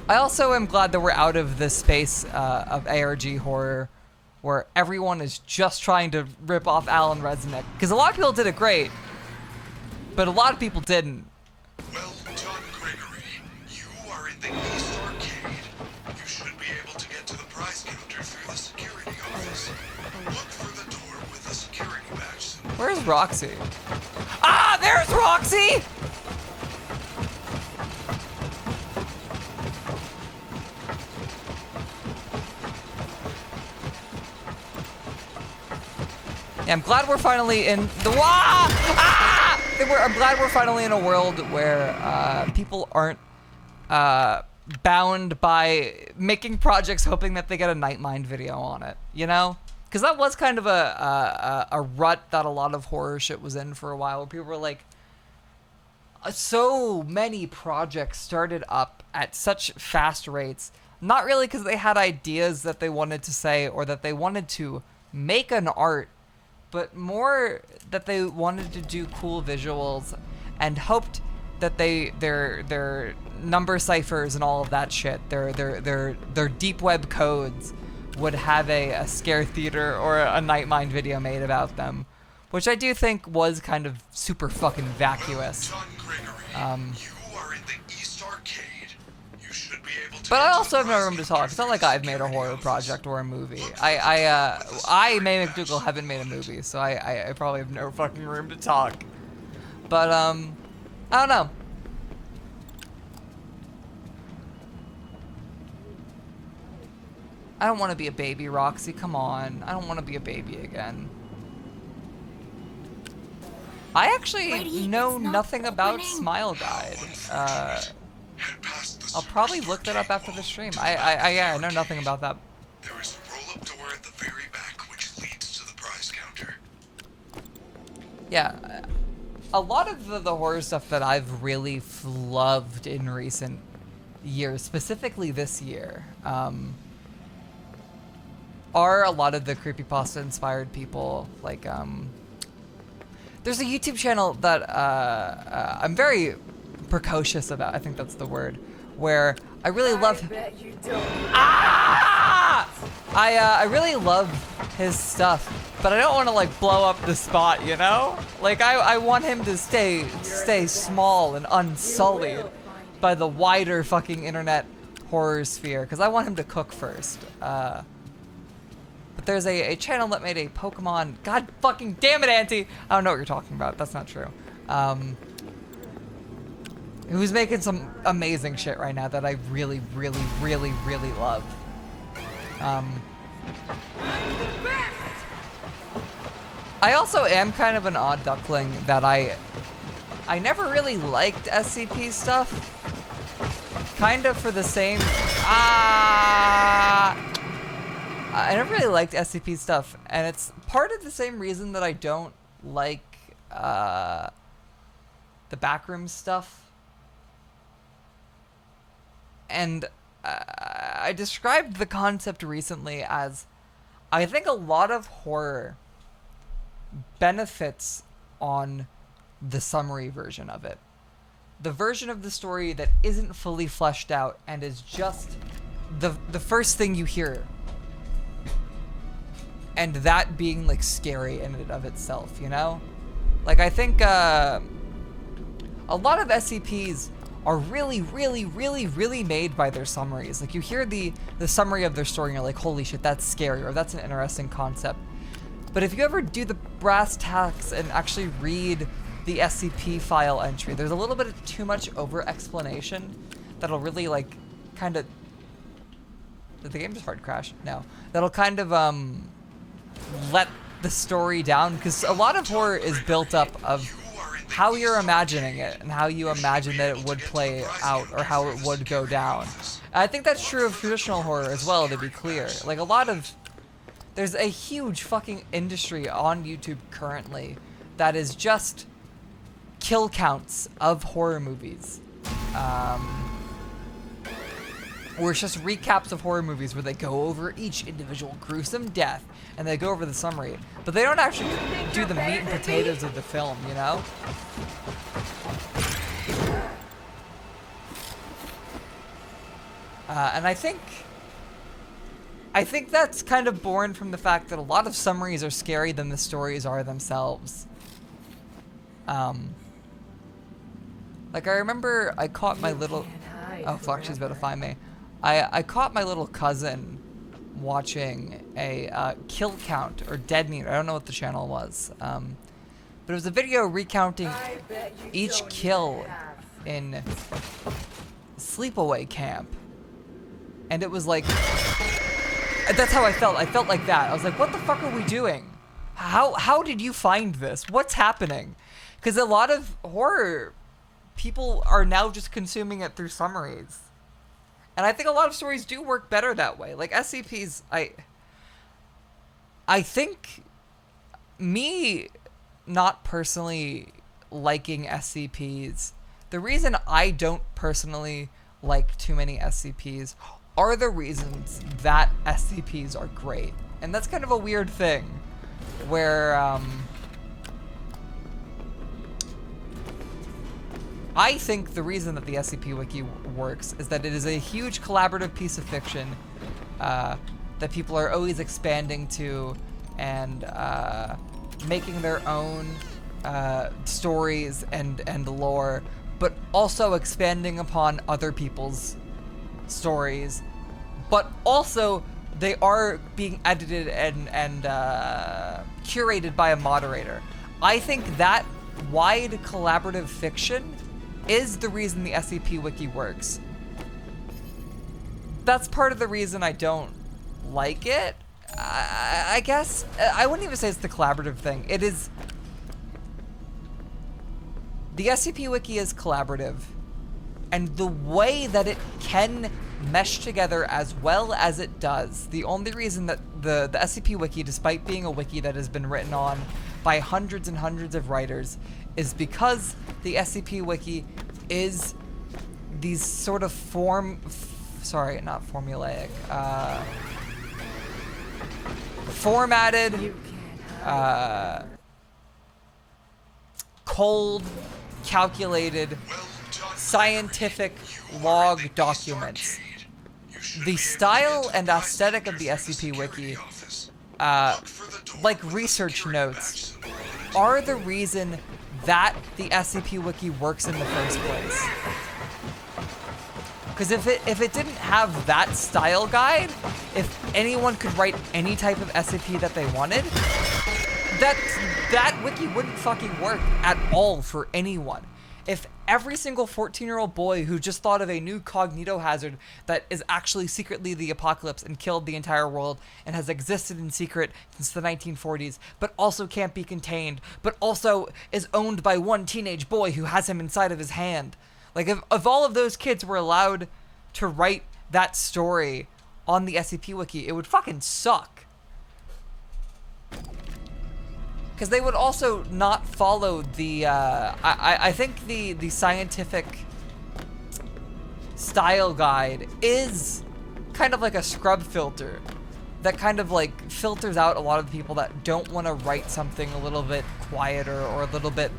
I also am glad that we're out of the space of ARG horror where everyone is just trying to rip off Alan Resnick. Because a lot of people did it great, but a lot of people didn't. Well, John Gregory, you are in the East Arcade. You should be able to get to the prize counter through the security office. Look for the door with the security badge. Where's Roxy? Ah, there's Roxy! Yeah, I'm glad we're finally in the I'm glad we're finally in a world where people aren't bound by making projects hoping that they get a Nightmind video on it, you know? Because that was kind of a rut that a lot of horror shit was in for a while, where people were like, so many projects started up at such fast rates, not really because they had ideas that they wanted to say or that they wanted to make an art, but more that they wanted to do cool visuals and hoped that their number ciphers and all of that shit, their deep web codes would have a scare theater or a Nightmind video made about them, which I do think was kind of super fucking vacuous. John Gregory, you are in the East Arcade. You should be able to. But I also have no room to talk. It's not like I've made a horror project or a movie. I May McDougal haven't made a movie, so I probably have no fucking room to talk. But I don't know. I don't want to be a baby, Roxy. Come on. I don't want to be a baby again. I actually know nothing about Smile Guide. I'll probably look that up after the stream. Yeah, I know nothing about that. There is a roll-up door at the very back which leads to the prize counter. Yeah, a lot of the horror stuff that I've really loved in recent years, specifically this year, are a lot of the creepypasta-inspired people. Like, there's a YouTube channel that I'm very precocious about. I think that's the word. Where I really love. I really love his stuff, but I don't want to like blow up the spot, you know? Like I want him to stay small and unsullied by the wider fucking internet horror sphere, because I want him to cook first. But there's a channel that made a Pokemon. God fucking damn it, Auntie! I don't know what you're talking about. That's not true. Who's making some amazing shit right now that I really, really, really, really love. I also am kind of an odd duckling that I never really liked SCP stuff. Kind of for the same. I never really liked SCP stuff, and it's part of the same reason that I don't like the backroom stuff. And I described the concept recently as I think a lot of horror benefits on the summary version of it. The version of the story that isn't fully fleshed out and is just the first thing you hear. And that being like scary in and of itself, you know? Like I think a lot of SCPs are really, really, really, really made by their summaries. Like you hear the summary of their story and you're like, holy shit, that's scary, or that's an interesting concept. But if you ever do the brass tacks and actually read the SCP file entry, there's a little bit of too much over explanation that'll really like kind of. Did the game just hard crash? No. That'll kind of let the story down, because a lot of horror is built up of how you're imagining it and how you imagine that it would play out or how it would go down. And I think that's true of traditional horror as well, to be clear. Like there's a huge fucking industry on YouTube currently that is just kill counts of horror movies. Or it's just recaps of horror movies where they go over each individual gruesome death and they go over the summary, but they don't actually do the meat and potatoes of the film, you know? And I think that's kind of born from the fact that a lot of summaries are scarier than the stories are themselves. Like I remember I caught my little. Oh fuck, she's about to find me. I caught my little cousin watching a kill count or dead meat. I don't know what the channel was. But it was a video recounting each kill in sleepaway camp. And it was like, that's how I felt. I felt like that. I was like, what the fuck are we doing? How did you find this? What's happening? Because a lot of horror people are now just consuming it through summaries. And I think a lot of stories do work better that way. Like SCPs, I think me not personally liking SCPs, the reason I don't personally like too many SCPs are the reasons that SCPs are great. And that's kind of a weird thing where I think the reason that the SCP Wiki works is that it is a huge collaborative piece of fiction that people are always expanding to and making their own stories and lore, but also expanding upon other people's stories, but also they are being edited and curated by a moderator. I think that wide collaborative fiction is the reason the SCP Wiki works. That's part of the reason I don't like it. I guess I wouldn't even say it's the collaborative thing. It is. The SCP Wiki is collaborative, and the way that it can mesh together as well as it does, the only reason that the SCP Wiki, despite being a wiki that has been written on by hundreds and hundreds of writers, is because the SCP Wiki is these sort of not formulaic, formatted, cold, calculated, scientific log documents. The style and aesthetic of the SCP Wiki, like research notes, are the reason that the SCP Wiki works in the first place. Because if it didn't have that style guide, if anyone could write any type of SCP that they wanted, that wiki wouldn't fucking work at all for anyone. If every single 14-year-old boy who just thought of a new cognito hazard that is actually secretly the apocalypse and killed the entire world and has existed in secret since the 1940s, but also can't be contained, but also is owned by one teenage boy who has him inside of his hand. Like, if all of those kids were allowed to write that story on the SCP Wiki, it would fucking suck. Because they would also not follow the, I think the scientific style guide is kind of like a scrub filter that kind of like filters out a lot of the people that don't want to write something a little bit quieter or a little bit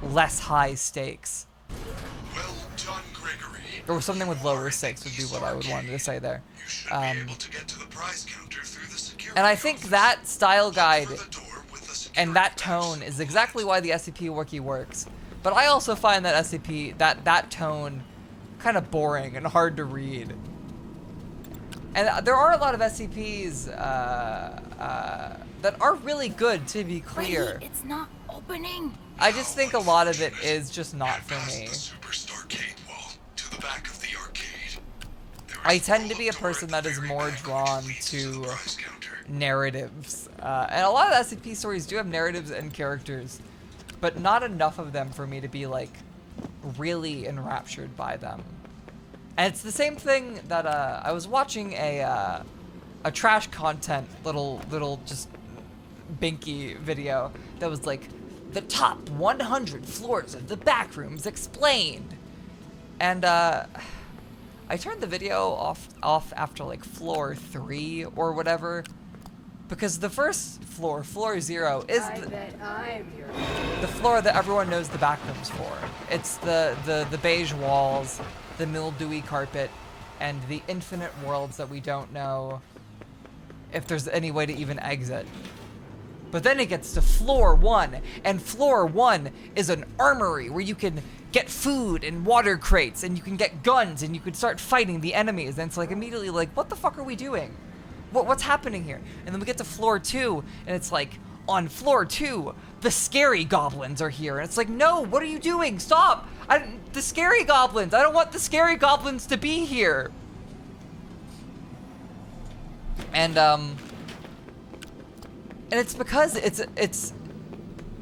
less high stakes. Well done, Gregory. Or something with lower stakes would be what I would want to say there. You should be able to get to the prize counter through the security And I think office. that style guide Look for the door with the security and that pass. tone is exactly why the SCP Wiki works. But I also find that that tone kind of boring and hard to read. And there are a lot of SCPs that are really good, to be clear. Freddy, it's not opening. I just think a lot of it is just not for Past me. the Superstar arcade wall to the back of the arcade. There I is a tend to be a roll-up door person at that the is very more back, drawn which leads to the prize counter. narratives. And a lot of SCP stories do have narratives and characters, but not enough of them for me to be like really enraptured by them. And it's the same thing that I was watching a trash content little just binky video that was like the top 100 floors of the backrooms explained, and I turned the video off after like floor 3 or whatever, because the first floor, floor 0, is the floor that everyone knows the backrooms for. It's the beige walls, the mildewy carpet, and the infinite worlds that we don't know if there's any way to even exit. But then it gets to floor 1, and floor 1 is an armory where you can get food and water crates, and you can get guns, and you can start fighting the enemies. And it's like immediately like, what the fuck are we doing? What's happening here? And then we get to floor 2, and it's like, on floor 2, the scary goblins are here. And it's like, no, what are you doing? Stop! The scary goblins! I don't want the scary goblins to be here! And it's because it's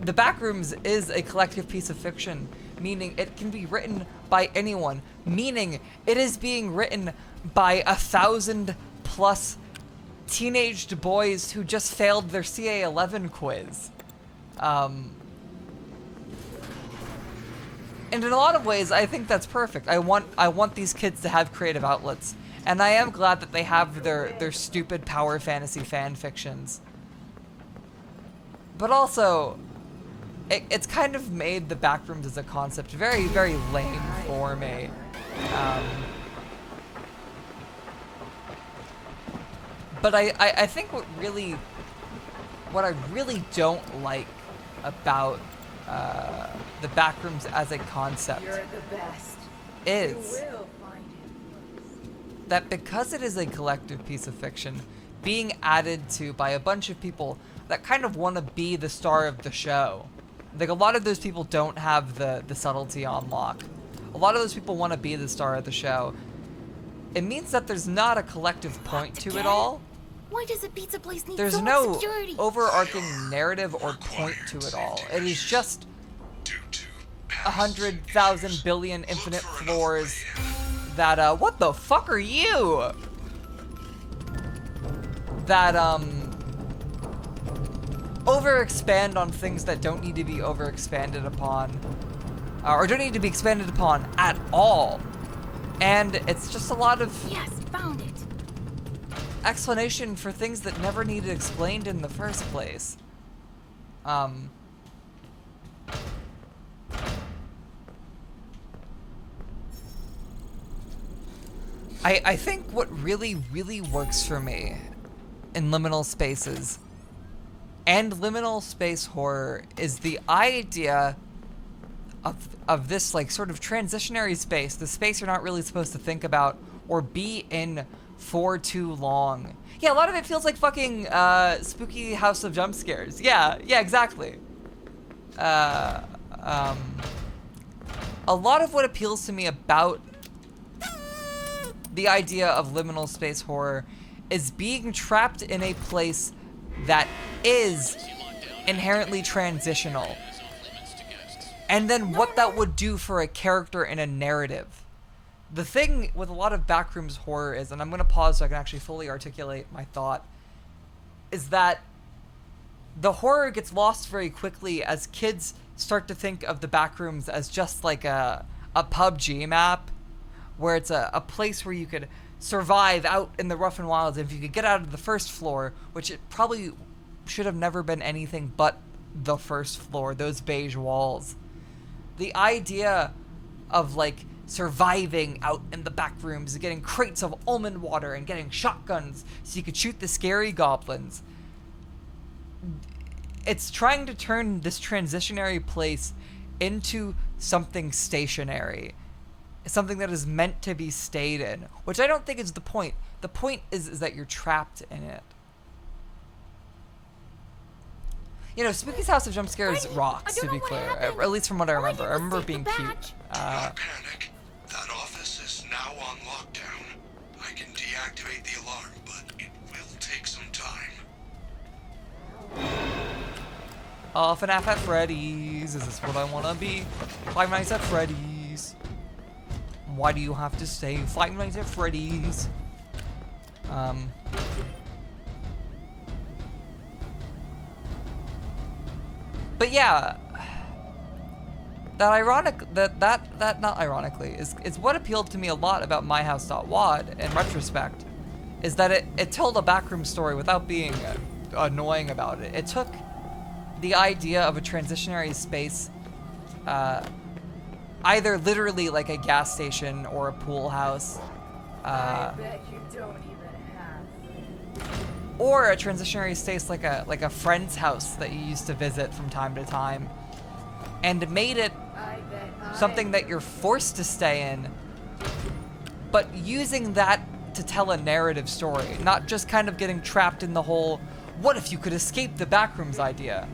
the Backrooms is a collective piece of fiction, meaning it can be written by anyone, meaning it is being written by 1,000+ teenaged boys who just failed their CA11 quiz. And in a lot of ways, I think that's perfect. I want these kids to have creative outlets, and I am glad that they have their stupid power fantasy fan fictions. But also, it's kind of made the Backrooms as a concept very, very lame for me. But I think what I really don't like about the Backrooms as a concept is that because it is a collective piece of fiction being added to by a bunch of people that kind of want to be the star of the show. Like, a lot of those people don't have the subtlety on lock. A lot of those people want to be the star of the show. It means that there's not a collective point to it all. Why does a pizza place need there's so no much security? overarching narrative or point to it all. It is just 100,000 billion infinite floors that, what the fuck are you? That, overexpand on things that don't need to be overexpanded upon. Or don't need to be expanded upon at all. And it's just a lot of... Yes, found it. Explanation for things that never needed explained in the first place. I think what really, really works for me in liminal spaces and liminal space horror is the idea of this like sort of transitionary space, the space you're not really supposed to think about or be in for too long. Yeah, a lot of it feels like fucking spooky House of Jump Scares. Yeah, exactly. A lot of what appeals to me about the idea of liminal space horror is being trapped in a place that is inherently transitional. And then what that would do for a character in a narrative. The thing with a lot of backrooms horror is, and I'm going to pause so I can actually fully articulate my thought, is that the horror gets lost very quickly as kids start to think of the backrooms as just like a PUBG map, where it's a place where you could survive out in the rough and wilds. If you could get out of the first floor, which it probably should have never been anything but the first floor, those beige walls. The idea of like surviving out in the back rooms, getting crates of almond water and getting shotguns so you could shoot the scary goblins. It's trying to turn this transitionary place into something stationary. Something that is meant to be stayed in, which I don't think is the point. The point is that you're trapped in it. You know, Spooky's House of Jump Scares rocks, to be clear. At least from what I remember. I remember it being cute. Do not panic. That office is now on lockdown. I can deactivate the alarm, but it will take some time. FNAF at Freddy's. Is this what I want to be? Five Nights at Freddy's. Why do you have to say Five Nights at Freddy's? But yeah, that not ironically is what appealed to me a lot about myhouse.wad in retrospect, is that it told a backroom story without being annoying about it. It took the idea of a transitionary space, either literally like a gas station or a pool house, I bet you don't even have. or a transitionary space like a friend's house that you used to visit from time to time, and made it something that you're forced to stay in, but using that to tell a narrative story, not just kind of getting trapped in the whole what if you could escape the backrooms idea.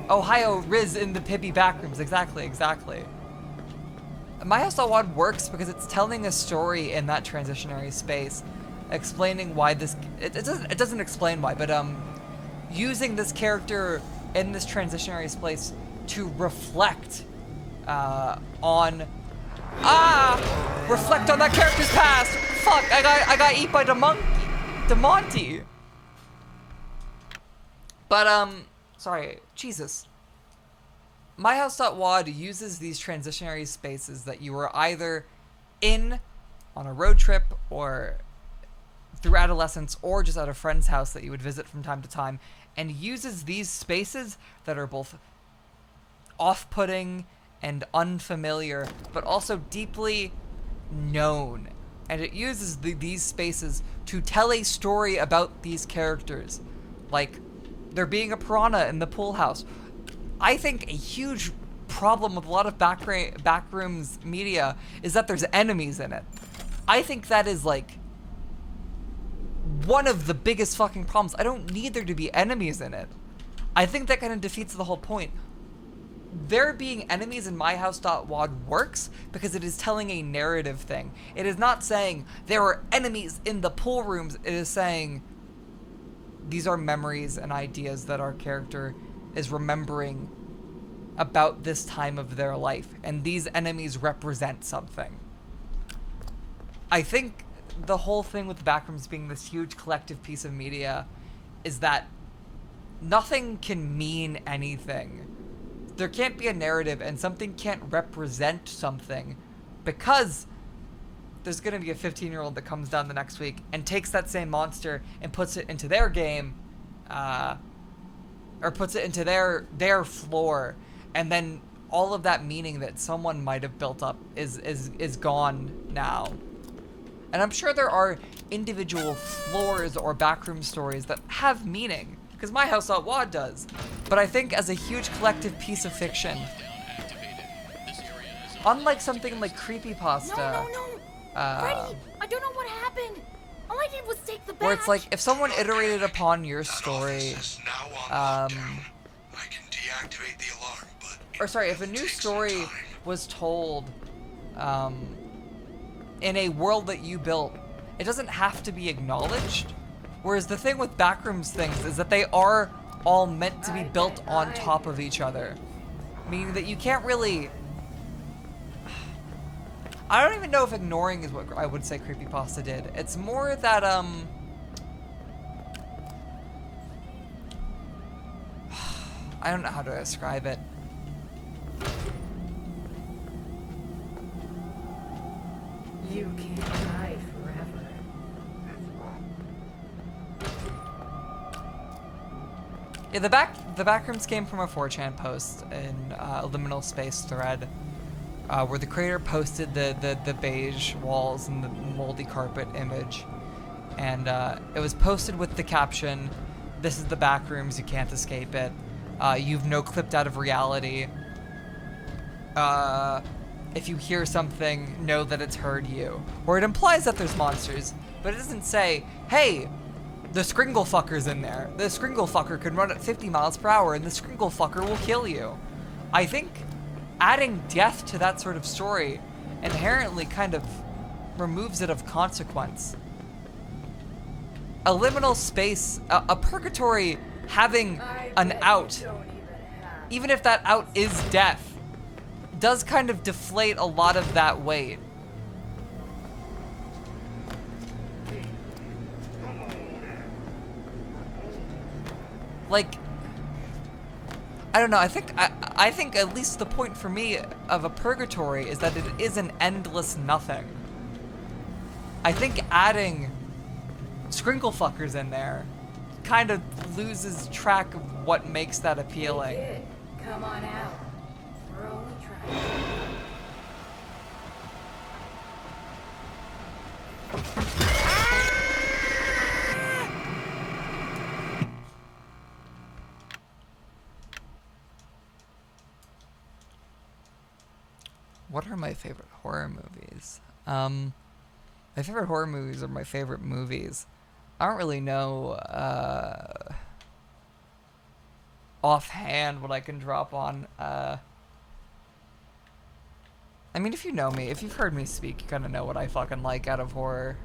Ohio Riz in the Pibby backrooms, exactly. myhouse.wad works because it's telling a story in that transitionary space, explaining why this, it doesn't explain why, but using this character in this transitionary space to reflect reflect on that character's past. Fuck, I got eat by DeMonty. But sorry, Jesus. myhouse.wad uses these transitionary spaces that you were either in on a road trip or through adolescence or just at a friend's house that you would visit from time to time, and uses these spaces that are both off-putting and unfamiliar, but also deeply known. And it uses these spaces to tell a story about these characters. Like, there being a piranha in the pool house. I think a huge problem with a lot of backrooms media is that there's enemies in it. I think that is like one of the biggest fucking problems. I don't need there to be enemies in it. I think that kind of defeats the whole point. There being enemies in myhouse.wad works because it is telling a narrative thing. It is not saying there are enemies in the pool rooms. It is saying these are memories and ideas that our character is remembering about this time of their life, and these enemies represent something. I think the whole thing with Backrooms being this huge collective piece of media is that nothing can mean anything. There can't be a narrative and something can't represent something because there's going to be a 15-year-old that comes down the next week and takes that same monster and puts it into their game, or puts it into their floor, and then all of that meaning that someone might have built up is gone now. And I'm sure there are individual floors or backroom stories that have meaning, because My House Out Wad does. But I think as a huge collective piece of fiction, unlike something like creepypasta, No. Freddy, I don't know what happened. All I did was take the badge. where it's like if someone iterated upon your story, I can deactivate the alarm, but or sorry, if a new story was told in a world that you built, it doesn't have to be acknowledged. Whereas the thing with Backrooms things is that they are all meant to be built on top of each other. Meaning that you can't really... I don't even know if ignoring is what I would say creepypasta did. It's more that, I don't know how to describe it. You can't hide forever. Yeah, the Backrooms came from a 4chan post in a liminal space thread, where the creator posted the beige walls and the moldy carpet image, and it was posted with the caption, "This is the Backrooms, you can't escape it. You've no clipped out of reality. If you hear something, know that it's heard you." Or it implies that there's monsters, but it doesn't say, hey, the Skringle fucker's in there. The Skringle fucker can run at 50 miles per hour and the Skringle fucker will kill you. I think adding death to that sort of story inherently kind of removes it of consequence. A liminal space, a purgatory having an out, even if that out is death, does kind of deflate a lot of that weight. Like, I don't know, I think at least the point for me of a purgatory is that it is an endless nothing. I think adding Skringle fuckers in there kind of loses track of what makes that appealing. Hey kid, come on out. We're only trying. What are my favorite horror movies? My favorite horror movies are my favorite movies. I don't really know offhand what I can drop on. I mean, if you know me, if you've heard me speak, you kind of know what I fucking like out of horror.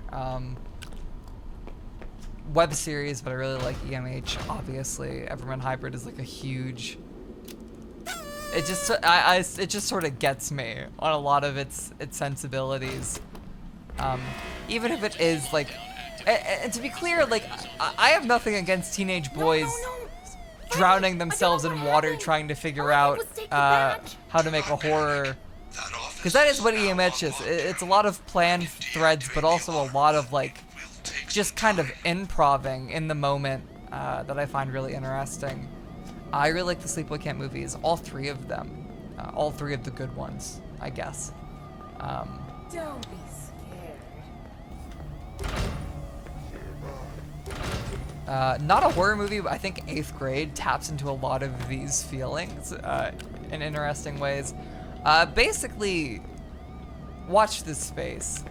Web series, but I really like EMH, obviously. Everman Hybrid is like a huge... It just, it just sort of gets me on a lot of its sensibilities. Even if it is like, and to be clear, like, I have nothing against teenage boys drowning themselves in water trying to figure out how to make a horror. Because that is what EMH is. It's a lot of planned threads, but also a lot of like, just kind of improving in the moment that I find really interesting. I really like the Sleepaway Camp movies, all three of them. All three of the good ones, I guess. Don't be scared. Not a horror movie, but I think 8th Grade taps into a lot of these feelings in interesting ways. Basically, watch this space.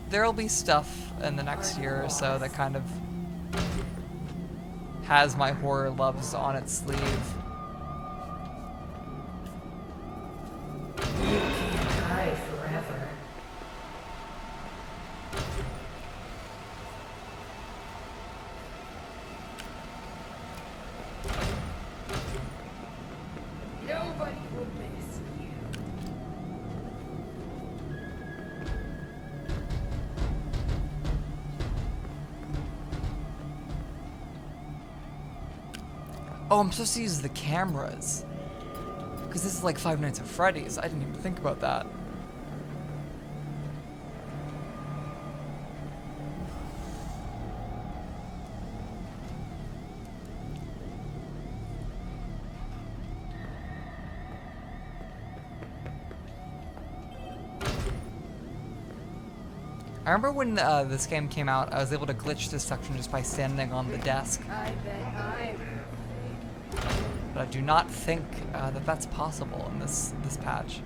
There'll be stuff in the next year or so that kind of has my horror loves on its sleeve. You can't hide forever. Oh, I'm supposed to use the cameras. Because this is like Five Nights at Freddy's. I didn't even think about that. I remember when this game came out, I was able to glitch this section just by standing on the desk. I bet I But I do not think that that's possible in this patch.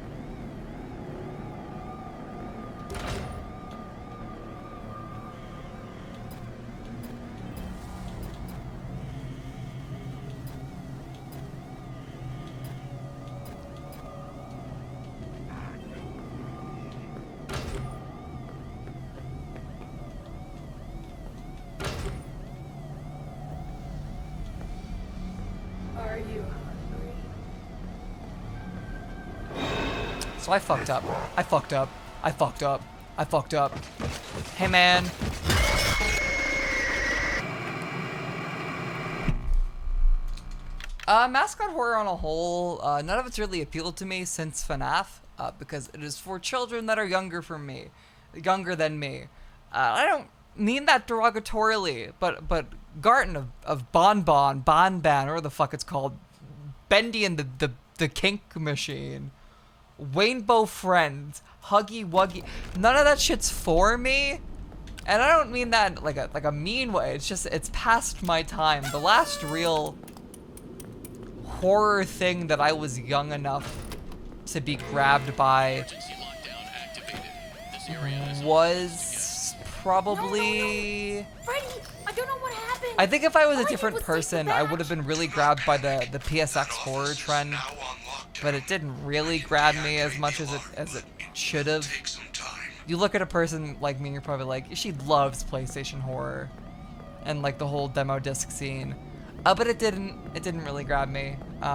Are you hungry? So I fucked up. I fucked up. I fucked up. I fucked up. Hey man. Mascot horror on a whole, none of it's really appealed to me since FNAF, because it is for children that are younger than me. I don't mean that derogatorily, but Garten of Bonbon, Bonban, or the fuck it's called, Bendy and the Kink Machine, Rainbow Friends, Huggy Wuggy, none of that shit's for me. And I don't mean that like a mean way, it's just, it's past my time. The last real horror thing that I was young enough to be grabbed by was probably... Freddy, I don't know what happened. I think if I was a different person, I would have been really grabbed by the PSX horror trend, but it didn't really grab me as much as it should have. You look at a person like me, and you're probably like, she loves PlayStation horror and like the whole demo disc scene. But it didn't really grab me. You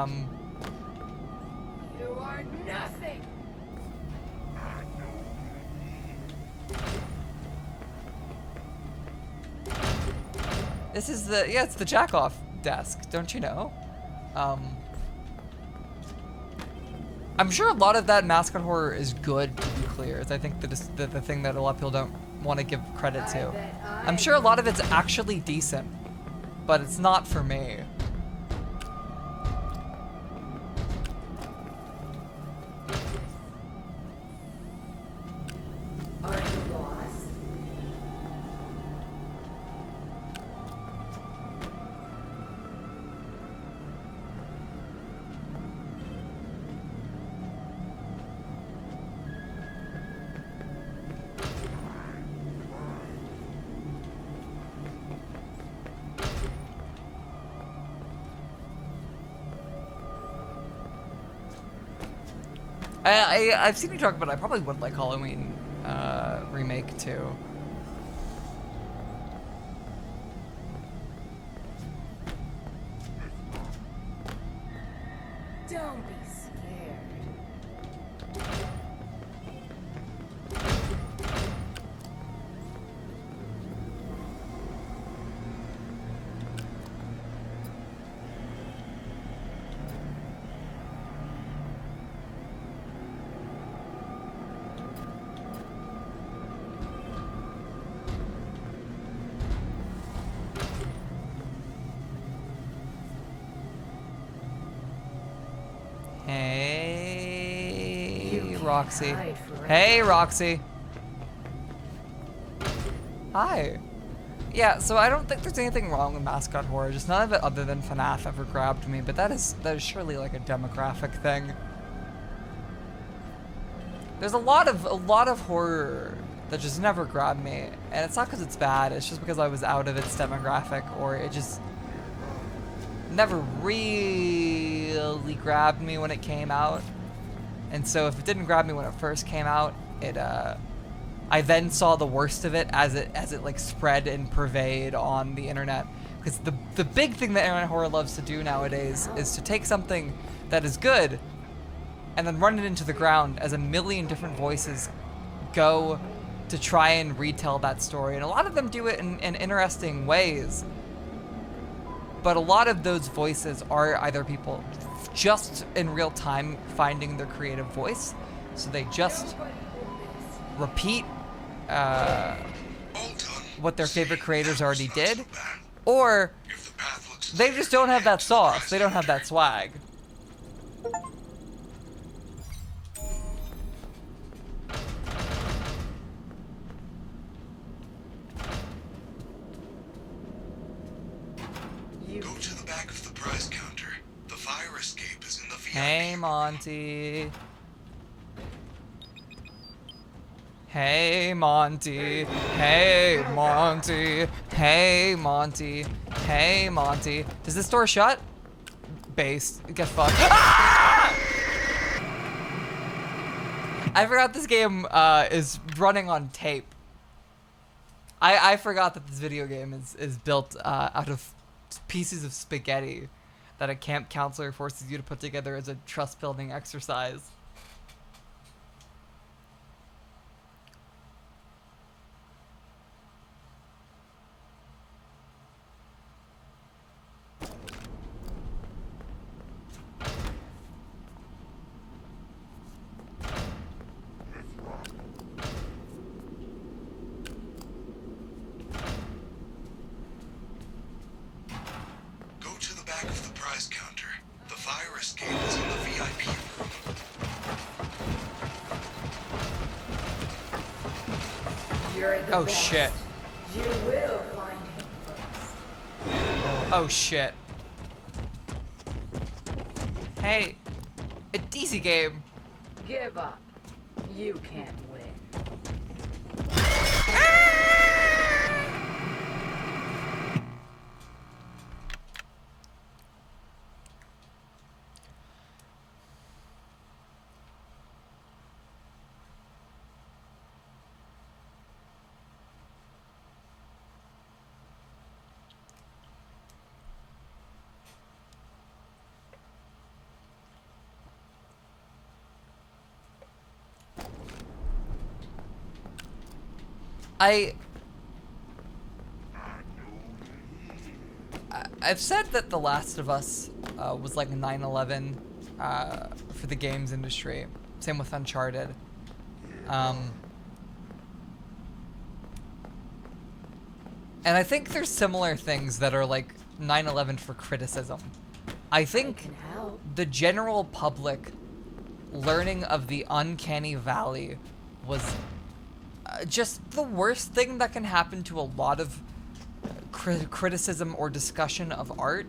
are nothing. This is it's the jack-off desk, don't you know? I'm sure a lot of that mascot horror is good, to be clear. I think that is the thing that a lot of people don't want to give credit to. I'm sure a lot of it's actually decent, but it's not for me. Are you lost? I've seen you talk about it. I probably would like Halloween remake too. Don't be scared. Hey, Roxy. Hey, Roxy. Hi. Yeah, so I don't think there's anything wrong with mascot horror. Just none of it other than FNAF ever grabbed me, but that is surely like a demographic thing. There's a lot of horror that just never grabbed me, and it's not because it's bad. It's just because I was out of its demographic, or it just never really grabbed me when it came out. And so if it didn't grab me when it first came out, I then saw the worst of it as it like spread and pervade on the internet. Because the big thing that internet horror loves to do nowadays is to take something that is good and then run it into the ground as a million different voices go to try and retell that story. And a lot of them do it in interesting ways. but a lot of those voices are either people just in real time finding their creative voice, so they just repeat what their favorite creators already did, or they just don't have that sauce, they don't have that swag. Go to the back of the prize counter. The fire escape is in the VIP. Hey, Monty. Hey, Monty. Hey, Monty. Hey, Monty. Hey, Monty. Does this door shut? Base. Get fucked. Ah! I forgot this game is running on tape. I forgot that this video game is built out of pieces of spaghetti that a camp counselor forces you to put together as a trust-building exercise. Oh shit. You will find him first. Oh shit. Hey, it's easy game. Give up. You can't win. I've said that The Last of Us was like 9/11 for the games industry. Same with Uncharted. And I think there's similar things that are like 9/11 for criticism. I think the general public learning of the uncanny valley was just the worst thing that can happen to a lot of criticism or discussion of art.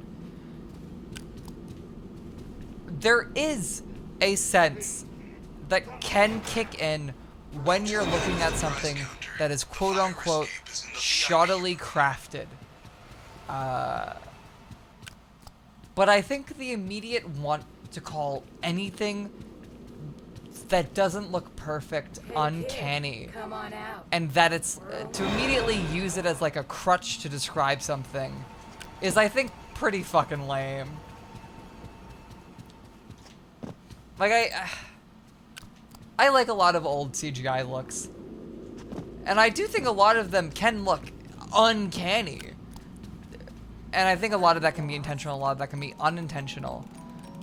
There is a sense that can kick in when you're looking at something that is quote-unquote shoddily crafted. But I think the immediate want to call anything that doesn't look perfect uncanny, Come on out. and that it's to immediately use it as like a crutch to describe something is, I think, pretty fucking lame. Like, I like a lot of old CGI looks, and I do think a lot of them can look uncanny, and I think a lot of that can be intentional, a lot of that can be unintentional.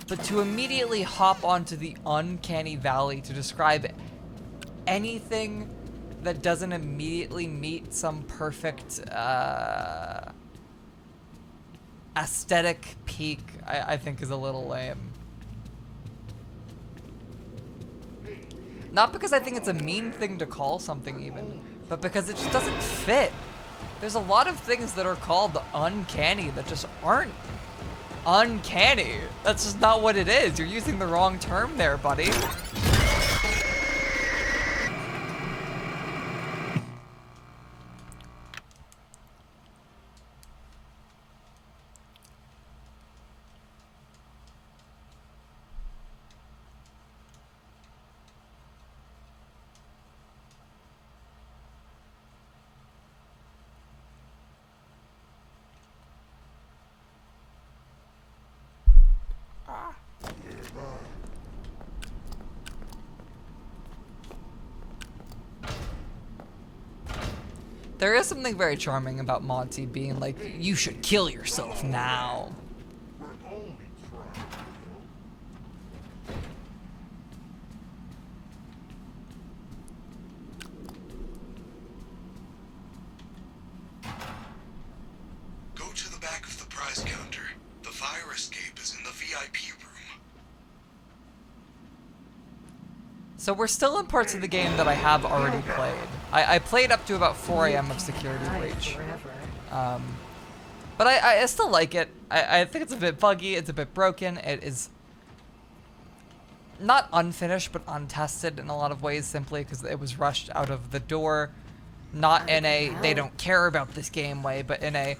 But to immediately hop onto the uncanny valley to describe anything that doesn't immediately meet some perfect aesthetic peak, I think is a little lame. Not because I think it's a mean thing to call something even, but because it just doesn't fit. There's a lot of things that are called uncanny that just aren't uncanny. That's just not what it is. You're using the wrong term there, buddy. There is something very charming about Monty being like, you should kill yourself now. Go to the back of the prize counter. The fire escape is in the VIP room. So we're still in parts of the game that I have already played. I played up to about 4 a.m. of Security Breach. But I still like it. I think it's a bit buggy, it's a bit broken. It is not unfinished, but untested in a lot of ways, simply because it was rushed out of the door. Not in a, they don't care about this game way, but in a,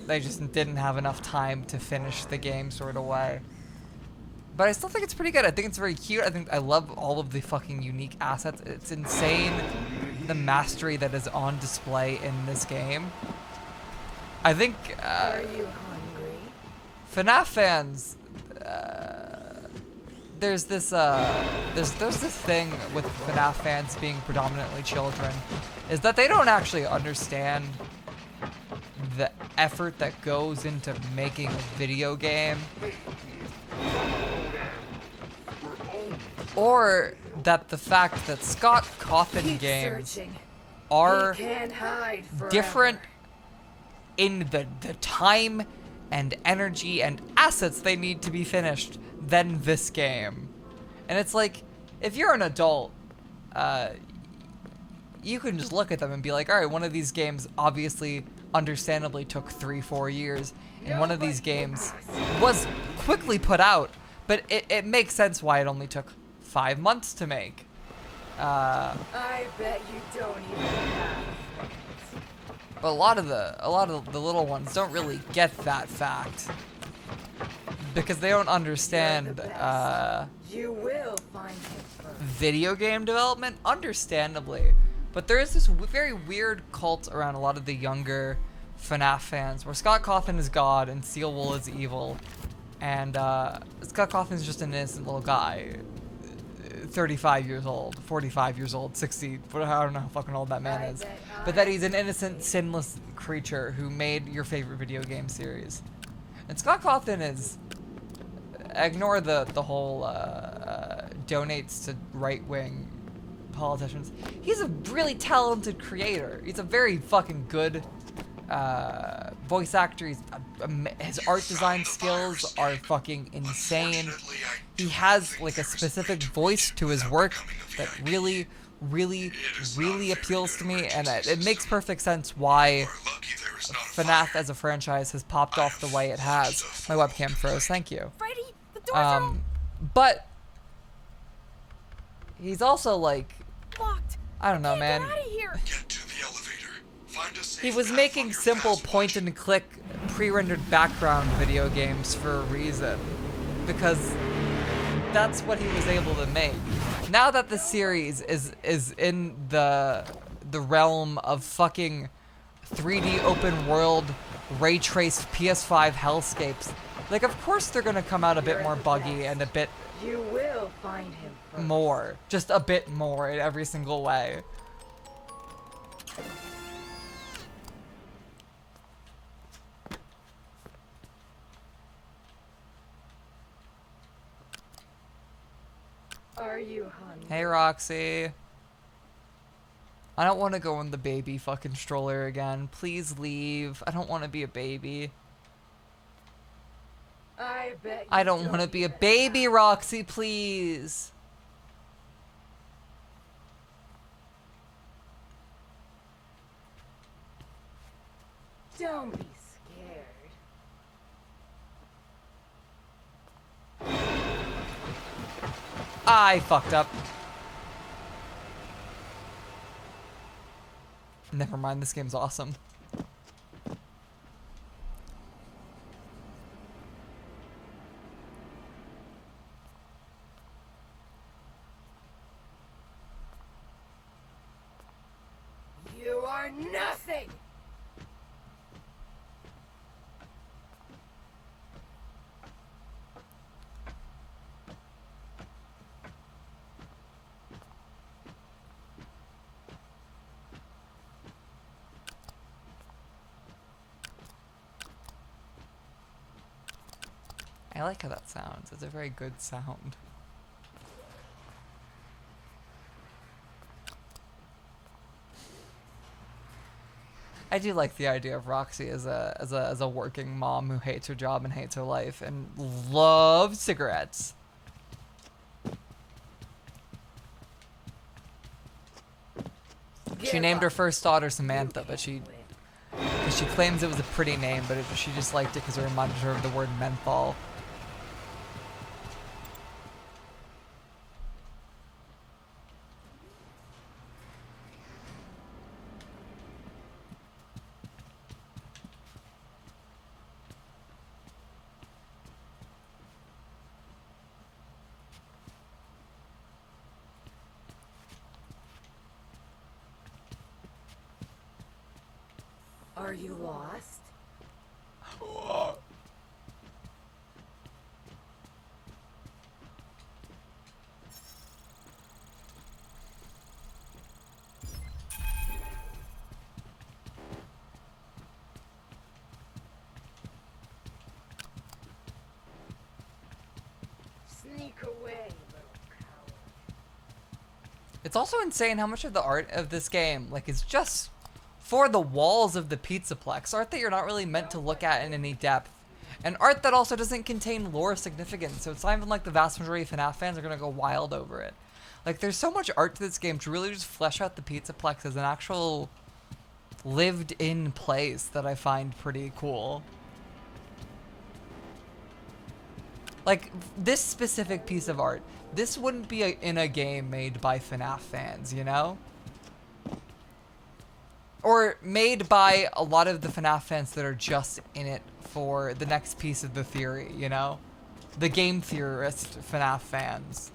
they just didn't have enough time to finish the game sort of way. But I still think it's pretty good. I think it's very cute. I think I love all of the fucking unique assets. It's insane the mastery that is on display in this game. I think Are you hungry? FNAF fans, there's this thing with FNAF fans being predominantly children, is that they don't actually understand the effort that goes into making a video game. Or that the fact that Scott Cawthon games are different in the time and energy and assets they need to be finished than this game. And it's like, if you're an adult, you can just look at them and be like, alright, one of these games obviously, understandably took 3-4 years, and one of these games was quickly put out, but it makes sense why it only took 5 months to make. I bet you don't even have. But a lot of the little ones don't really get that fact because they don't understand You will find him first. video game development, understandably. But there is this very weird cult around a lot of the younger FNAF fans where Scott Cawthon is God and Sealwool is evil, and Scott Cawthon is just an innocent little guy. 35 years old, 45 years old, 60, I don't know how fucking old that man is. But that he's an innocent, sinless creature who made your favorite video game series. And Scott Cawthon is, ignore the whole donates to right-wing politicians. He's a really talented creator. He's a very fucking good voice actor. His art design skills are fucking insane. He has like a specific voice to his work that really, really, really appeals to me, and it makes perfect sense why FNAF as a franchise has popped off the way it has. My webcam froze, thank you. Freddy, the doors are all But he's also like, locked. I don't know, man. Get out of here. Get to the elevator. Find a safe He was path making on your simple fast point-and-click, pre-rendered background video games for a reason, because that's what he was able to make. Now that the series is in the realm of fucking 3D open world, ray-traced PS5 hellscapes, like of course they're gonna come out a bit more buggy and a bit You will find him first. more, just a bit more in every single way. Are you hungry? Hey Roxy. I don't want to go in the baby fucking stroller again. Please leave. I don't want to be a baby. I bet I don't want to be a baby, Roxy, please. Don't be scared. I fucked up. Never mind, this game's awesome. You are nothing. I like how that sounds. It's a very good sound. I do like the idea of Roxy as a working mom who hates her job and hates her life and loves cigarettes. She named her first daughter Samantha, but she claims it was a pretty name, but she just liked it because it reminded her of the word menthol. Are you lost? Sneak away, little coward. It's also insane how much of the art of this game, like, is just for the walls of the Pizzaplex. Art that you're not really meant to look at in any depth. And art that also doesn't contain lore significance, so it's not even like the vast majority of FNAF fans are gonna go wild over it. Like, there's so much art to this game to really just flesh out the Pizzaplex as an actual lived-in place that I find pretty cool. Like, this specific piece of art, this wouldn't be in a game made by FNAF fans, you know? Or made by a lot of the FNAF fans that are just in it for the next piece of the theory, you know? The game theorist FNAF fans.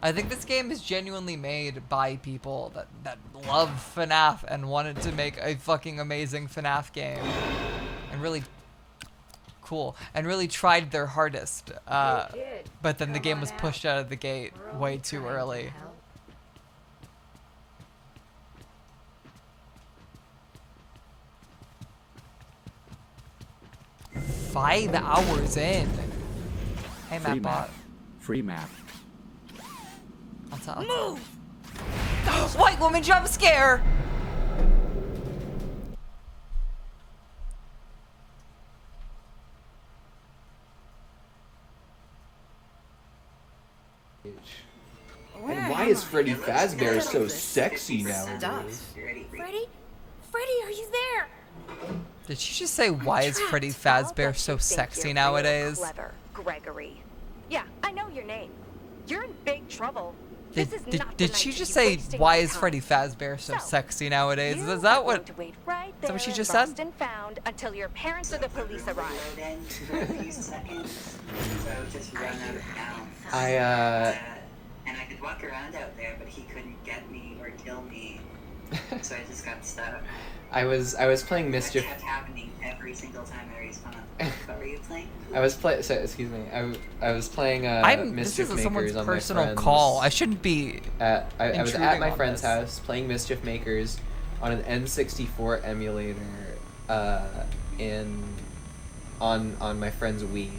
I think this game is genuinely made by people that love FNAF and wanted to make a fucking amazing FNAF game. And really cool. And really tried their hardest. But then the game was pushed out of the gate way too early. 5 hours in. Hey, Free Mapbot. Free map. Move! White woman jump scare! And why is Freddy Fazbear so sexy nowadays? Freddy? Freddy, are you there? Did she just say, why is Freddy Fazbear so sexy nowadays? Clever, Gregory. Yeah, I know your name. You're in big trouble. Did she just say, why is Freddy Fazbear so sexy nowadays? Is that what she just said? Lost and found until your parents or the police arrive. And I could walk around out there, but he couldn't get me or kill me. So I just got stuck. I was playing Mischief. That kept happening every single time I respawned. What were you playing? I was playing Mischief Makers on my personal call. I shouldn't be. I was at my friend's house playing Mischief Makers on an N64 emulator, on my friend's Wii.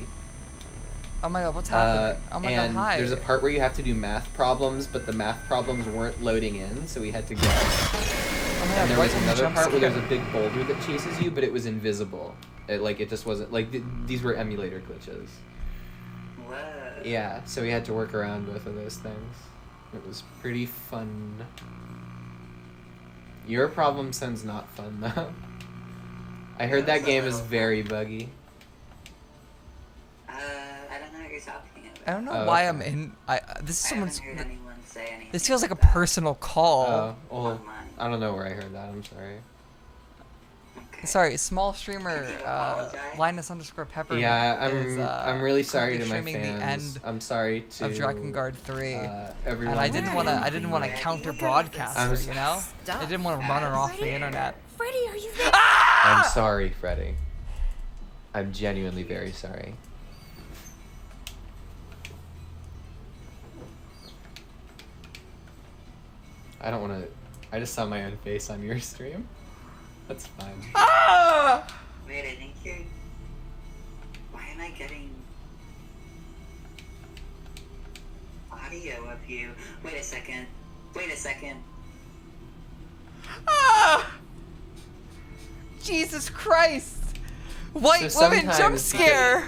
Oh my god, what's happening? Oh my god, hi. There's a part where you have to do math problems, but the math problems weren't loading in, so we had to go. Oh my god, and there was another part where there's a big boulder that chases you, but it was invisible. It just wasn't, like, these were emulator glitches. Whoa. Yeah, so we had to work around both of those things. It was pretty fun. Your problem sounds not fun, though. I heard that game is very buggy. I don't know what you're talking about. I don't know why I'm in. This is someone's. This feels like a personal call. Well, I don't know where I heard that. I'm sorry. Okay. Sorry, small streamer Linus_Pepper. Yeah, I'm really sorry to my the fans. end I'm sorry to of Drakengard 3. Everyone. And I didn't want to counter broadcast her, you know? I didn't want to run her off the internet. Freddy, are you there? I'm sorry, Freddy. I'm genuinely very sorry. I don't want to. I just saw my own face on your stream. That's fine. Wait, I think Why am I getting audio of you? Wait a second. Ah! Jesus Christ! White So woman jump scare!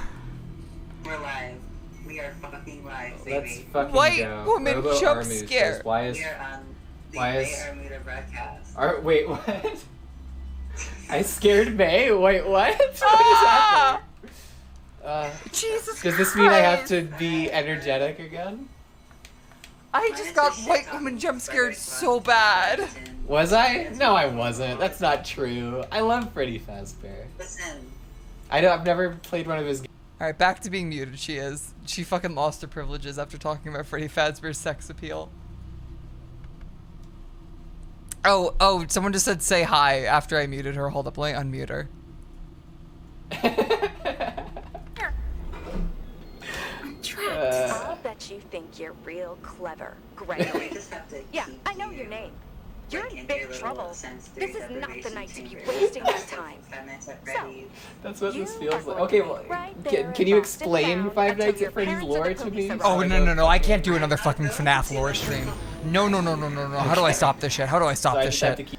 We're live. We are fucking live, baby. Let's fucking White go. woman Robo jump Armu scare. says, why is... We are on the Why is... Armuda broadcast. Wait, what? I scared May? Wait, what? What is Ah! happening? Jesus Does this mean I have to be energetic again? I just got white woman jump scared so bad. Was I? No, I wasn't. That's not true. I love Freddy Fazbear. Listen. I've never played one of his games. Alright, back to being muted she is. She fucking lost her privileges after talking about Freddy Fazbear's sex appeal. Oh, someone just said say hi after I muted her. Hold up, let me unmute her. I'll bet you think you're real clever, Gregory. Yeah, I know your name. You're in big trouble. This is not the night to be wasting your time. So, that's what this feels like. Okay, well, can you explain Five Nights at Freddy's lore to me? Oh, no, I can't do another fucking FNAF lore stream. No. How do I stop this shit?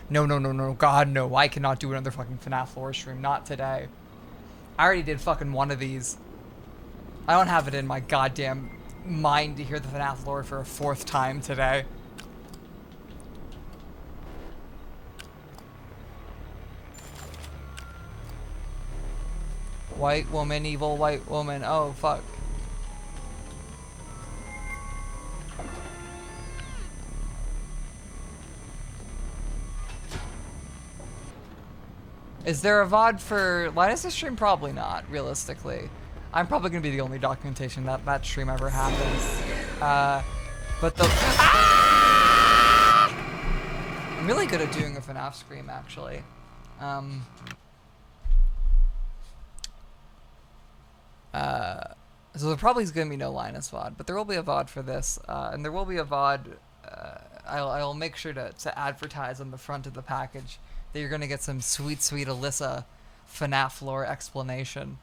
No. God, no. I cannot do another fucking FNAF lore stream. Not today. I already did fucking one of these. I don't have it in my goddamn mind to hear the FNAF lore for a 4th time today. White woman, evil white woman. Oh, fuck. Is there a VOD for Linus' stream? Probably not, realistically. I'm probably gonna be the only documentation that stream ever happens. But the... Ah! I'm really good at doing a FNAF scream, actually. So there probably is going to be no Linus VOD, but there will be a VOD for this, and there will be a VOD, I'll make sure to advertise on the front of the package that you're going to get some sweet Alyssa FNAF lore explanation.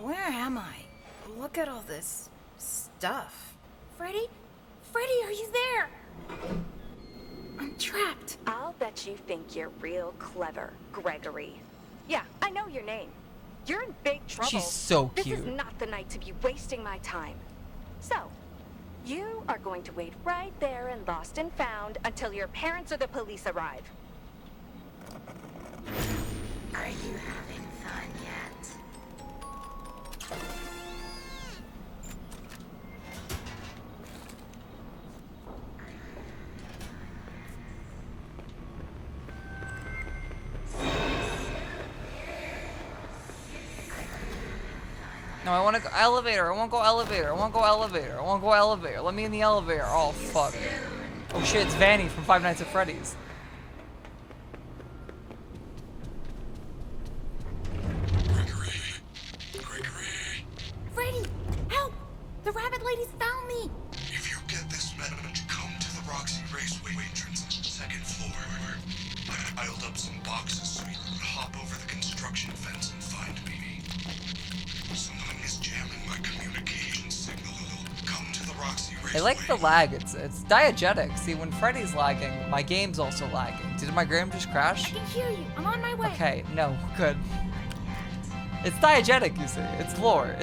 Where am I? Look at all this stuff. Freddy? Freddy, are you there? I'm trapped. I'll bet you think you're real clever, Gregory. Yeah, I know your name. You're in big trouble. She's so cute. This is not the night to be wasting my time. So, you are going to wait right there and Lost and Found until your parents or the police arrive. Are you having fun yet? No, I want to go elevator. I want to go elevator. Let me in the elevator. Oh, fuck. Oh, shit, it's Vanny from Five Nights at Freddy's. Gregory. Freddy, help! The rabbit ladies found me! If you get this message, come to the Roxy Raceway entrance, 2nd floor. I piled up some boxes so you can hop over the construction fence and find me. Someone is jamming my communication signal. Come to the Roxy Raceway. I like the lag. It's diegetic. See, when Freddy's lagging, my game's also lagging. Did my game just crash? I can hear you. I'm on my way. Okay, no, good. It's diegetic, you see. It's lore.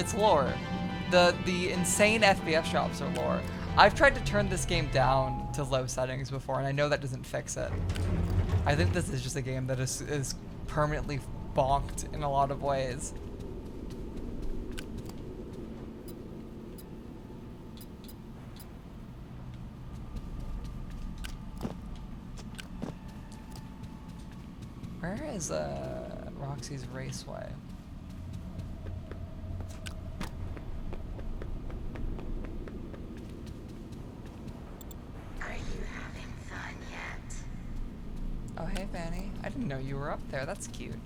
The insane FPS drops are lore. I've tried to turn this game down to low settings before, and I know that doesn't fix it. I think this is just a game that is permanently bonked in a lot of ways. Where is Roxy's Raceway? Are you having fun yet? Oh, hey, Vanny. I didn't know you were up there. That's cute.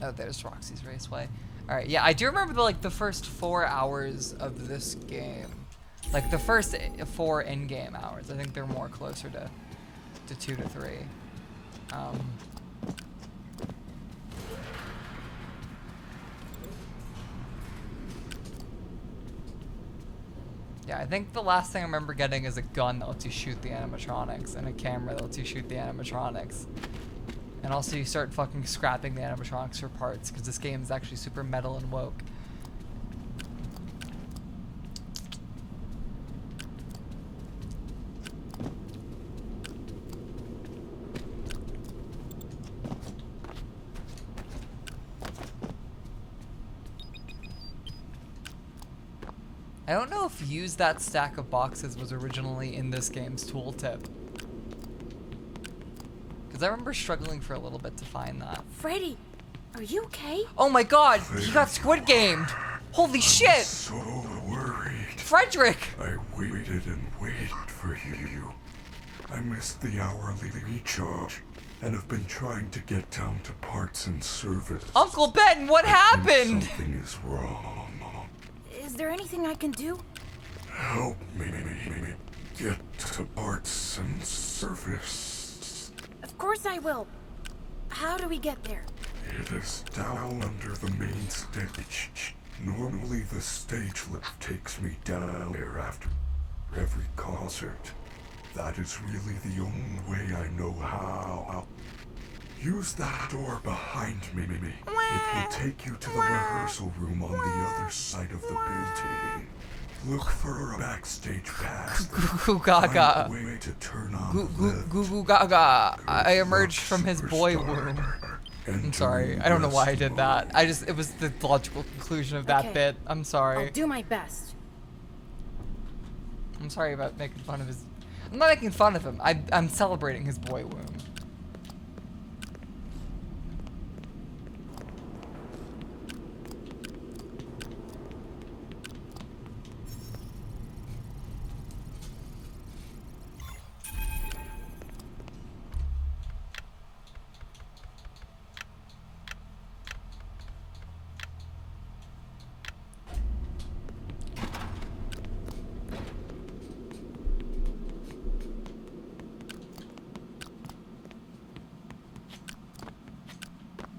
Oh, there's Roxy's Raceway. All right, yeah, I do remember the first 4 hours of this game. Like the first 4 in-game hours. I think they're more closer to 2 to 3. Yeah, I think the last thing I remember getting is a gun that lets you shoot the animatronics and a camera that lets you shoot the animatronics. And also you start fucking scrapping the animatronics for parts because this game is actually super metal and woke. I don't know if use that stack of boxes was originally in this game's tooltip. Because I remember struggling for a little bit to find that. Freddy, are you okay? Oh my god, he got Squid Gamed! Holy shit! So worried. Frederick! I waited and waited for you. I missed the hourly recharge and have been trying to get down to parts and service. Uncle Ben, what happened? Something is wrong. Is there anything I can do? Help me get to parts and service. Of course I will. How do we get there? It is down under the main stage. Normally the stage lift takes me down there after every concert. That is really the only way I know how. Use that door behind me. It will take you to the rehearsal room on the other side of the building. Look for a backstage pass. Goo goo gaga. Find a way to turn on Goo goo gaga. I emerged from his boy womb. I'm sorry. I don't know why I did that. It was the logical conclusion of that bit. I'm sorry. I'll do my best. I'm sorry about making fun of his... I'm not making fun of him. I'm celebrating his boy womb.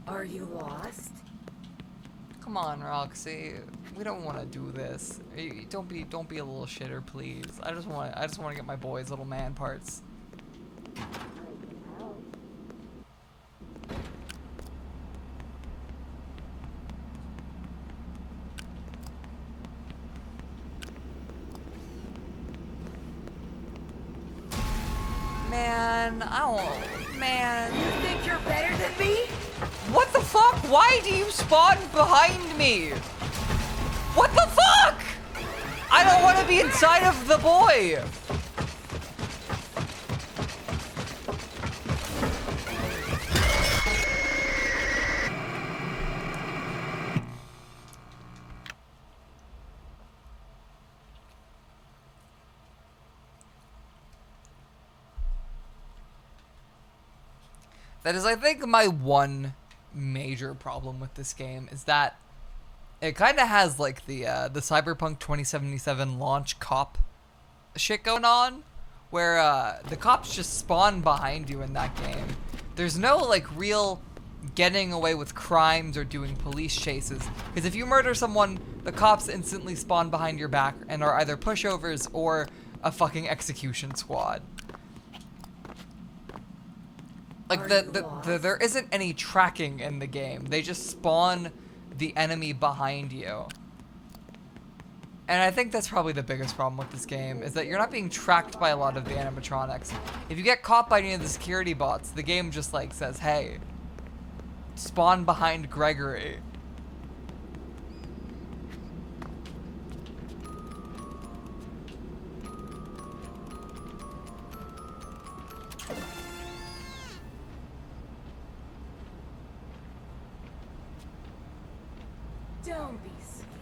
Are you lost? Come on, Roxy. We don't want to do this. Don't be a little shitter, please. I just want to get my boy's little man parts. Man, I don't. Man. You think you're better than me? What the fuck? Why do you spawn behind me? What the fuck? I don't want to be inside of the boy. That is, I think, my one major problem with this game is that it kind of has like the Cyberpunk 2077 launch cop shit going on, where the cops just spawn behind you in that game. There's no like real getting away with crimes or doing police chases, because if you murder someone, the cops instantly spawn behind your back and are either pushovers or a fucking execution squad. Like there isn't any tracking in the game. They just spawn the enemy behind you. And I think that's probably the biggest problem with this game, is that you're not being tracked by a lot of the animatronics. If you get caught by any of the security bots, the game just like says, hey, spawn behind Gregory. Don't be scared.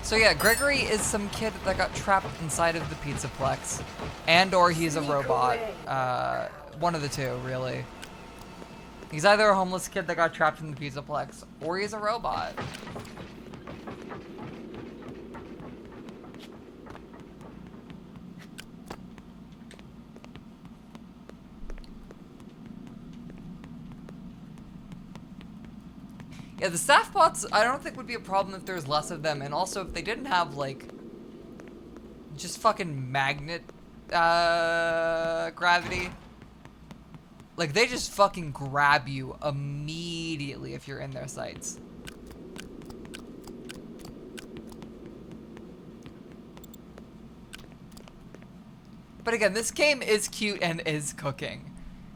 So yeah, Gregory is some kid that got trapped inside of the Pizzaplex, and or he's a robot. One of the two, really. He's either a homeless kid that got trapped in the Pizzaplex, or he's a robot. Yeah, the staff bots, I don't think would be a problem if there's less of them, and also if they didn't have, like, just fucking magnet, gravity. Like, they just fucking grab you immediately if you're in their sights. But again, this game is cute and is cooking.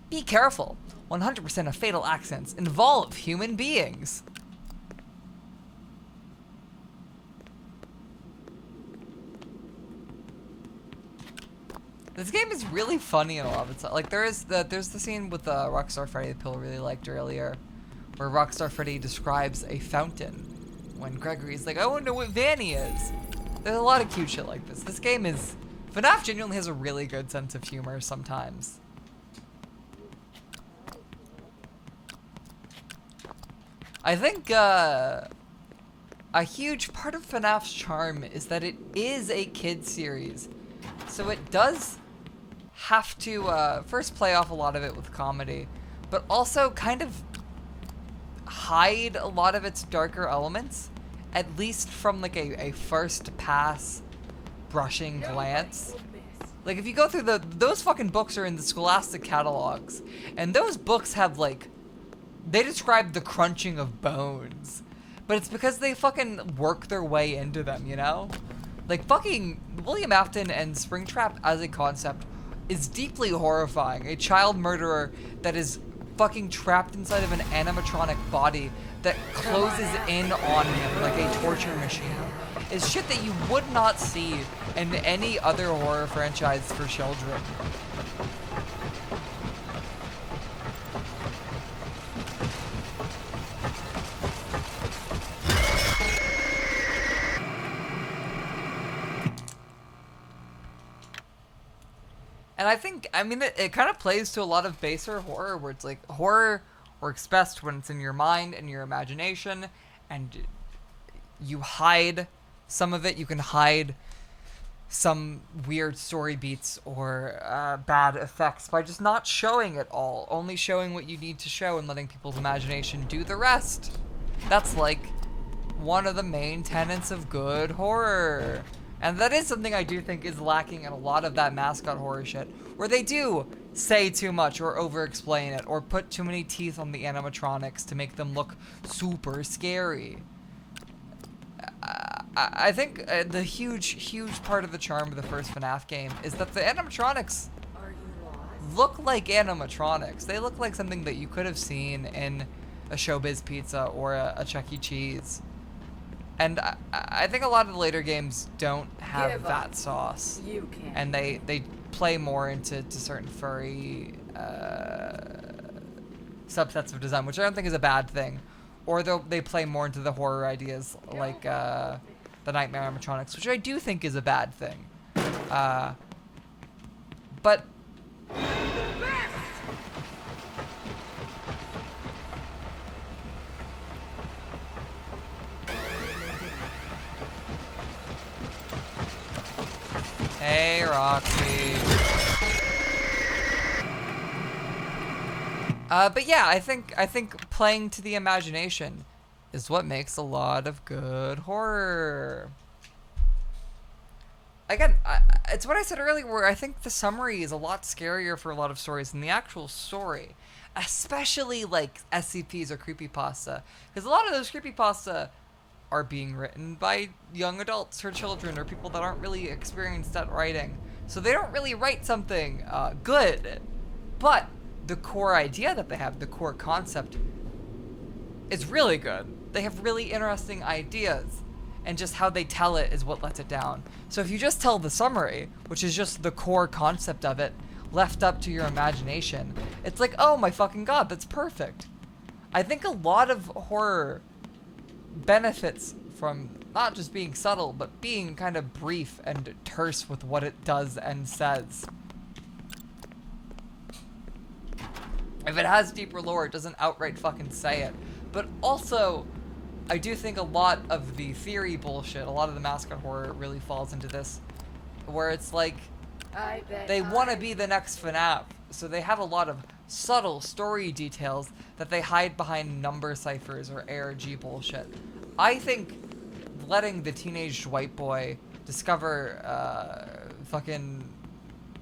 Be careful. 100% of fatal accidents involve human beings. This game is really funny in a lot of its like there's the scene with Rockstar Freddy that Pill really liked earlier, where Rockstar Freddy describes a fountain when Gregory's like, I wonder what Vanny is. There's a lot of cute shit like this. This game is FNAF genuinely has a really good sense of humor sometimes. I think a huge part of FNAF's charm is that it is a kid series, so it does have to first play off a lot of it with comedy, but also kind of hide a lot of its darker elements, at least from like a first pass brushing glance. Like if you go through those fucking books are in the Scholastic catalogs, and those books have like, they describe the crunching of bones, but it's because they fucking work their way into them, you know? Like fucking William Afton and Springtrap as a concept is deeply horrifying. A child murderer that is fucking trapped inside of an animatronic body that closes in on him like a torture machine is shit that you would not see in any other horror franchise for children. And I think, I mean, it kind of plays to a lot of baser horror, where it's like, horror works best when it's in your mind and your imagination, and you hide some of it. You can hide some weird story beats or bad effects by just not showing it all, only showing what you need to show and letting people's imagination do the rest. That's like one of the main tenets of good horror. And that is something I do think is lacking in a lot of that mascot horror shit, where they do say too much or over-explain it or put too many teeth on the animatronics to make them look super scary. I think the huge part of the charm of the first FNAF game is that the animatronics look like animatronics. They look like something that you could have seen in a Showbiz Pizza or a Chuck E. Cheese. And I think a lot of the later games don't have that sauce. You can. And they play more into certain furry subsets of design, which I don't think is a bad thing. Or they play more into the horror ideas, like the Nightmare animatronics, which I do think is a bad thing. But hey, Roxy. But yeah, I think playing to the imagination is what makes a lot of good horror. Again, it's what I said earlier, where I think the summary is a lot scarier for a lot of stories than the actual story. Especially like SCPs or creepypasta. Because a lot of those creepypasta are being written by young adults or children or people that aren't really experienced at writing. So they don't really write something good. But the core idea that they have, the core concept, is really good. They have really interesting ideas, and just how they tell it is what lets it down. So if you just tell the summary, which is just the core concept of it, left up to your imagination, it's like, oh my fucking god, that's perfect. I think a lot of horror benefits from not just being subtle, but being kind of brief and terse with what it does and says. If it has deeper lore, it doesn't outright fucking say it. But also, I do think a lot of the theory bullshit, a lot of the mascot horror really falls into this, where it's like, they want to be the next FNAF, so they have a lot of subtle story details that they hide behind number ciphers or ARG bullshit. I think letting the teenage white boy discover fucking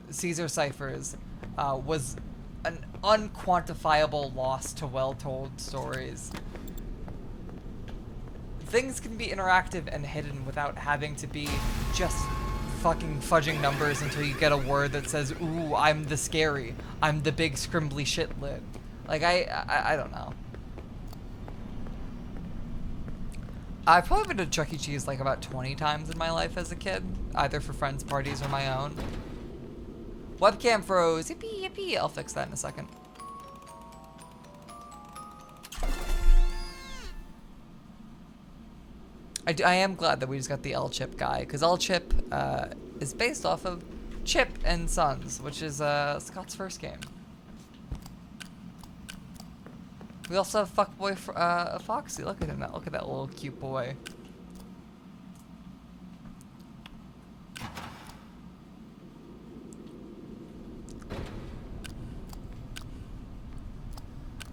Caesar ciphers was an unquantifiable loss to well-told stories. Things can be interactive and hidden without having to be just fucking fudging numbers until you get a word that says, ooh, I'm the scary. I'm the big scrimbly shit lid. Like, I don't know. I've probably been to Chuck E. Cheese like about 20 times in my life as a kid, either for friends' parties or my own. Webcam froze. Yippee, yippee. I'll fix that in a second. I am glad that we just got the L-Chip guy, because L-Chip is based off of Chip and Sons, which is Scott's first game. We also have Fuckboy Foxy. Look at him. Look at that little cute boy.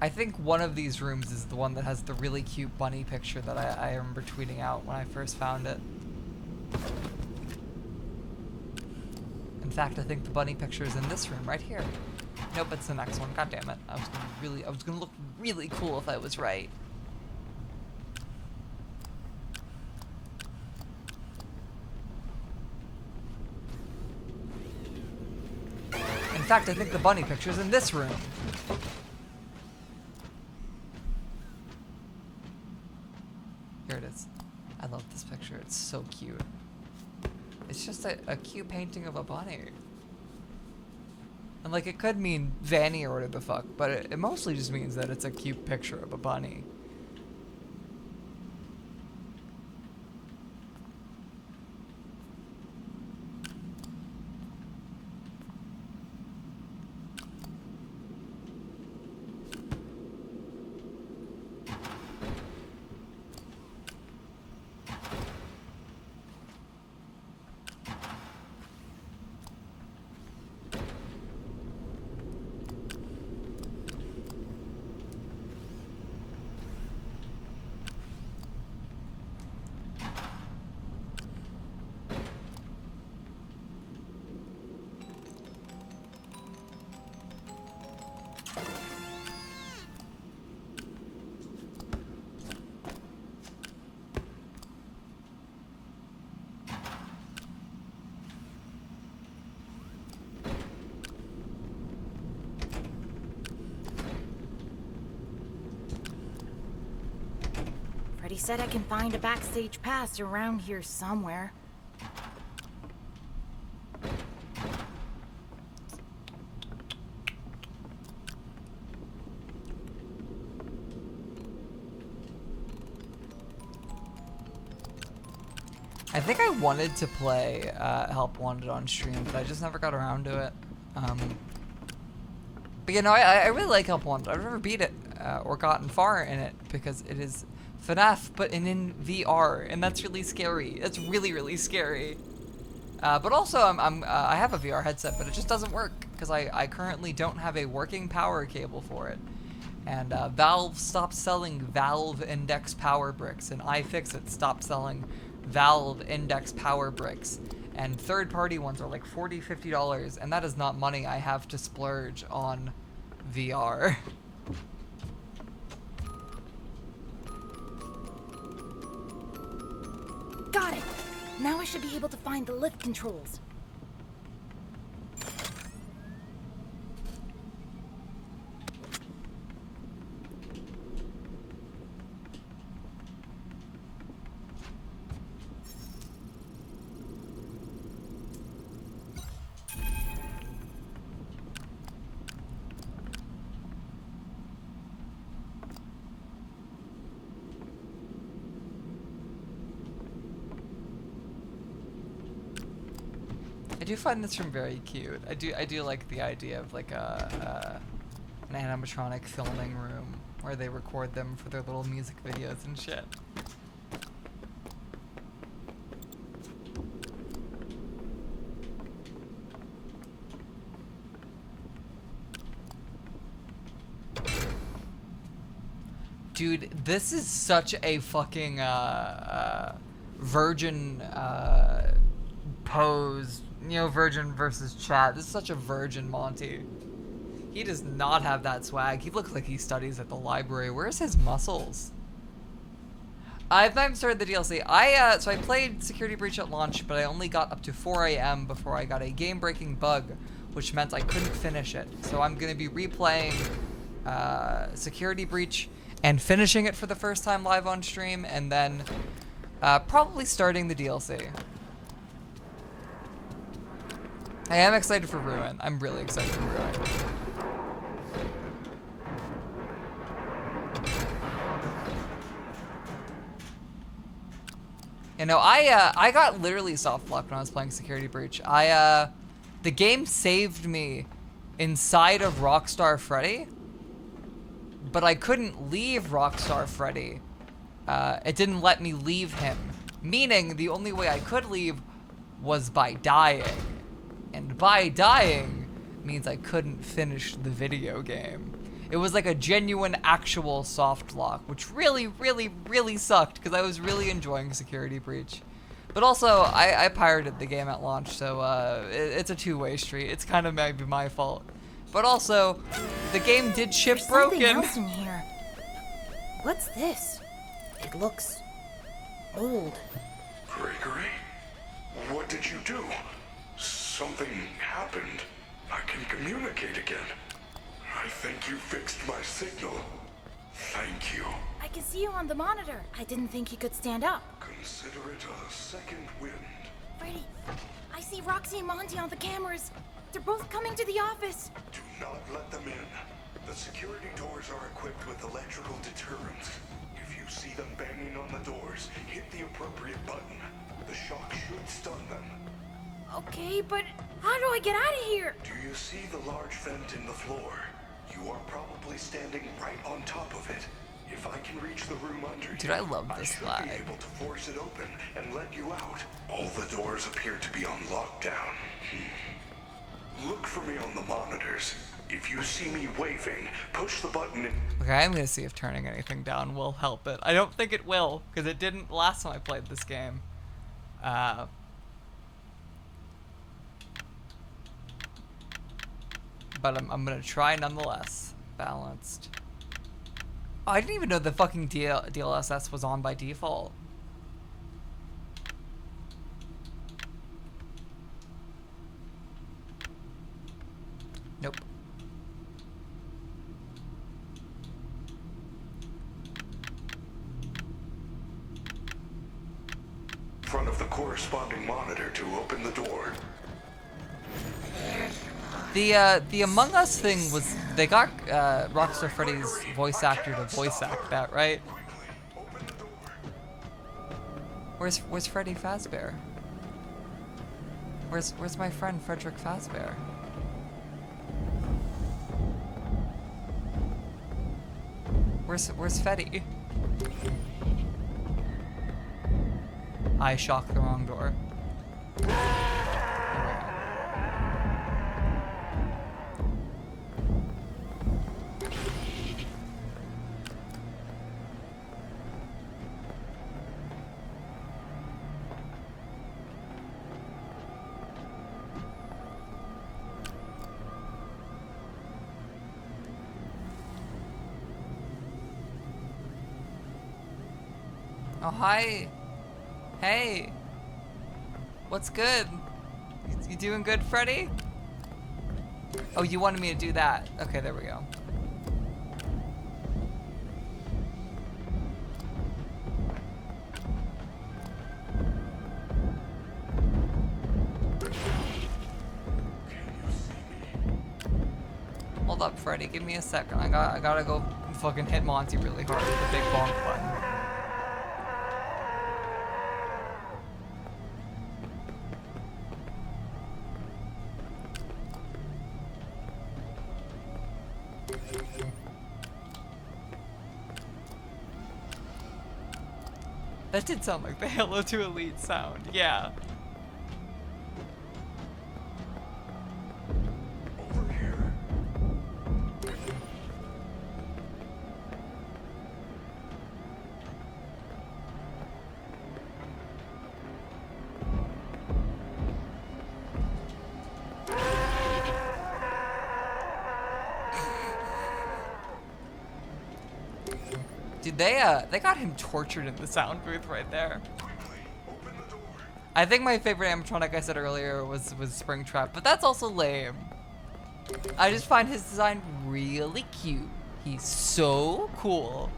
I think one of these rooms is the one that has the really cute bunny picture that I remember tweeting out when I first found it. In fact, I think the bunny picture is in this room right here. Nope, it's the next one. God damn it. I was gonna look really cool if I was right. In fact, I think the bunny picture is in this room. Here it is. I love this picture. It's so cute. It's just a cute painting of a bunny. And like, it could mean Vanny or whatever the fuck, but it mostly just means that it's a cute picture of a bunny. Freddy said I can find a backstage pass around here somewhere. I think I wanted to play Help Wanted on stream, but I just never got around to it. But you know, I really like Help Wanted. I've never beat it or gotten far in it because it is FNAF, but in VR, and that's really scary. That's really, really scary. But also, I have a VR headset, but it just doesn't work because I currently don't have a working power cable for it. And Valve stopped selling Valve Index Power Bricks, and iFixit stopped selling Valve Index Power Bricks. And third-party ones are like $40, $50, and that is not money I have to splurge on VR. Got it! Now I should be able to find the lift controls. do find this room very cute. I do like the idea of like an animatronic filming room where they record them for their little music videos and shit. Dude, this is such a fucking virgin pose. You know, virgin versus chat. This is such a virgin Monty. He does not have that swag. He looks like he studies at the library. Where's his muscles? I've not even started the DLC. So I played Security Breach at launch, but I only got up to 4 a.m. before I got a game-breaking bug, which meant I couldn't finish it. So I'm gonna be replaying Security Breach and finishing it for the first time live on stream, and then probably starting the DLC. I am excited for Ruin. I'm really excited for Ruin. You know, I got literally soft locked when I was playing Security Breach. The game saved me inside of Rockstar Freddy, but I couldn't leave Rockstar Freddy. It didn't let me leave him, meaning the only way I could leave was by dying. And by dying means I couldn't finish the video game. It was like a genuine, actual soft lock, which really, really, really sucked because I was really enjoying Security Breach. But also, I pirated the game at launch, so it's a two-way street. It's kind of maybe my fault. But also, the game did ship broken. There's something else in here. What's this? It looks old. Gregory? What did you do? Something happened. I can communicate again. I think you fixed my signal. Thank you. I can see you on the monitor. I didn't think you could stand up. Consider it a second wind. Freddy, I see Roxy and Monty on the cameras. They're both coming to the office. Do not let them in. The security doors are equipped with electrical deterrents. If you see them banging on the doors, hit the appropriate button. The shock should stun them. Okay, but how do I get out of here? Do you see the large vent in the floor? You are probably standing right on top of it. If I can reach the room under you, dude, I love this flag. I should be able to force it open and let you out. All the doors appear to be on lockdown. Look for me on the monitors. If you see me waving, push the button. Okay, I'm gonna see if turning anything down will help it. I don't think it will, because it didn't last time I played this game. But I'm gonna try nonetheless. Balanced. Oh, I didn't even know the fucking DLSS was on by default. Nope. In front of the corresponding monitor to open the door. The Among Us thing was, they got Rockstar Freddy's voice actor to voice act that, right? Where's Freddy Fazbear? Where's my friend Frederick Fazbear? Where's Freddy? I shocked the wrong door. Oh, hi. Hey. What's good? You doing good, Freddy? Oh, you wanted me to do that. Okay, there we go. Hold up, Freddy. Give me a second. I gotta go fucking hit Monty really hard with the big bonk button. That did sound like the Halo 2 Elite sound, yeah. Over here. Dude, they got him tortured in the sound booth right there. I think my favorite animatronic I said earlier was Springtrap, but that's also lame. I just find his design really cute. He's so cool.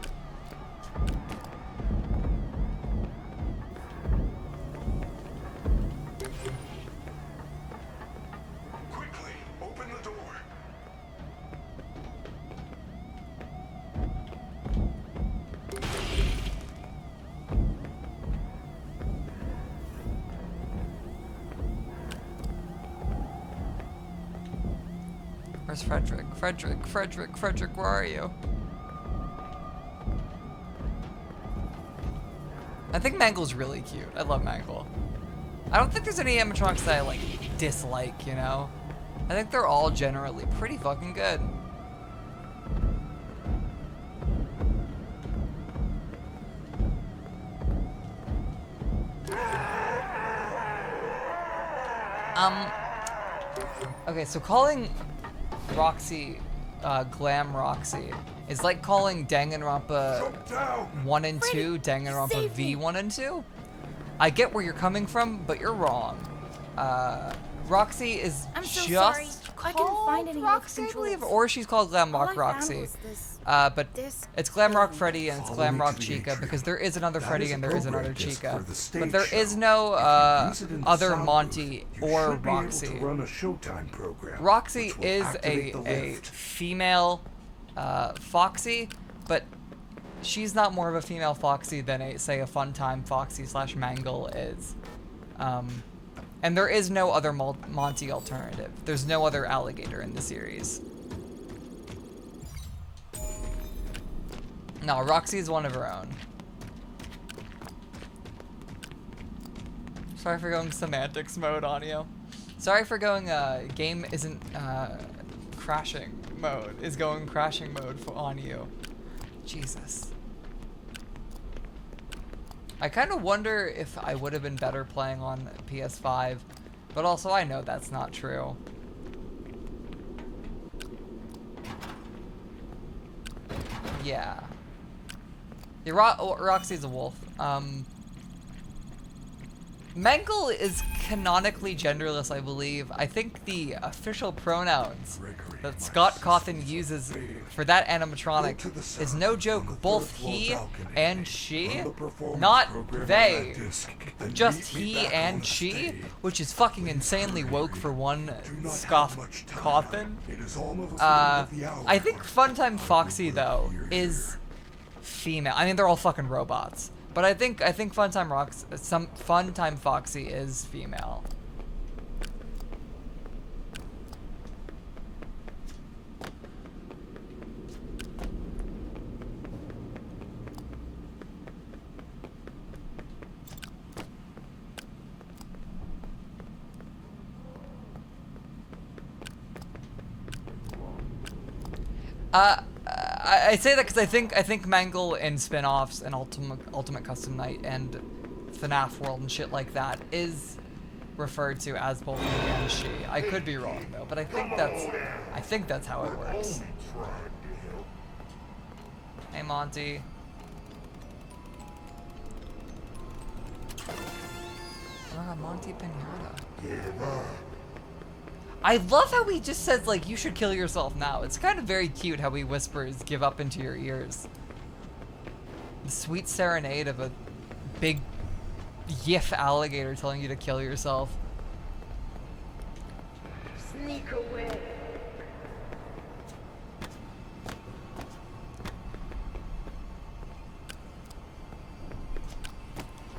Quickly, open the door. Where's Frederick? Frederick, where are you? I think Mangle's really cute. I love Mangle. I don't think there's any animatronics that I like dislike, you know? I think they're all generally pretty fucking good. Okay, so calling Roxy, Glam Roxy is like calling Danganronpa 1 and 2 Danganronpa V 1 and 2. I get where you're coming from, but you're wrong. Roxy is just called Roxy, I believe, or she's called Glam Rock Roxy. But it's Glam Rock Freddy and it's Glam Rock Chica because there is another Freddy and there is another Chica. But there is no other Monty or Roxy. Roxy is a female Foxy, but she's not more of a female Foxy than say a Funtime Foxy / Mangle is. And there is no other Monty alternative. There's no other alligator in the series. No, Roxy is one of her own. Sorry for going semantics mode on you. Sorry for going game isn't crashing mode. Is going crashing mode on you. Jesus. I kind of wonder if I would have been better playing on PS5, but also I know that's not true. Yeah. Roxy's a wolf. Mangle is canonically genderless, I believe. I think the official pronouns that Scott Cawthon uses for that animatronic is no joke, both he and she, not they, just he and she, which is fucking insanely woke for one Scott Cawthon. I think Funtime Foxy, though, is female. I mean, they're all fucking robots. But I think Funtime Foxy is female. I say that because I think Mangle in spin-offs and Ultimate Custom Night and FNAF World and shit like that is referred to as both he and she. I could be wrong though, but I think that's how it works. Hey Monty. Oh my god, Monty Pinata. I love how he just says, like, you should kill yourself now. It's kind of very cute how he whispers, give up into your ears. The sweet serenade of a big yiff alligator telling you to kill yourself. Sneak away.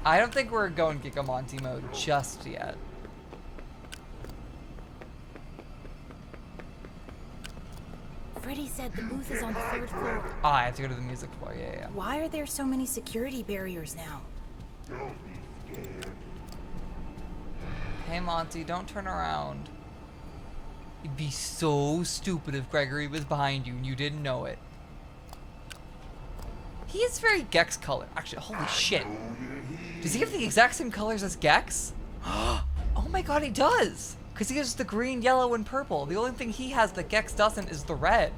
I don't think we're going Gigamonty mode just yet. Freddy said the booth is on the 3rd floor. Oh, I have to go to the music floor. Yeah, yeah. Why are there so many security barriers now? Don't be scared. Hey, Monty, don't turn around. You'd be so stupid if Gregory was behind you and you didn't know it. He is very Gex color. Actually, holy shit. Does he have the exact same colors as Gex? Oh my god, he does! Because he has the green, yellow, and purple. The only thing he has that Gex doesn't is the red.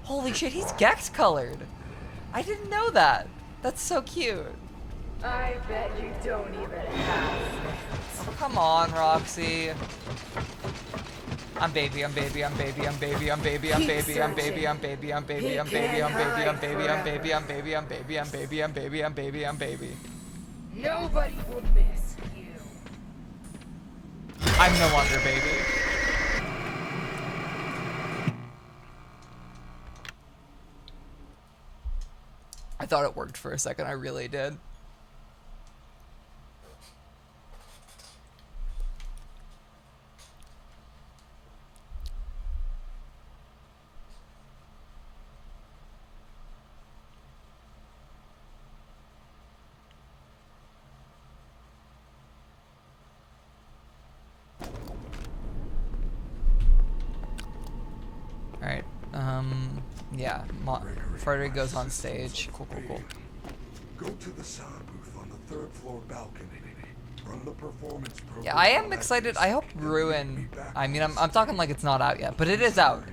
Holy shit, he's Gex colored. I didn't know that. That's so cute. I bet you don't even have. Oh, come on, Roxy. I'm baby, I'm baby, I'm baby, I'm baby, I'm baby, I'm baby, I'm baby, I'm baby, I'm baby, I'm baby, I'm baby, I'm baby, I'm baby, I'm baby, I'm baby, I'm baby, I'm baby, I'm baby, I'm baby. Nobody will miss you. I'm no longer baby. I thought it worked for a second, I really did. Alright, yeah, Frederick goes on stage. Cool, cool, cool. Go to the sound booth on the 3rd floor balcony. Run the performance program. Yeah, I am excited. I hope Ruin, I mean, I'm talking like it's not out yet, but it is out.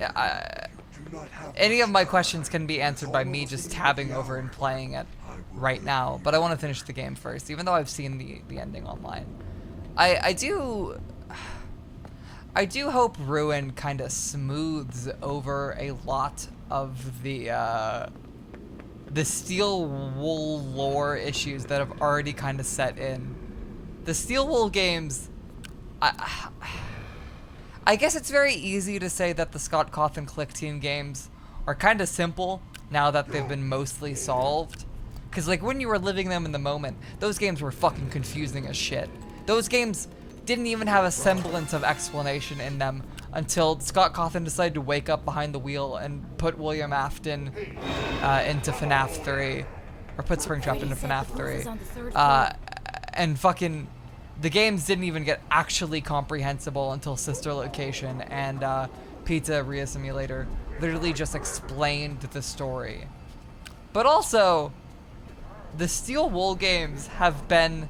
Any of my questions can be answered by me just tabbing over and playing it right now, but I want to finish the game first, even though I've seen the ending online. I do hope Ruin kind of smooths over a lot of the Steel Wool lore issues that have already kind of set in. The Steel Wool games, I guess it's very easy to say that the Scott Cawthon Click Team games are kind of simple now that they've been mostly solved. Because like when you were living them in the moment, those games were fucking confusing as shit. Those games didn't even have a semblance of explanation in them until Scott Cawthon decided to wake up behind the wheel and put William Afton into FNAF 3. Or put Springtrap into FNAF 3. And fucking, the games didn't even get actually comprehensible until Sister Location and Pizzeria Simulator literally just explained the story. But also, the Steel Wool games have been,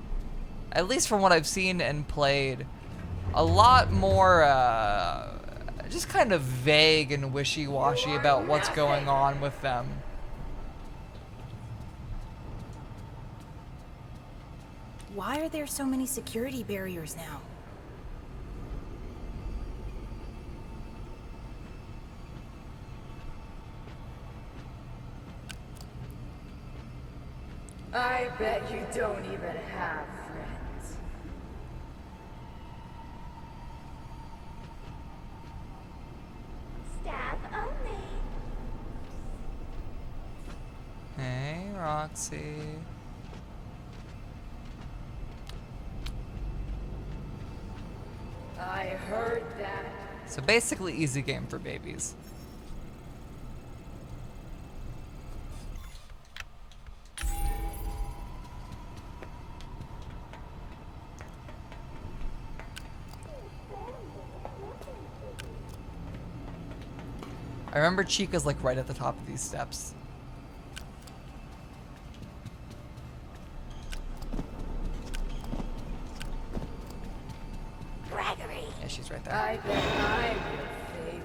at least from what I've seen and played, a lot more just kind of vague and wishy-washy about what's going on with them. Why are there so many security barriers now? I bet you don't even have friends. Staff only. Hey, Roxy. I heard that. So basically, easy game for babies. I remember Chica's like right at the top of these steps. Gregory. Yeah, she's right there. I bet I'm your favorite.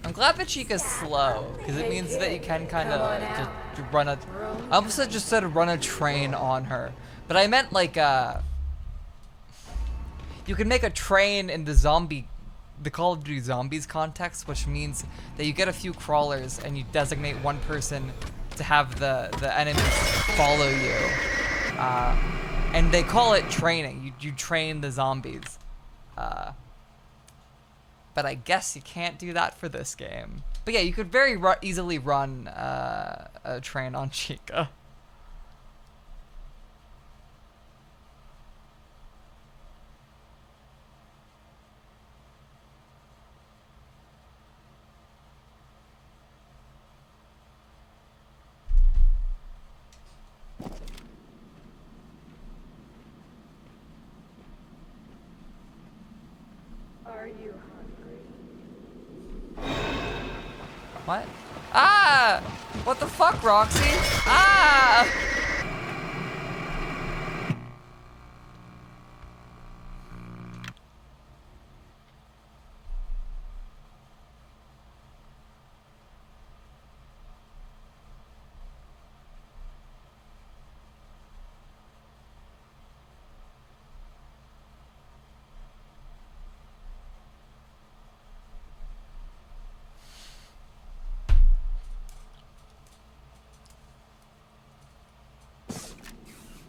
I'm glad that Chica's slow, because it means that you can kind of just run a... I almost just said run a train on her. But I meant like, you can make a train in the Call of Duty Zombies context, which means that you get a few crawlers and you designate one person to have the enemies follow you. And they call it training. You train the zombies. But I guess you can't do that for this game. But yeah, you could very easily run a train on Chica. Are you hungry? What? Ah! What the fuck, Roxy? Ah!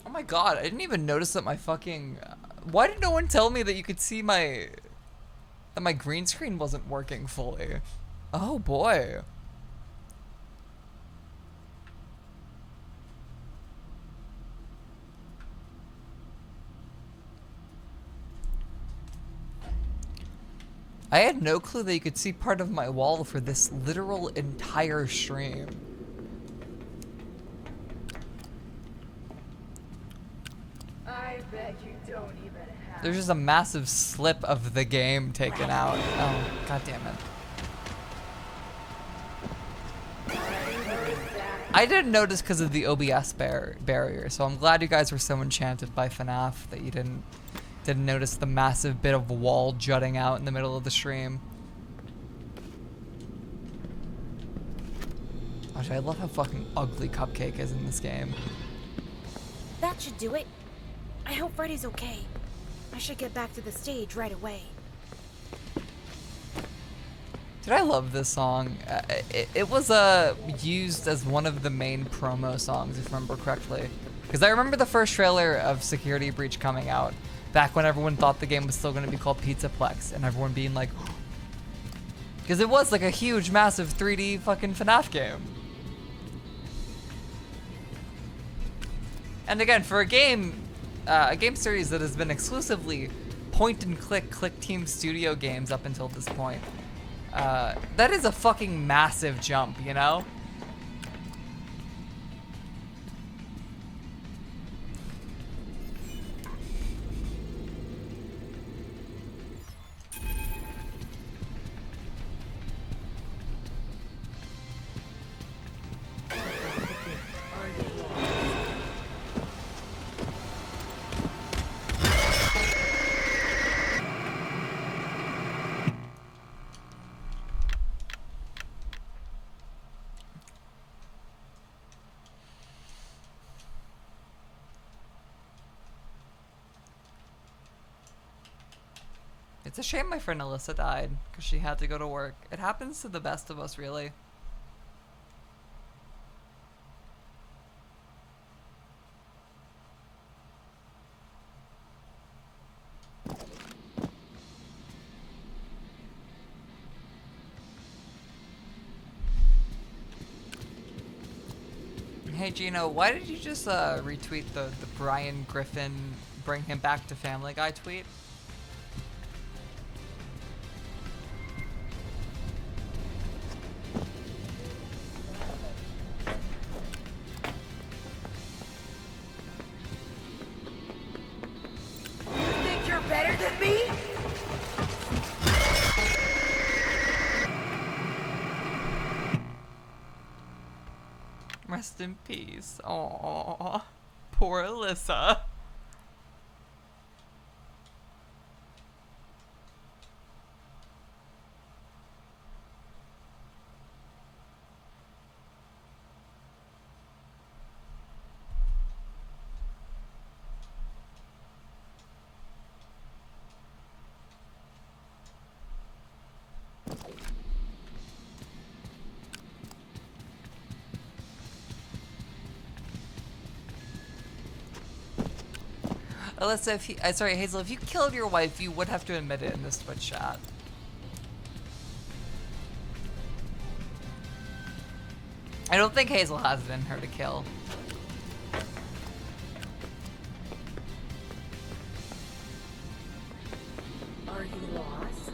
Oh my god, I didn't even notice that my fucking... why did no one tell me that you could see my... that my green screen wasn't working fully? Oh boy. I had no clue that you could see part of my wall for this literal entire stream. I bet you don't even have. There's just a massive slip of the game taken out. Oh, god damn it. I didn't notice because of the OBS barrier, so I'm glad you guys were so enchanted by FNAF that you didn't notice the massive bit of wall jutting out in the middle of the stream. Gosh, I love how fucking ugly Cupcake is in this game. That should do it. I hope Freddy's okay. I should get back to the stage right away. Dude, I love this song. It was used as one of the main promo songs, if I remember correctly. Because I remember the first trailer of Security Breach coming out, back when everyone thought the game was still going to be called Pizzaplex, and everyone being like, because it was like a huge, massive 3D fucking FNAF game. And again, for a game series that has been exclusively point-and-click Team Studio games up until this point, that is a fucking massive jump, you know? It's a shame my friend Alyssa died, because she had to go to work. It happens to the best of us, really. Hey Gino, why did you just retweet the Brian Griffin bring him back to Family Guy tweet? Rest in peace. Aww. Poor Alyssa. Alyssa, if you, sorry, Hazel, if you killed your wife, you would have to admit it in this Twitch chat. I don't think Hazel has it in her to kill. Are you lost?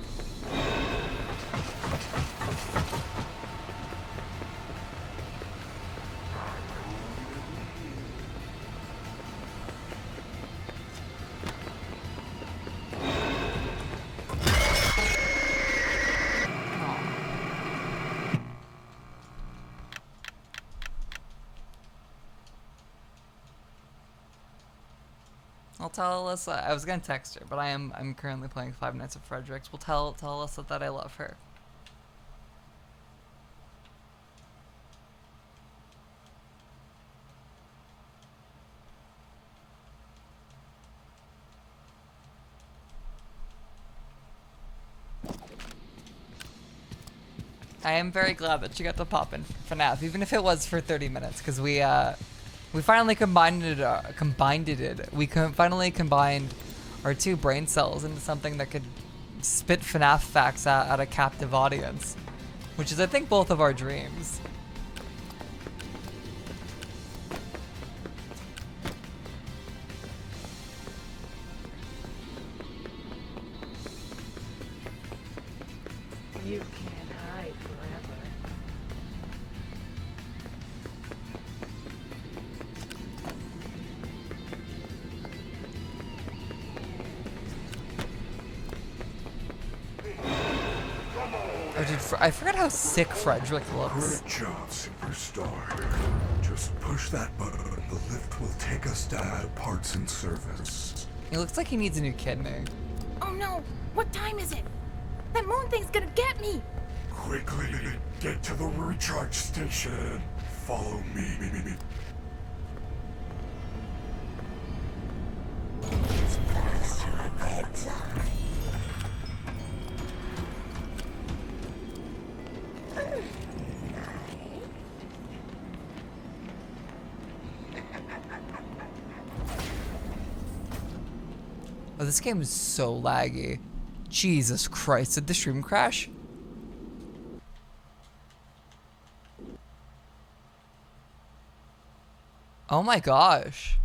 tell Alyssa. I was gonna text her, but I'm currently playing Five Nights at Fredricks. We'll tell Alyssa that I love her. I am very glad that you got to pop in for FNAF, even if it was for 30 minutes, because we finally finally combined our two brain cells into something that could spit FNAF facts at a captive audience, which is, I think, both of our dreams. You can't hide forever. Oh, dude, I forgot how sick Frederick looks. Good job, superstar. Just push that button. The lift will take us down to parts and service. He looks like he needs a new kidney. Oh no! What time is it? That moon thing's gonna get me! Quickly, get to the recharge station. Follow me. It's past your bedtime. Oh, this game is so laggy. Jesus Christ, did the stream crash? Oh my gosh.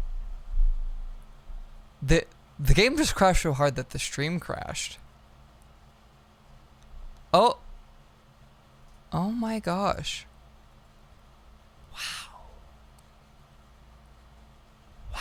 The game just crashed so hard that the stream crashed. Oh. Oh my gosh. Wow. Wow.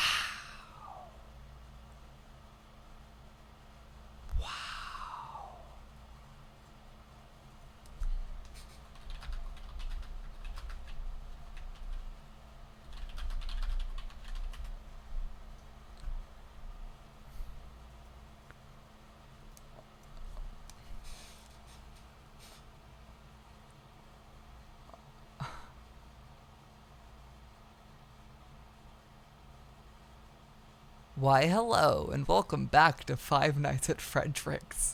Why, hello, and welcome back to Five Nights at Fredricks.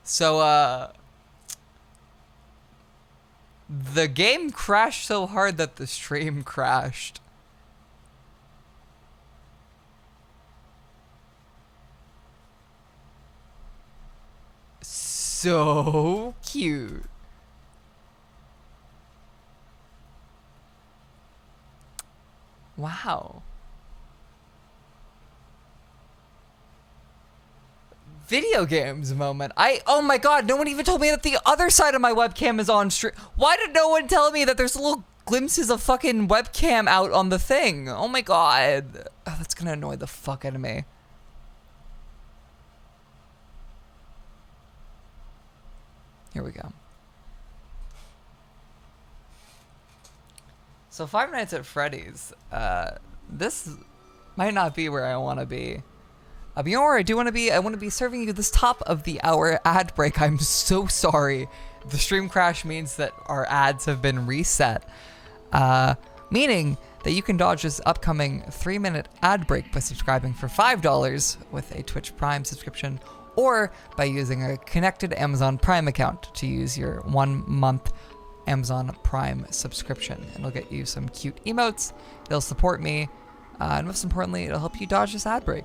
So, the game crashed so hard that the stream crashed. So cute. Wow. Video games moment. Oh my god, no one even told me that the other side of my webcam is on stream. Why did no one tell me that there's little glimpses of fucking webcam out on the thing? Oh my god. Oh, that's gonna annoy the fuck out of me. Here we go. So Five Nights at Freddy's. This might not be where I want to be. But you know where I do want to be? I want to be serving you this top of the hour ad break. I'm so sorry. The stream crash means that our ads have been reset. Meaning that you can dodge this upcoming 3-minute ad break by subscribing for $5 with a Twitch Prime subscription, or by using a connected Amazon Prime account to use your 1-month Amazon Prime subscription. It'll get you some cute emotes, it'll support me, and most importantly, it'll help you dodge this ad break.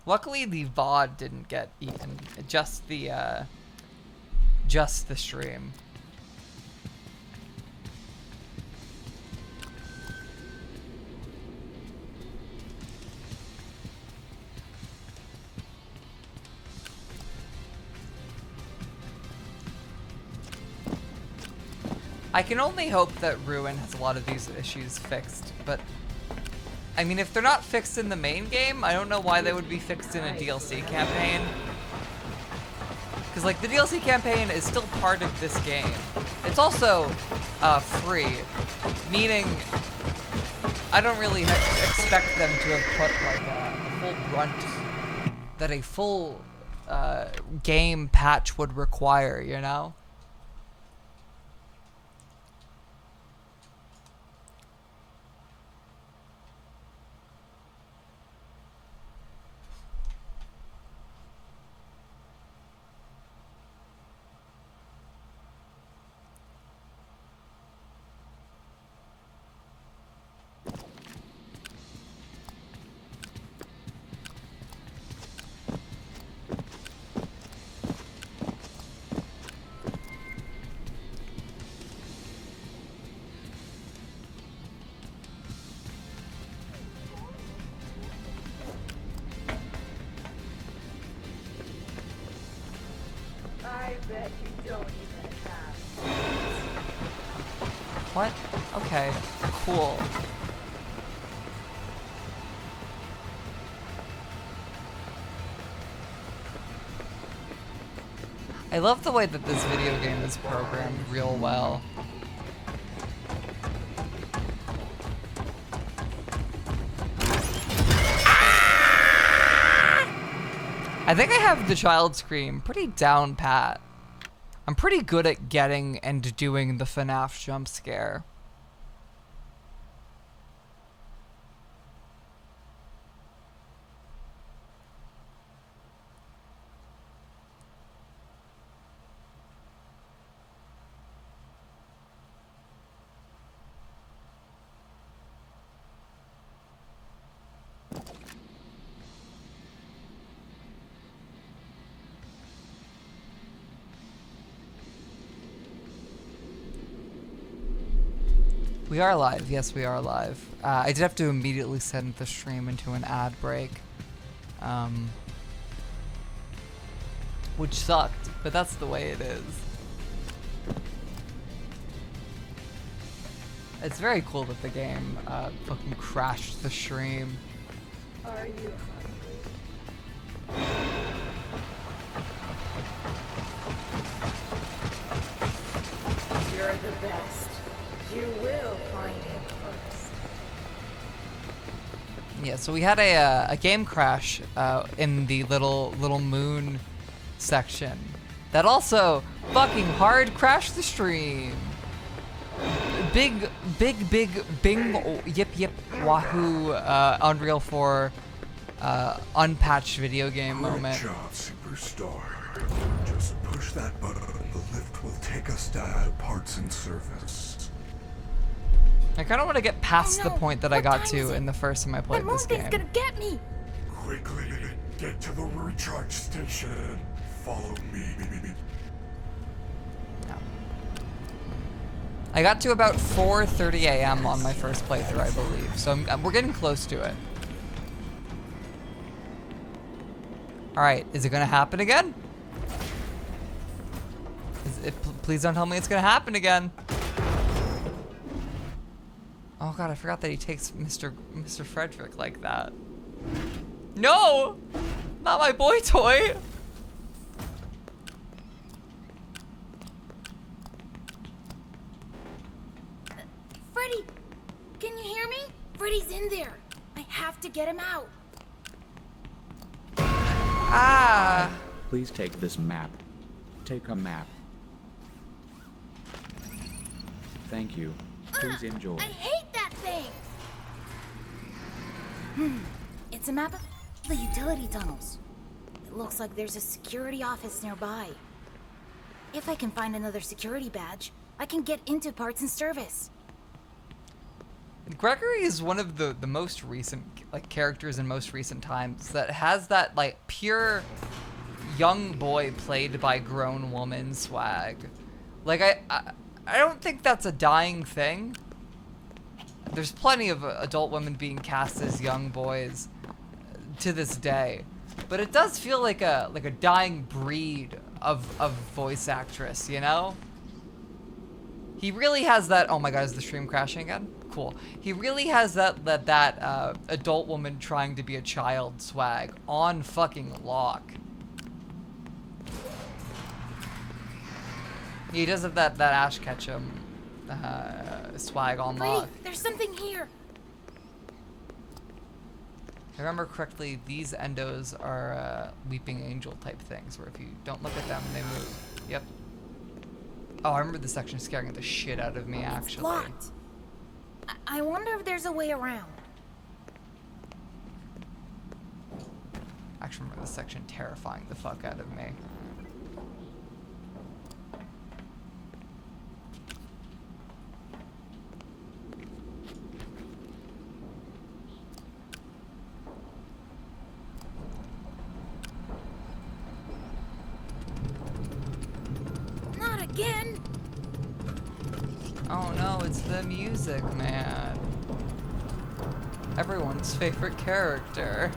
Luckily, the VOD didn't get eaten, just the stream. I can only hope that Ruin has a lot of these issues fixed, but I mean, if they're not fixed in the main game, I don't know why they would be fixed in a DLC campaign. Because, like, the DLC campaign is still part of this game. It's also free, meaning I don't really expect them to have put, like, a full brunt that a full game patch would require, you know? I bet you don't even have. What? Okay, cool. I love the way that this video game is programmed real well. I think I have the child scream pretty down pat. I'm pretty good at getting and doing the FNAF jump scare. We are live. Yes, we are live. I did have to immediately send the stream into an ad break, which sucked, but that's the way it is. It's very cool that the game fucking crashed the stream. Are you hungry? You're the best. You will find him first. Yeah, so we had a game crash in the little moon section that also fucking hard crashed the stream. Big bing yip wahoo Unreal 4 unpatched video game moment. Great job, superstar. Just push that button. The lift will take us down to parts and service. I kind of want to get past the point that I got to in the first time I played this game. Gonna get me. Quickly, get to the recharge station. Follow me. No. I got to about 4:30 a.m. on my first playthrough, I believe. So we're getting close to it. All right, is it gonna happen again? Please don't tell me it's gonna happen again. Oh god, I forgot that he takes Mr. Frederick like that. No! Not my boy toy! Freddy! Can you hear me? Freddy's in there. I have to get him out. Ah! Please take this map. Take a map. Thank you. Please enjoy. I hate that thing! It's a map of the utility tunnels. It looks like there's a security office nearby. If I can find another security badge, I can get into parts and service. Gregory is one of the most recent characters in most recent times that has that pure young boy played by grown woman swag. I don't think that's a dying thing. There's plenty of adult women being cast as young boys to this day, but it does feel like a dying breed of voice actress, you know? He really has that. Oh my god, is the stream crashing again? Cool. He really has that adult woman trying to be a child swag on fucking lock. He does have that Ash Ketchum swag on lock. There's something here. If I remember correctly, these endos are weeping angel type things, where if you don't look at them, they move. Yep. Oh, I remember this section scaring the shit out of me, actually. It's locked. I wonder if there's a way around. I actually remember this section terrifying the fuck out of me. Not again. Oh no, it's the music man. Everyone's favorite character.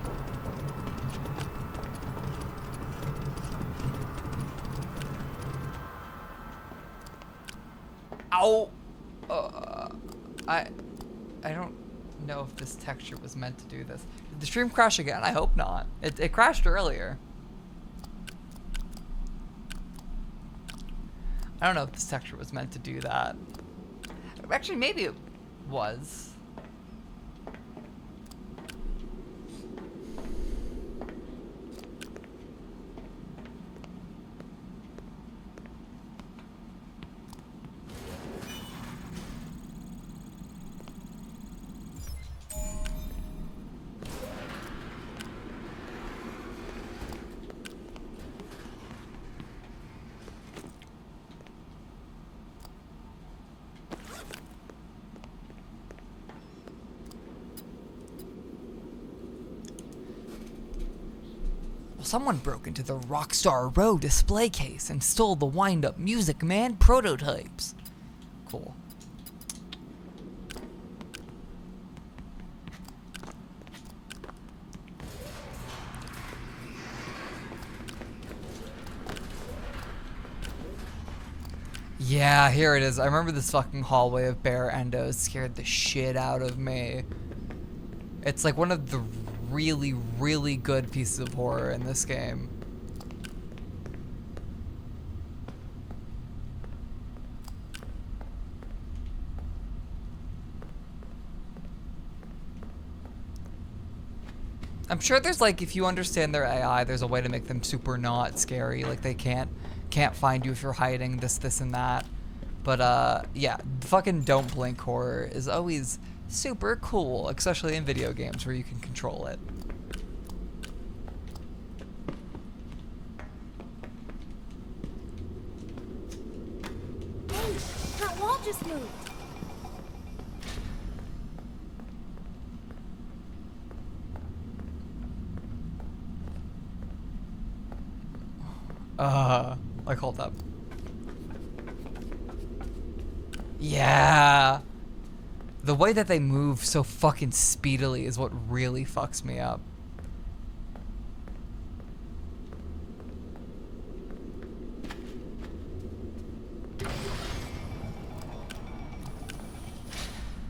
Ow! I don't know if this texture was meant to do this. Did the stream crash again? I hope not. It crashed earlier. I don't know if this texture was meant to do that. Actually, maybe it was. Someone broke into the Rockstar Row display case and stole the wind-up Music Man prototypes. Cool. Yeah, here it is. I remember this fucking hallway of bare endos scared the shit out of me. It's like one of the really, really good pieces of horror in this game. I'm sure there's like, if you understand their AI, there's a way to make them super not scary. Like they can't find you if you're hiding this and that. But yeah, fucking don't blink horror is always super cool, especially in video games where you can control it. Hey, that wall just moved. Like hold up. Yeah. The way that they move so fucking speedily is what really fucks me up.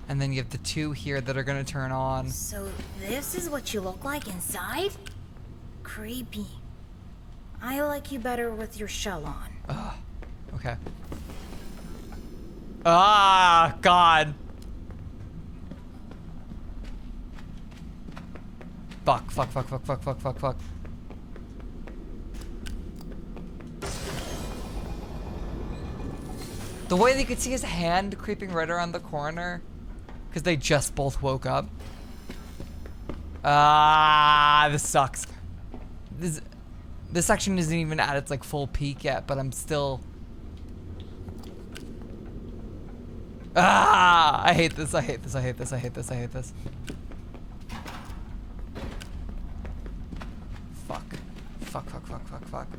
And then you have the two here that are gonna turn on. So this is what you look like inside? Creepy. I like you better with your shell on. Ugh. Okay. Ah, God. Fuck. The way that you could see his hand creeping right around the corner, because they just both woke up. Ah, this sucks. This section isn't even at its like full peak yet, but I'm still. Ah, I hate this. Fuck.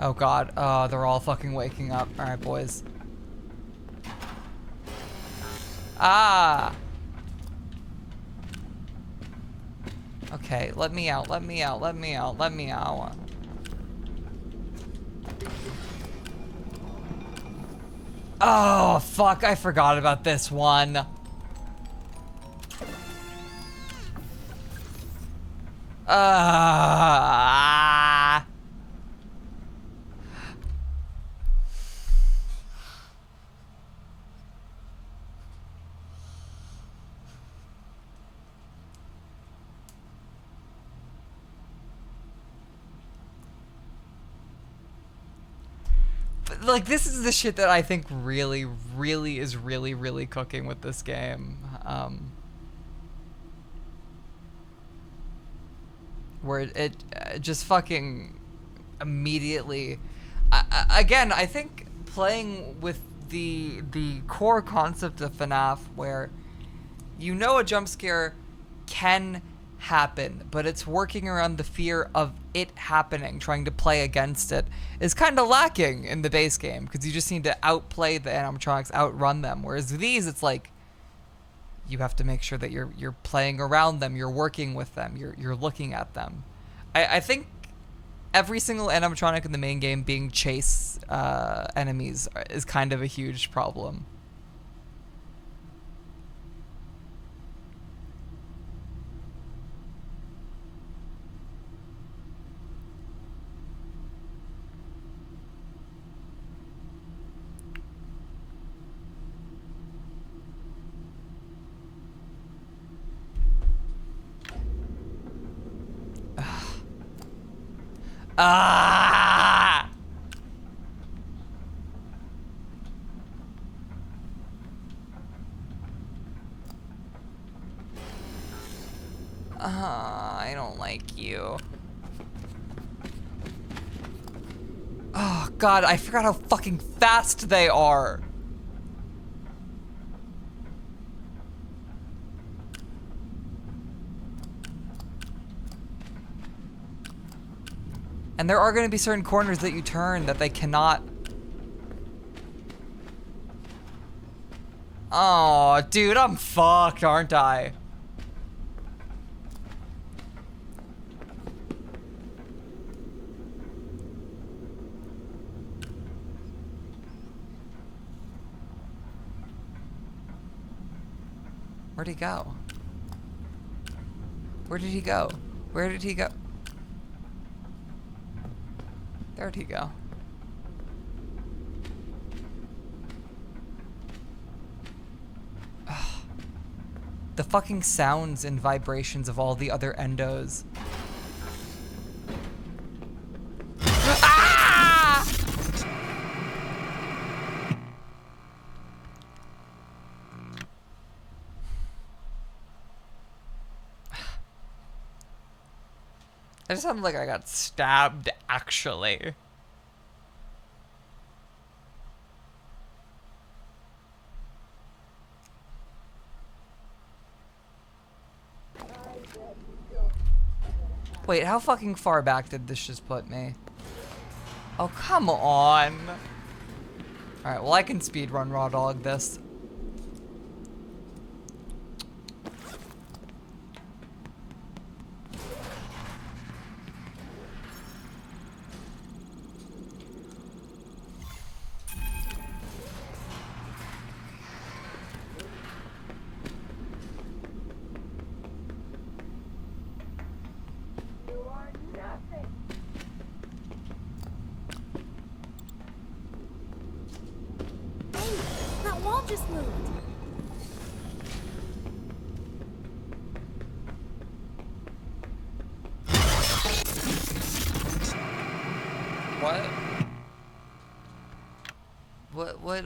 Oh god, they're all fucking waking up. Alright, boys. Ah! Okay, let me out, let me out, let me out, let me out. Oh, fuck, I forgot about this one. But, like, this is the shit that I think really cooking with this game. Where it just fucking immediately... again, I think playing with the core concept of FNAF, where you know a jump scare can happen, but it's working around the fear of it happening, trying to play against it, is kind of lacking in the base game, because you just need to outplay the animatronics, outrun them. Whereas these, it's like, you have to make sure that you're playing around them, you're working with them, you're looking at them. I think every single animatronic in the main game being chase enemies is kind of a huge problem. Ah! I don't like you. Oh god, I forgot how fucking fast they are. And there are going to be certain corners that you turn that they cannot... Oh, dude, I'm fucked, aren't I? Where'd he go? Where did he go? Where did he go? There'd he go. Ugh. The fucking sounds and vibrations of all the other endos. Ah! I just sounded like I got stabbed, actually. Wait, how fucking far back did this just put me? Oh, come on. Alright, well I can speedrun raw dog this. That wall just moved.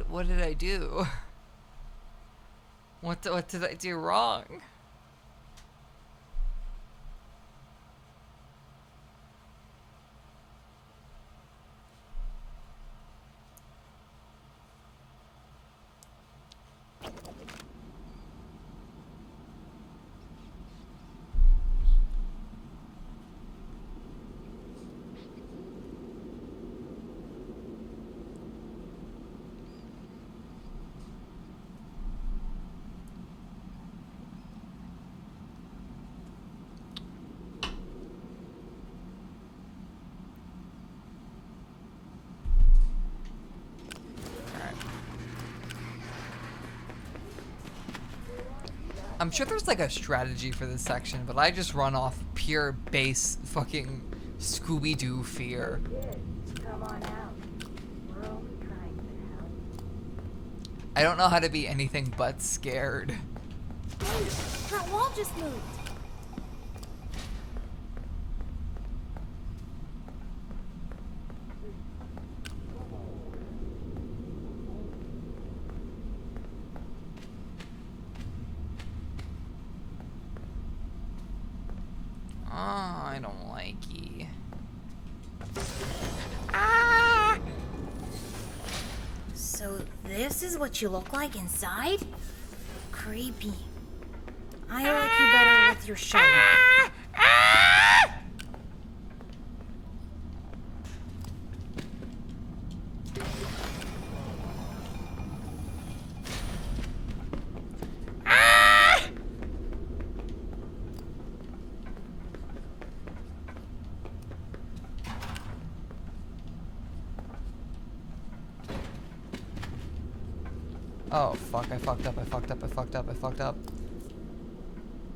What did I do? What did I do wrong? I'm sure there's like a strategy for this section, but I just run off pure base fucking Scooby-Doo fear. Come on out. We're only trying to help. I don't know how to be anything but scared. Hey, that wall just moved. Oh, I don't like ye. So this is what you look like inside? Creepy. I like you better with your shovel. Oh fuck, I fucked up, I fucked up, I fucked up, I fucked up.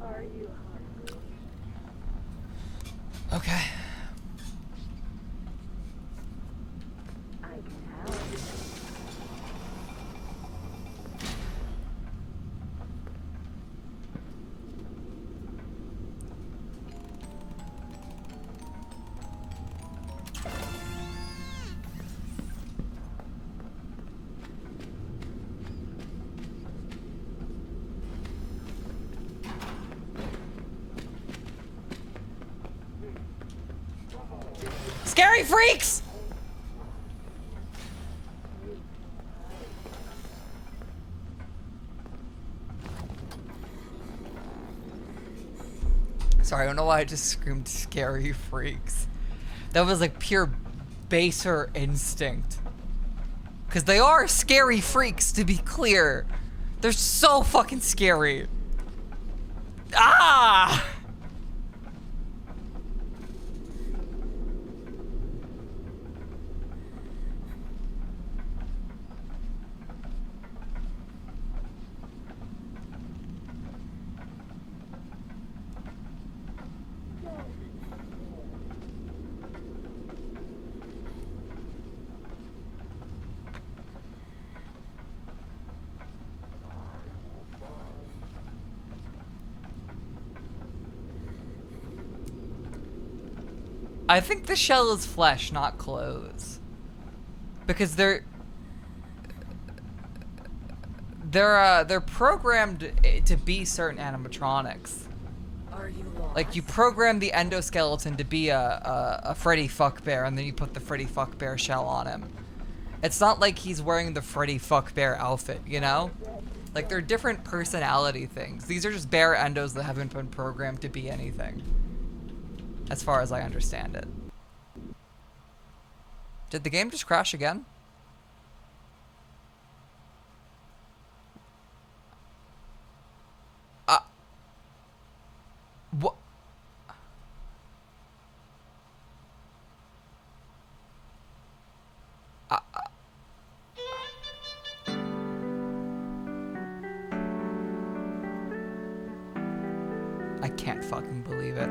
Are you hungry? Okay. I can help. Scary freaks! Sorry, I don't know why I just screamed scary freaks. That was like pure baser instinct. Because they are scary freaks, to be clear. They're so fucking scary. Ah! I think the shell is flesh, not clothes. Because they're programmed to be certain animatronics. Are you lost? Like you program the endoskeleton to be a Freddy Fuckbear, and then you put the Freddy Fuckbear shell on him. It's not like he's wearing the Freddy Fuckbear outfit, you know? Like they're different personality things. These are just bare endos that haven't been programmed to be anything. As far as I understand it. Did the game just crash again? What? I can't fucking believe it.